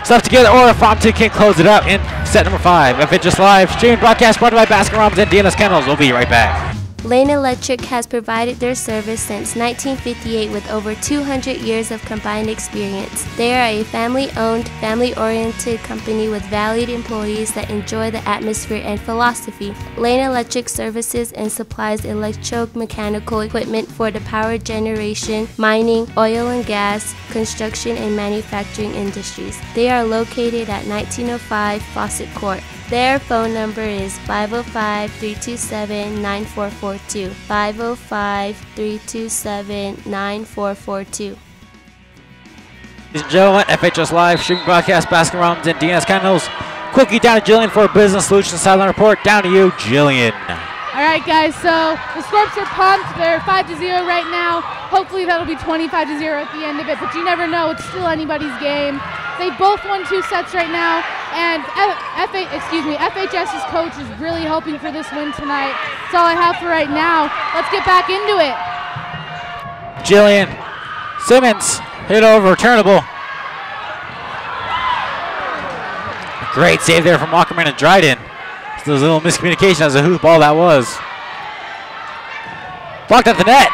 stuff together or if Farmington can close it up in set number 5. FHS Live stream broadcast brought to you by Baskin-Robbins and DNS Kennels. We'll be right back. Lane Electric has provided their service since 1958 with over 200 years of combined experience. They are a family-owned, family-oriented company with valued employees that enjoy the atmosphere and philosophy. Lane Electric services and supplies electromechanical equipment for the power generation, mining, oil and gas, construction, and manufacturing industries. They are located at 1905 Fawcett Court. Their phone number is 505-327-9442. 505-327-9442. Ladies and gentlemen, FHS Live streaming broadcast Baskin-Robbins and DNS Kennels. Quickly down to Jillian for a business solutions sideline report. Down to you, Jillian. All right, guys, so the Scorps are pumped. They're 5-0 right now. Hopefully that'll be 25-0 at the end of it, but you never know. It's still anybody's game. They both won 2 sets right now, and FHS's coach is really hoping for this win tonight. That's all I have for right now. Let's get back into it. Jillian Simmons hit over, returnable. Great save there from Ackerman and Dryden. So there's a little miscommunication as to whose ball that was. Blocked at the net.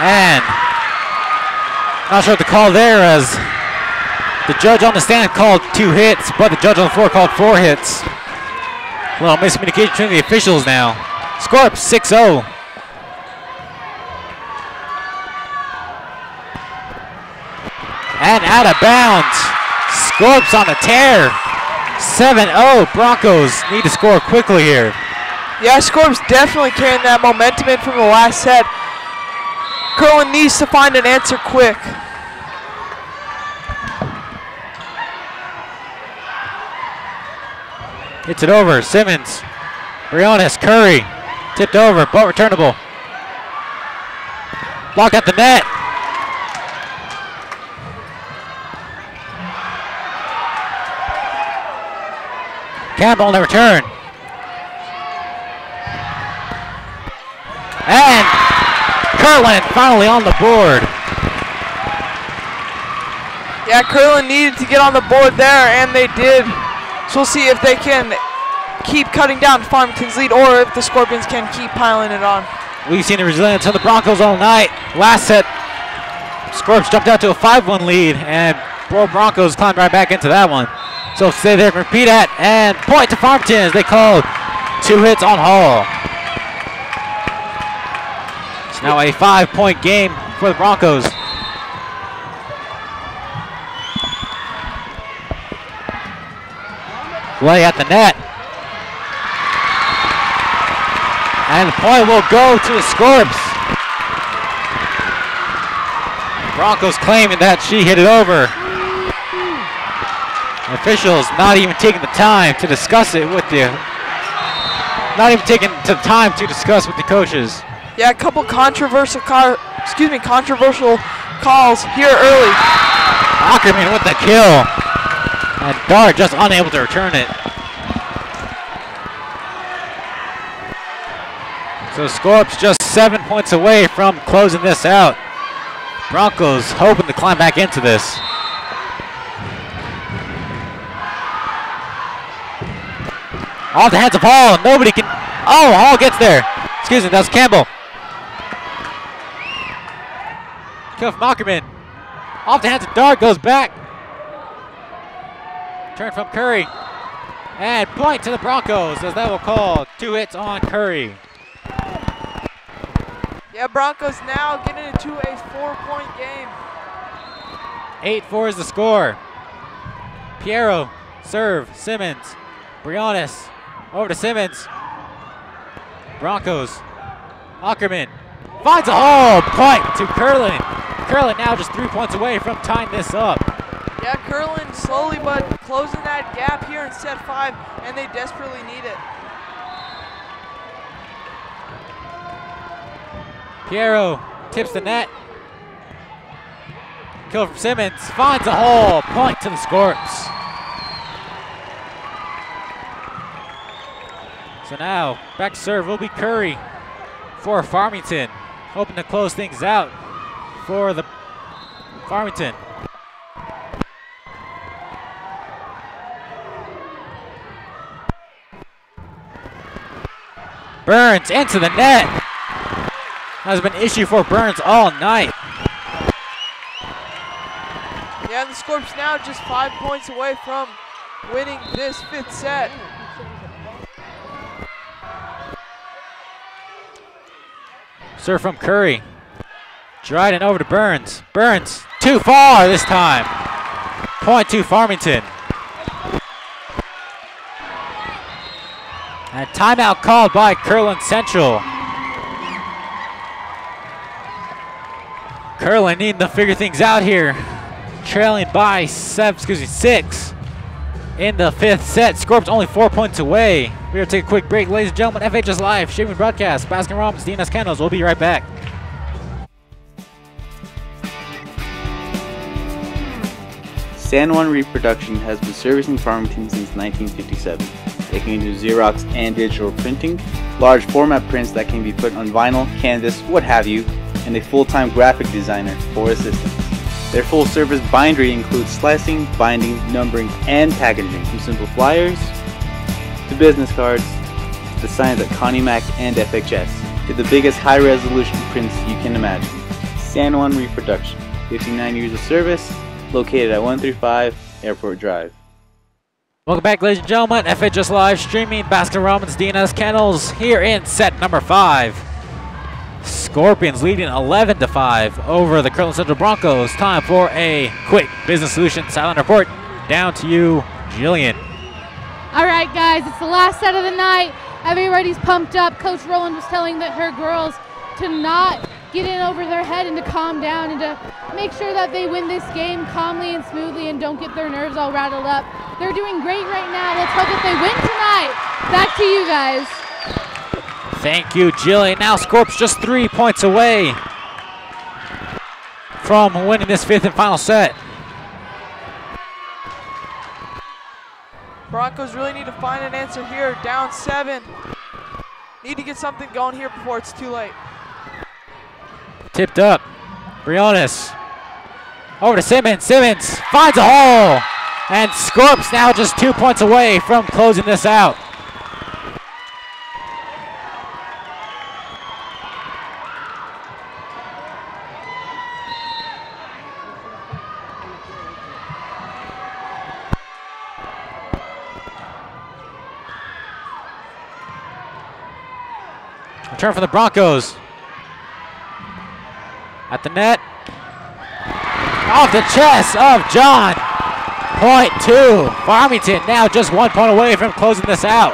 And not sure what the call there, as the judge on the stand called 2 hits, but the judge on the floor called 4 hits. A little miscommunication between the officials now. Score up 6-0. And out of bounds. Scorps on a tear. 7-0. Broncos need to score quickly here. Yeah, Scorps definitely carrying that momentum in from the last set. Kirtland needs to find an answer quick. Hits it over. Simmons. Briones. Curry. Tipped over. But returnable. Block at the net. Campbell on the return. And Kirtland finally on the board. Yeah, Kirtland needed to get on the board there, and they did. So we'll see if they can keep cutting down Farmington's lead or if the Scorpions can keep piling it on. We've seen the resilience of the Broncos all night. Last set, Scorps jumped out to a 5-1 lead, and Broncos climbed right back into that one. So stay there, repeat at, and point to Farmington as they call 2 hits on Hall. It's now a 5-point game for the Broncos. Play at the net. And the point will go to the Scorps. Broncos claiming that she hit it over. Officials not even taking the time to discuss it with the, discuss with the coaches. Yeah, a couple controversial calls here early. Ackerman with the kill. And Dart just unable to return it. So Scorps just 7 points away from closing this out. Broncos hoping to climb back into this. Off the hands of Hall. Nobody can. Oh, Hall gets there. Excuse me, that's Campbell. Kill from Ackerman. Off the hands of Dart, goes back. Turn from Curry. And point to the Broncos as that will call 2 hits on Curry. Yeah, Broncos now getting into a 4-point game. 8-4 is the score. Piero, serve, Simmons, Briones, over to Simmons. Broncos, Ackerman, finds a hole, point to Kirtland. Kirtland now just 3 points away from tying this up. Yeah, Kirtland slowly but closing that gap here in set 5, and they desperately need it. Piero tips the net. Kill from Simmons, finds a hole, point to the Scorps. So now, back to serve will be Curry for Farmington. Hoping to close things out for the Farmington. Burns into the net. Has been an issue for Burns all night. Yeah, and the Scorps now just 5 points away from winning this 5th set. Serve from Curry. Dryden over to Burns. Burns too far this time. Point to Farmington. And timeout called by Kirtland Central. Kirtland needing to figure things out here. Trailing by 6 in the 5th set. Scorps only 4 points away. We're going to take a quick break. Ladies and gentlemen, FHS Live, streaming broadcast. Baskin-Robbins, DNS Candles. We'll be right back. San Juan Reproduction has been servicing Farmington since 1957. They can do Xerox and digital printing, large format prints that can be put on vinyl, canvas, what have you, and a full-time graphic designer for assistance. Their full-service bindery includes slicing, binding, numbering, and packaging, from simple flyers to business cards to the signs at Connie Mac and FHS, to the biggest high-resolution prints you can imagine. San Juan Reproduction, 59 years of service, located at 135 Airport Drive. Welcome back, ladies and gentlemen. FHS Live streaming Baskin-Robbins DNS Kennels here in set number 5. Scorpions leading 11-5 over the Kirtland Central Broncos. Time for a quick business solution silent report. Down to you, Jillian. All right, guys, it's the last set of the night. Everybody's pumped up. Coach Rowland was telling her girls to not get in over their head and to calm down and to make sure that they win this game calmly and smoothly and don't get their nerves all rattled up. They're doing great right now. Let's hope that they win tonight. Back to you guys. Thank you, Jillian. Now Scorps just 3 points away from winning this 5th and final set. Broncos really need to find an answer here. Down 7. Need to get something going here before it's too late. Tipped up. Briones. Over to Simmons. Simmons finds a hole. And Scorps now just 2 points away from closing this out. Return for the Broncos. At the net. Off the chest of John. Point two. Farmington now just 1 point away from closing this out.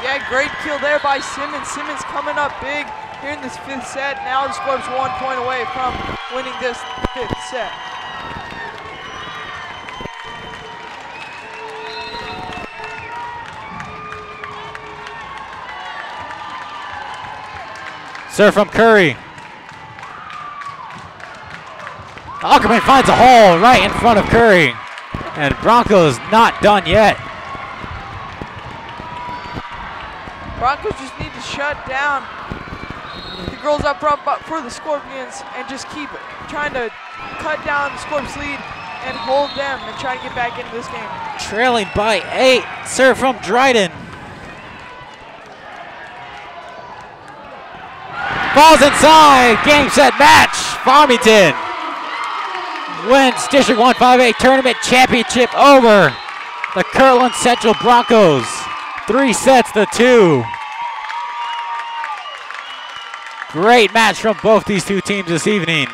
Yeah, great kill there by Simmons. Simmons coming up big here in this 5th set. Now the score's 1 point away from winning this 5th set. Serve from Curry. Ackerman finds a hole right in front of Curry. And Broncos not done yet. Broncos just need to shut down the girls up front for the Scorpions and just keep trying to cut down the Scorps lead and hold them and try to get back into this game. Trailing by 8. Serve from Dryden. Falls inside. Game, set, match. Farmington wins District 1-5A Tournament Championship over the Kirtland Central Broncos. 3 sets to 2. Great match from both these two teams this evening.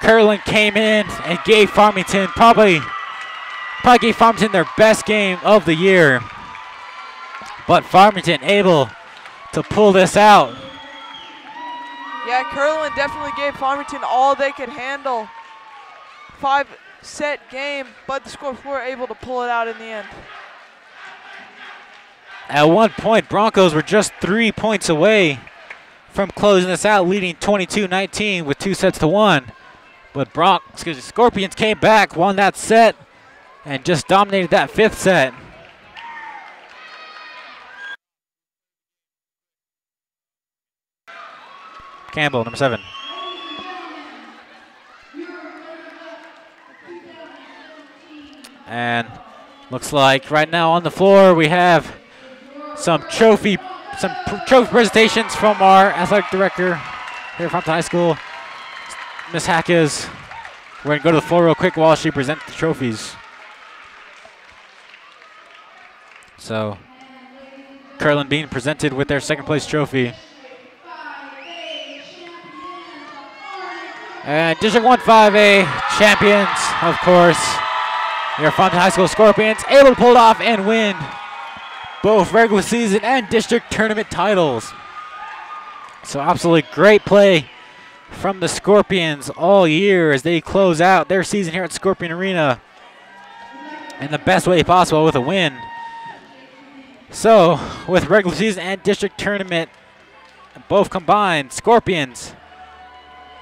Kirtland came in and gave Farmington probably gave Farmington their best game of the year. But Farmington able to pull this out. Yeah, Kirtland definitely gave Farmington all they could handle. 5-set game, but the Scorps were able to pull it out in the end. At one point, Broncos were just 3 points away from closing this out, leading 22-19 with 2 sets to 1. But Scorpions came back, won that set, and just dominated that 5th set. Campbell, number 7. And looks like right now on the floor we have some trophy presentations from our athletic director here at Farmington High School, Miss Hackes. We're going to go to the floor real quick while she presents the trophies. So, Kirtland being presented with their 2nd place trophy. And District 1-5A champions, of course, your Farmington High School Scorpions, able to pull it off and win both regular season and district tournament titles. So absolutely great play from the Scorpions all year as they close out their season here at Scorpion Arena in the best way possible with a win. So with regular season and district tournament both combined, Scorpions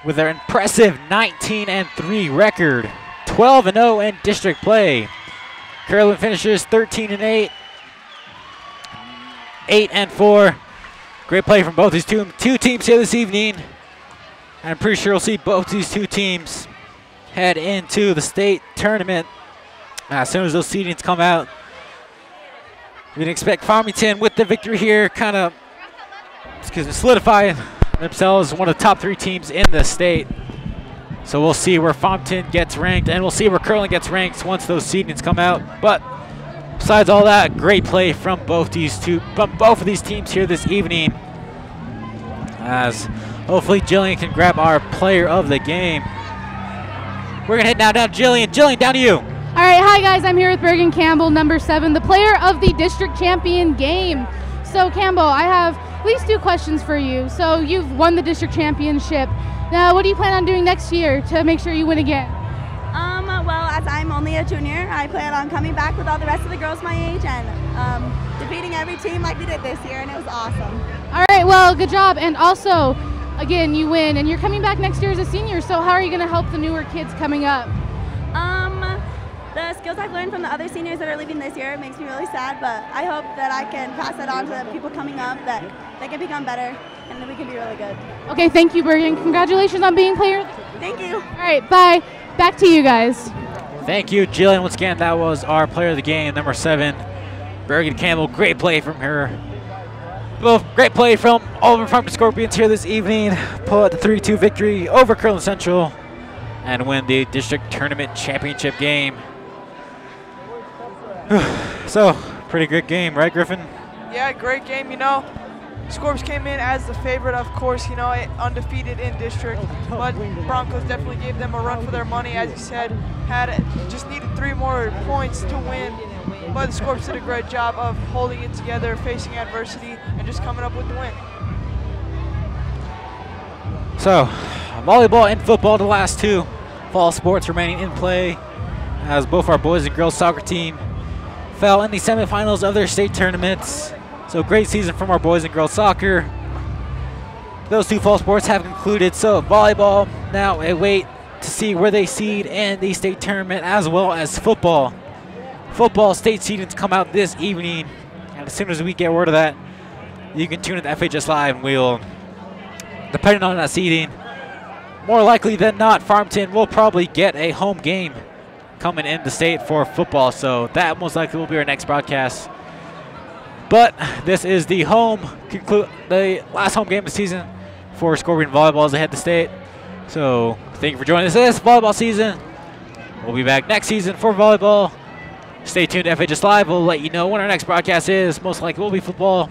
with their impressive 19-3 record, 12-0 in district play. Kirtland finishes 13-8, 8-4. Great play from both these two teams here this evening. And I'm pretty sure we'll see both these two teams head into the state tournament as soon as those seedings come out. We can expect Farmington with the victory here kind of solidify themselves one of the top 3 teams in the state. So we'll see where Farmington gets ranked, and we'll see where Kirtland gets ranked once those seedings come out. But besides all that, great play from both of these teams here this evening. As hopefully Jillian can grab our player of the game. We're gonna head now down to Jillian. Jillian, down to you. All right, hi guys, I'm here with Bergen Campbell, number 7, the player of the district champion game. So Campbell, I have at least 2 questions for you. So you've won the district championship. Now, what do you plan on doing next year to make sure you win again? Well, as I'm only a junior, I plan on coming back with all the rest of the girls my age and defeating every team like we did this year, and it was awesome. All right, well, good job. And also, again, you win, and you're coming back next year as a senior, so how are you going to help the newer kids coming up? The skills I've learned from the other seniors that are leaving this year makes me really sad, but I hope that I can pass that on to the people coming up, that they can become better, and that we can be really good. Okay, thank you, Bergen. Congratulations on being player. Thank you. All right, bye. Back to you guys. Thank you, Jillian. Once again, that was our player of the game, number 7, Bergen Campbell. Great play from her. Both great play from all of our Farmington Scorpions here this evening. Pull out the 3-2 victory over Kirtland Central and win the district tournament championship game. So, pretty good game, right, Griffin? Yeah, great game. You know, Scorps came in as the favorite, of course, undefeated in district, but Broncos definitely gave them a run for their money, as you said, just needed 3 more points to win, but the Scorps did a great job of holding it together, facing adversity, and just coming up with the win. So, volleyball and football, the last 2 fall sports remaining in play, as both our boys and girls soccer team fell in the semifinals of their state tournaments. So great season from our boys and girls soccer. Those 2 fall sports have concluded. So volleyball, now a wait to see where they seed in the state tournament, as well as football. Football state seedings come out this evening, and as soon as we get word of that, you can tune in to FHS Live, and we'll, depending on that seeding, more likely than not, Farmington will probably get a home game coming into state for football. So that most likely will be our next broadcast. But this is the last home game of the season for Scorpion Volleyball as they head to state. So thank you for joining us this volleyball season. We'll be back next season for volleyball. Stay tuned to FHS Live. We'll let you know when our next broadcast is. Most likely will be football.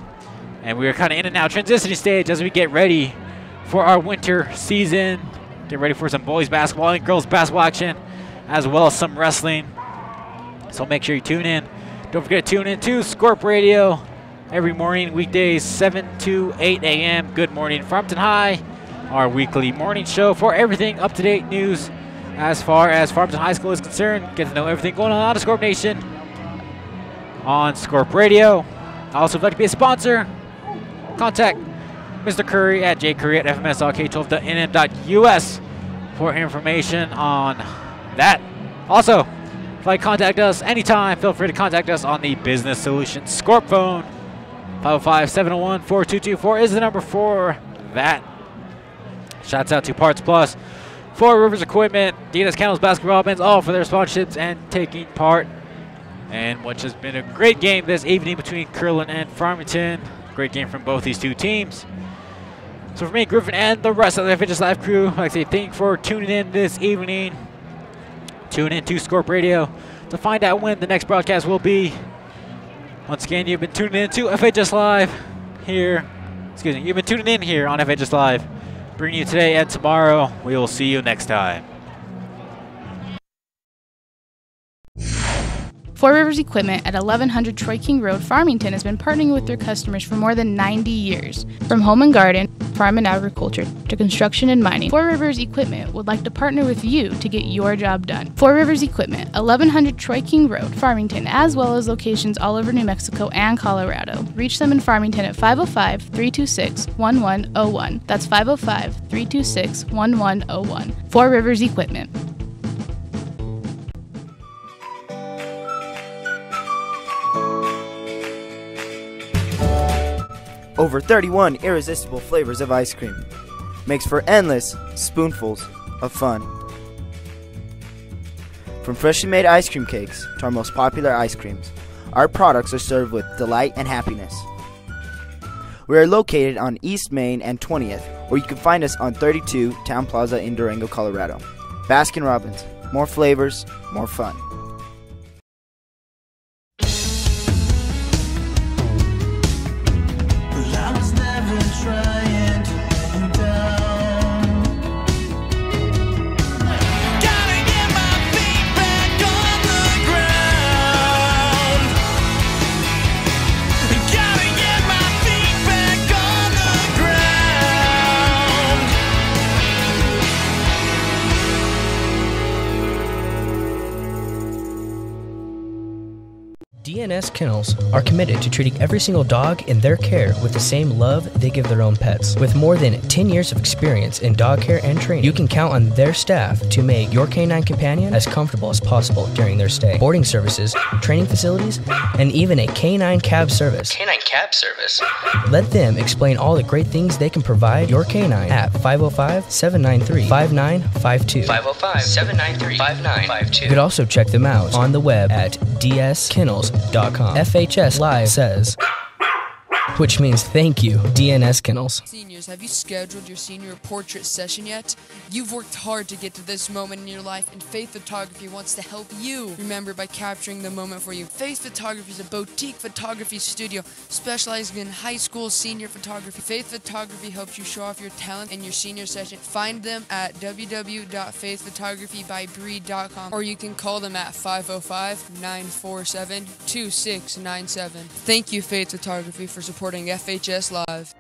And we are kind of in and out transitioning stage as we get ready for our winter season. Get ready for some boys basketball and girls basketball action, as well as some wrestling. So make sure you tune in. Don't forget to tune in to Scorp Radio every morning, weekdays 7 to 8 a.m. Good Morning Farmington High, our weekly morning show for everything up-to-date news as far as Farmington High School is concerned. Get to know everything going on in Scorp Nation on Scorp Radio. Also, if you'd like to be a sponsor, contact Mr. Curry at jcurry@fms.k12.nm.us for information on that. Also, if you'd like to contact us anytime, feel free to contact us on the Business Solutions Scorp phone. 505-701-4224 is the number for that. Shouts out to Parts Plus, Four Rivers Equipment, DNS Candles Basketball Bands, all for their sponsorships and taking part. And which has been a great game this evening between Kirtland and Farmington. Great game from both these 2 teams. So for me, Griffin, and the rest of the FHS Live crew, I'd like to say thank you for tuning in this evening. Tune in to Scorp Radio to find out when the next broadcast will be. Once again, you've been tuning in to FHS Live here. You've been tuning in here on FHS Live. Bringing you today and tomorrow. We will see you next time. Four Rivers Equipment at 1100 Troy King Road, Farmington has been partnering with their customers for more than 90 years. From home and garden, farm and agriculture, to construction and mining, Four Rivers Equipment would like to partner with you to get your job done. Four Rivers Equipment, 1100 Troy King Road, Farmington, as well as locations all over New Mexico and Colorado. Reach them in Farmington at 505-326-1101. That's 505-326-1101. Four Rivers Equipment. Over 31 irresistible flavors of ice cream. Makes for endless spoonfuls of fun. From freshly made ice cream cakes to our most popular ice creams, our products are served with delight and happiness. We are located on East Main and 20th, or you can find us on 32 Town Plaza in Durango, Colorado. Baskin Robbins. More flavors, more fun. DNS Kennels are committed to treating every single dog in their care with the same love they give their own pets. With more than 10 years of experience in dog care and training, you can count on their staff to make your canine companion as comfortable as possible during their stay. Boarding services, training facilities, and even a canine cab service. Let them explain all the great things they can provide your canine at 505-793-5952. 505-793-5952. You could also check them out on the web at dskennels.com. FHS Live says, which means thank you, DNS Kennels. Seniors have you scheduled your senior portrait session yet? You've worked hard to get to this moment in your life, and Faith Photography wants to help you remember by capturing the moment for you. Faith Photography is a boutique photography studio specializing in high school senior photography. Faith Photography helps you show off your talent in your senior session. Find them at www.faithphotographybybree.com, or you can call them at 505-947-2697. Thank you, Faith Photography, for supporting FHS Live.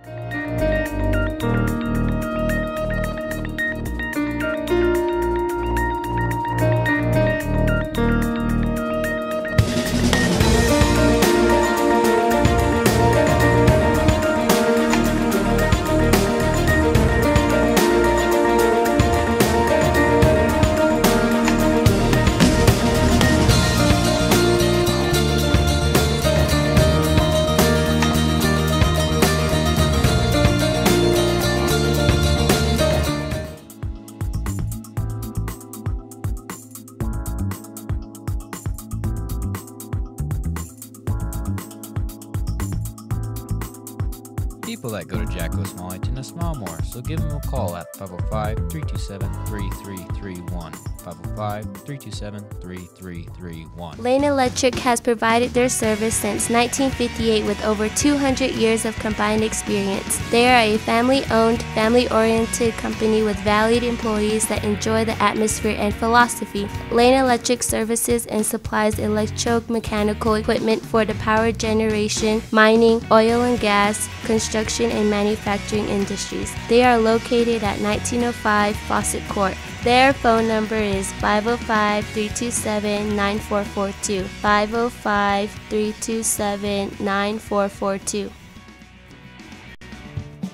People that go to Jacko Smalley tend to smile more, so give them a call at 505-327-3331. 505-327-3331. Lane Electric has provided their service since 1958 with over 200 years of combined experience. They are a family-owned, family-oriented company with valued employees that enjoy the atmosphere and philosophy. Lane Electric services and supplies electromechanical equipment for the power generation, mining, oil and gas, construction, and manufacturing industries. They are located at 1905 Fawcett Court. Their phone number is 505-327-9442. 505-327-9442.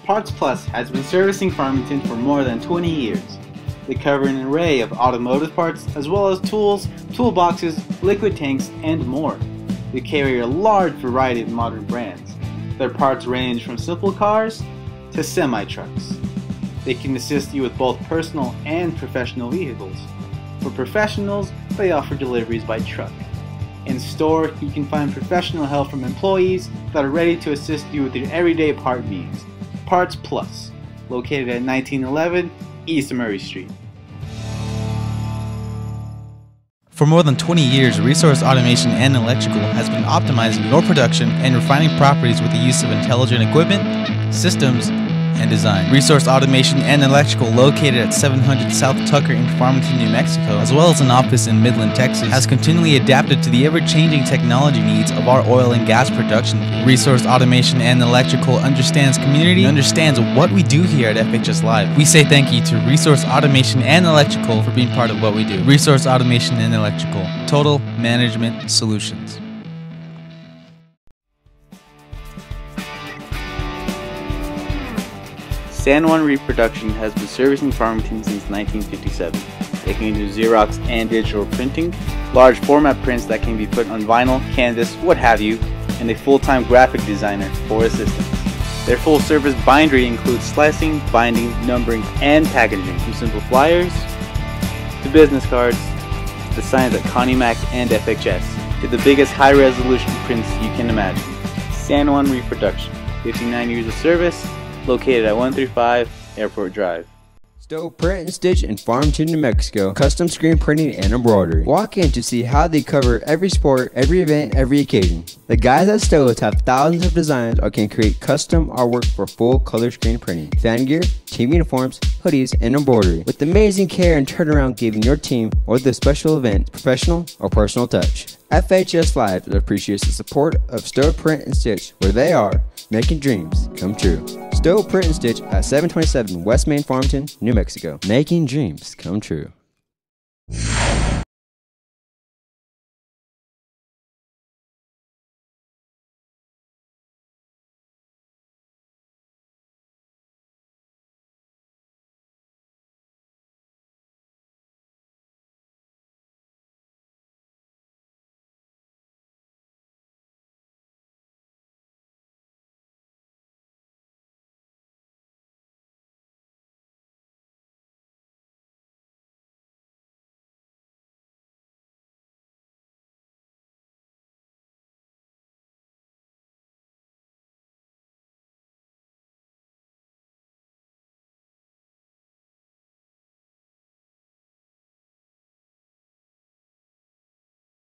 Parts Plus has been servicing Farmington for more than 20 years. They cover an array of automotive parts as well as tools, toolboxes, liquid tanks, and more. They carry a large variety of modern brands. Their parts range from simple cars to semi-trucks. They can assist you with both personal and professional vehicles. For professionals, they offer deliveries by truck. In store, you can find professional help from employees that are ready to assist you with your everyday part needs. Parts Plus, located at 1911 East Murray Street. For more than 20 years, Resource Automation and Electrical has been optimizing your production and refining properties with the use of intelligent equipment, systems, and design. Resource Automation and Electrical, located at 700 South Tucker in Farmington, New Mexico, as well as an office in Midland, Texas, has continually adapted to the ever-changing technology needs of our oil and gas production. Resource Automation and Electrical understands community and understands what we do here at FHS Live. We say thank you to Resource Automation and Electrical for being part of what we do. Resource Automation and Electrical, Total Management Solutions. San Juan Reproduction has been servicing Farmington since 1957. They can do Xerox and digital printing, large format prints that can be put on vinyl, canvas, what have you, and a full-time graphic designer for assistance. Their full-service bindery includes slicing, binding, numbering, and packaging, from simple flyers to business cards to the signs at Connie Mac and FHS, to the biggest high-resolution prints you can imagine. San Juan Reproduction, 59 years of service, located at 135 Airport Drive. Stowe Print and Stitch in Farmington, New Mexico. Custom screen printing and embroidery. Walk in to see how they cover every sport, every event, every occasion. The guys at Stowe's have thousands of designs or can create custom artwork for full color screen printing, fan gear, team uniforms, hoodies, and embroidery. With amazing care and turnaround, giving your team or the special event professional or personal touch. FHS Live appreciates the support of Stowe Print and Stitch, where they are making dreams come true. Stowe Print and Stitch at 727 West Main, Farmington, New Mexico. Making dreams come true.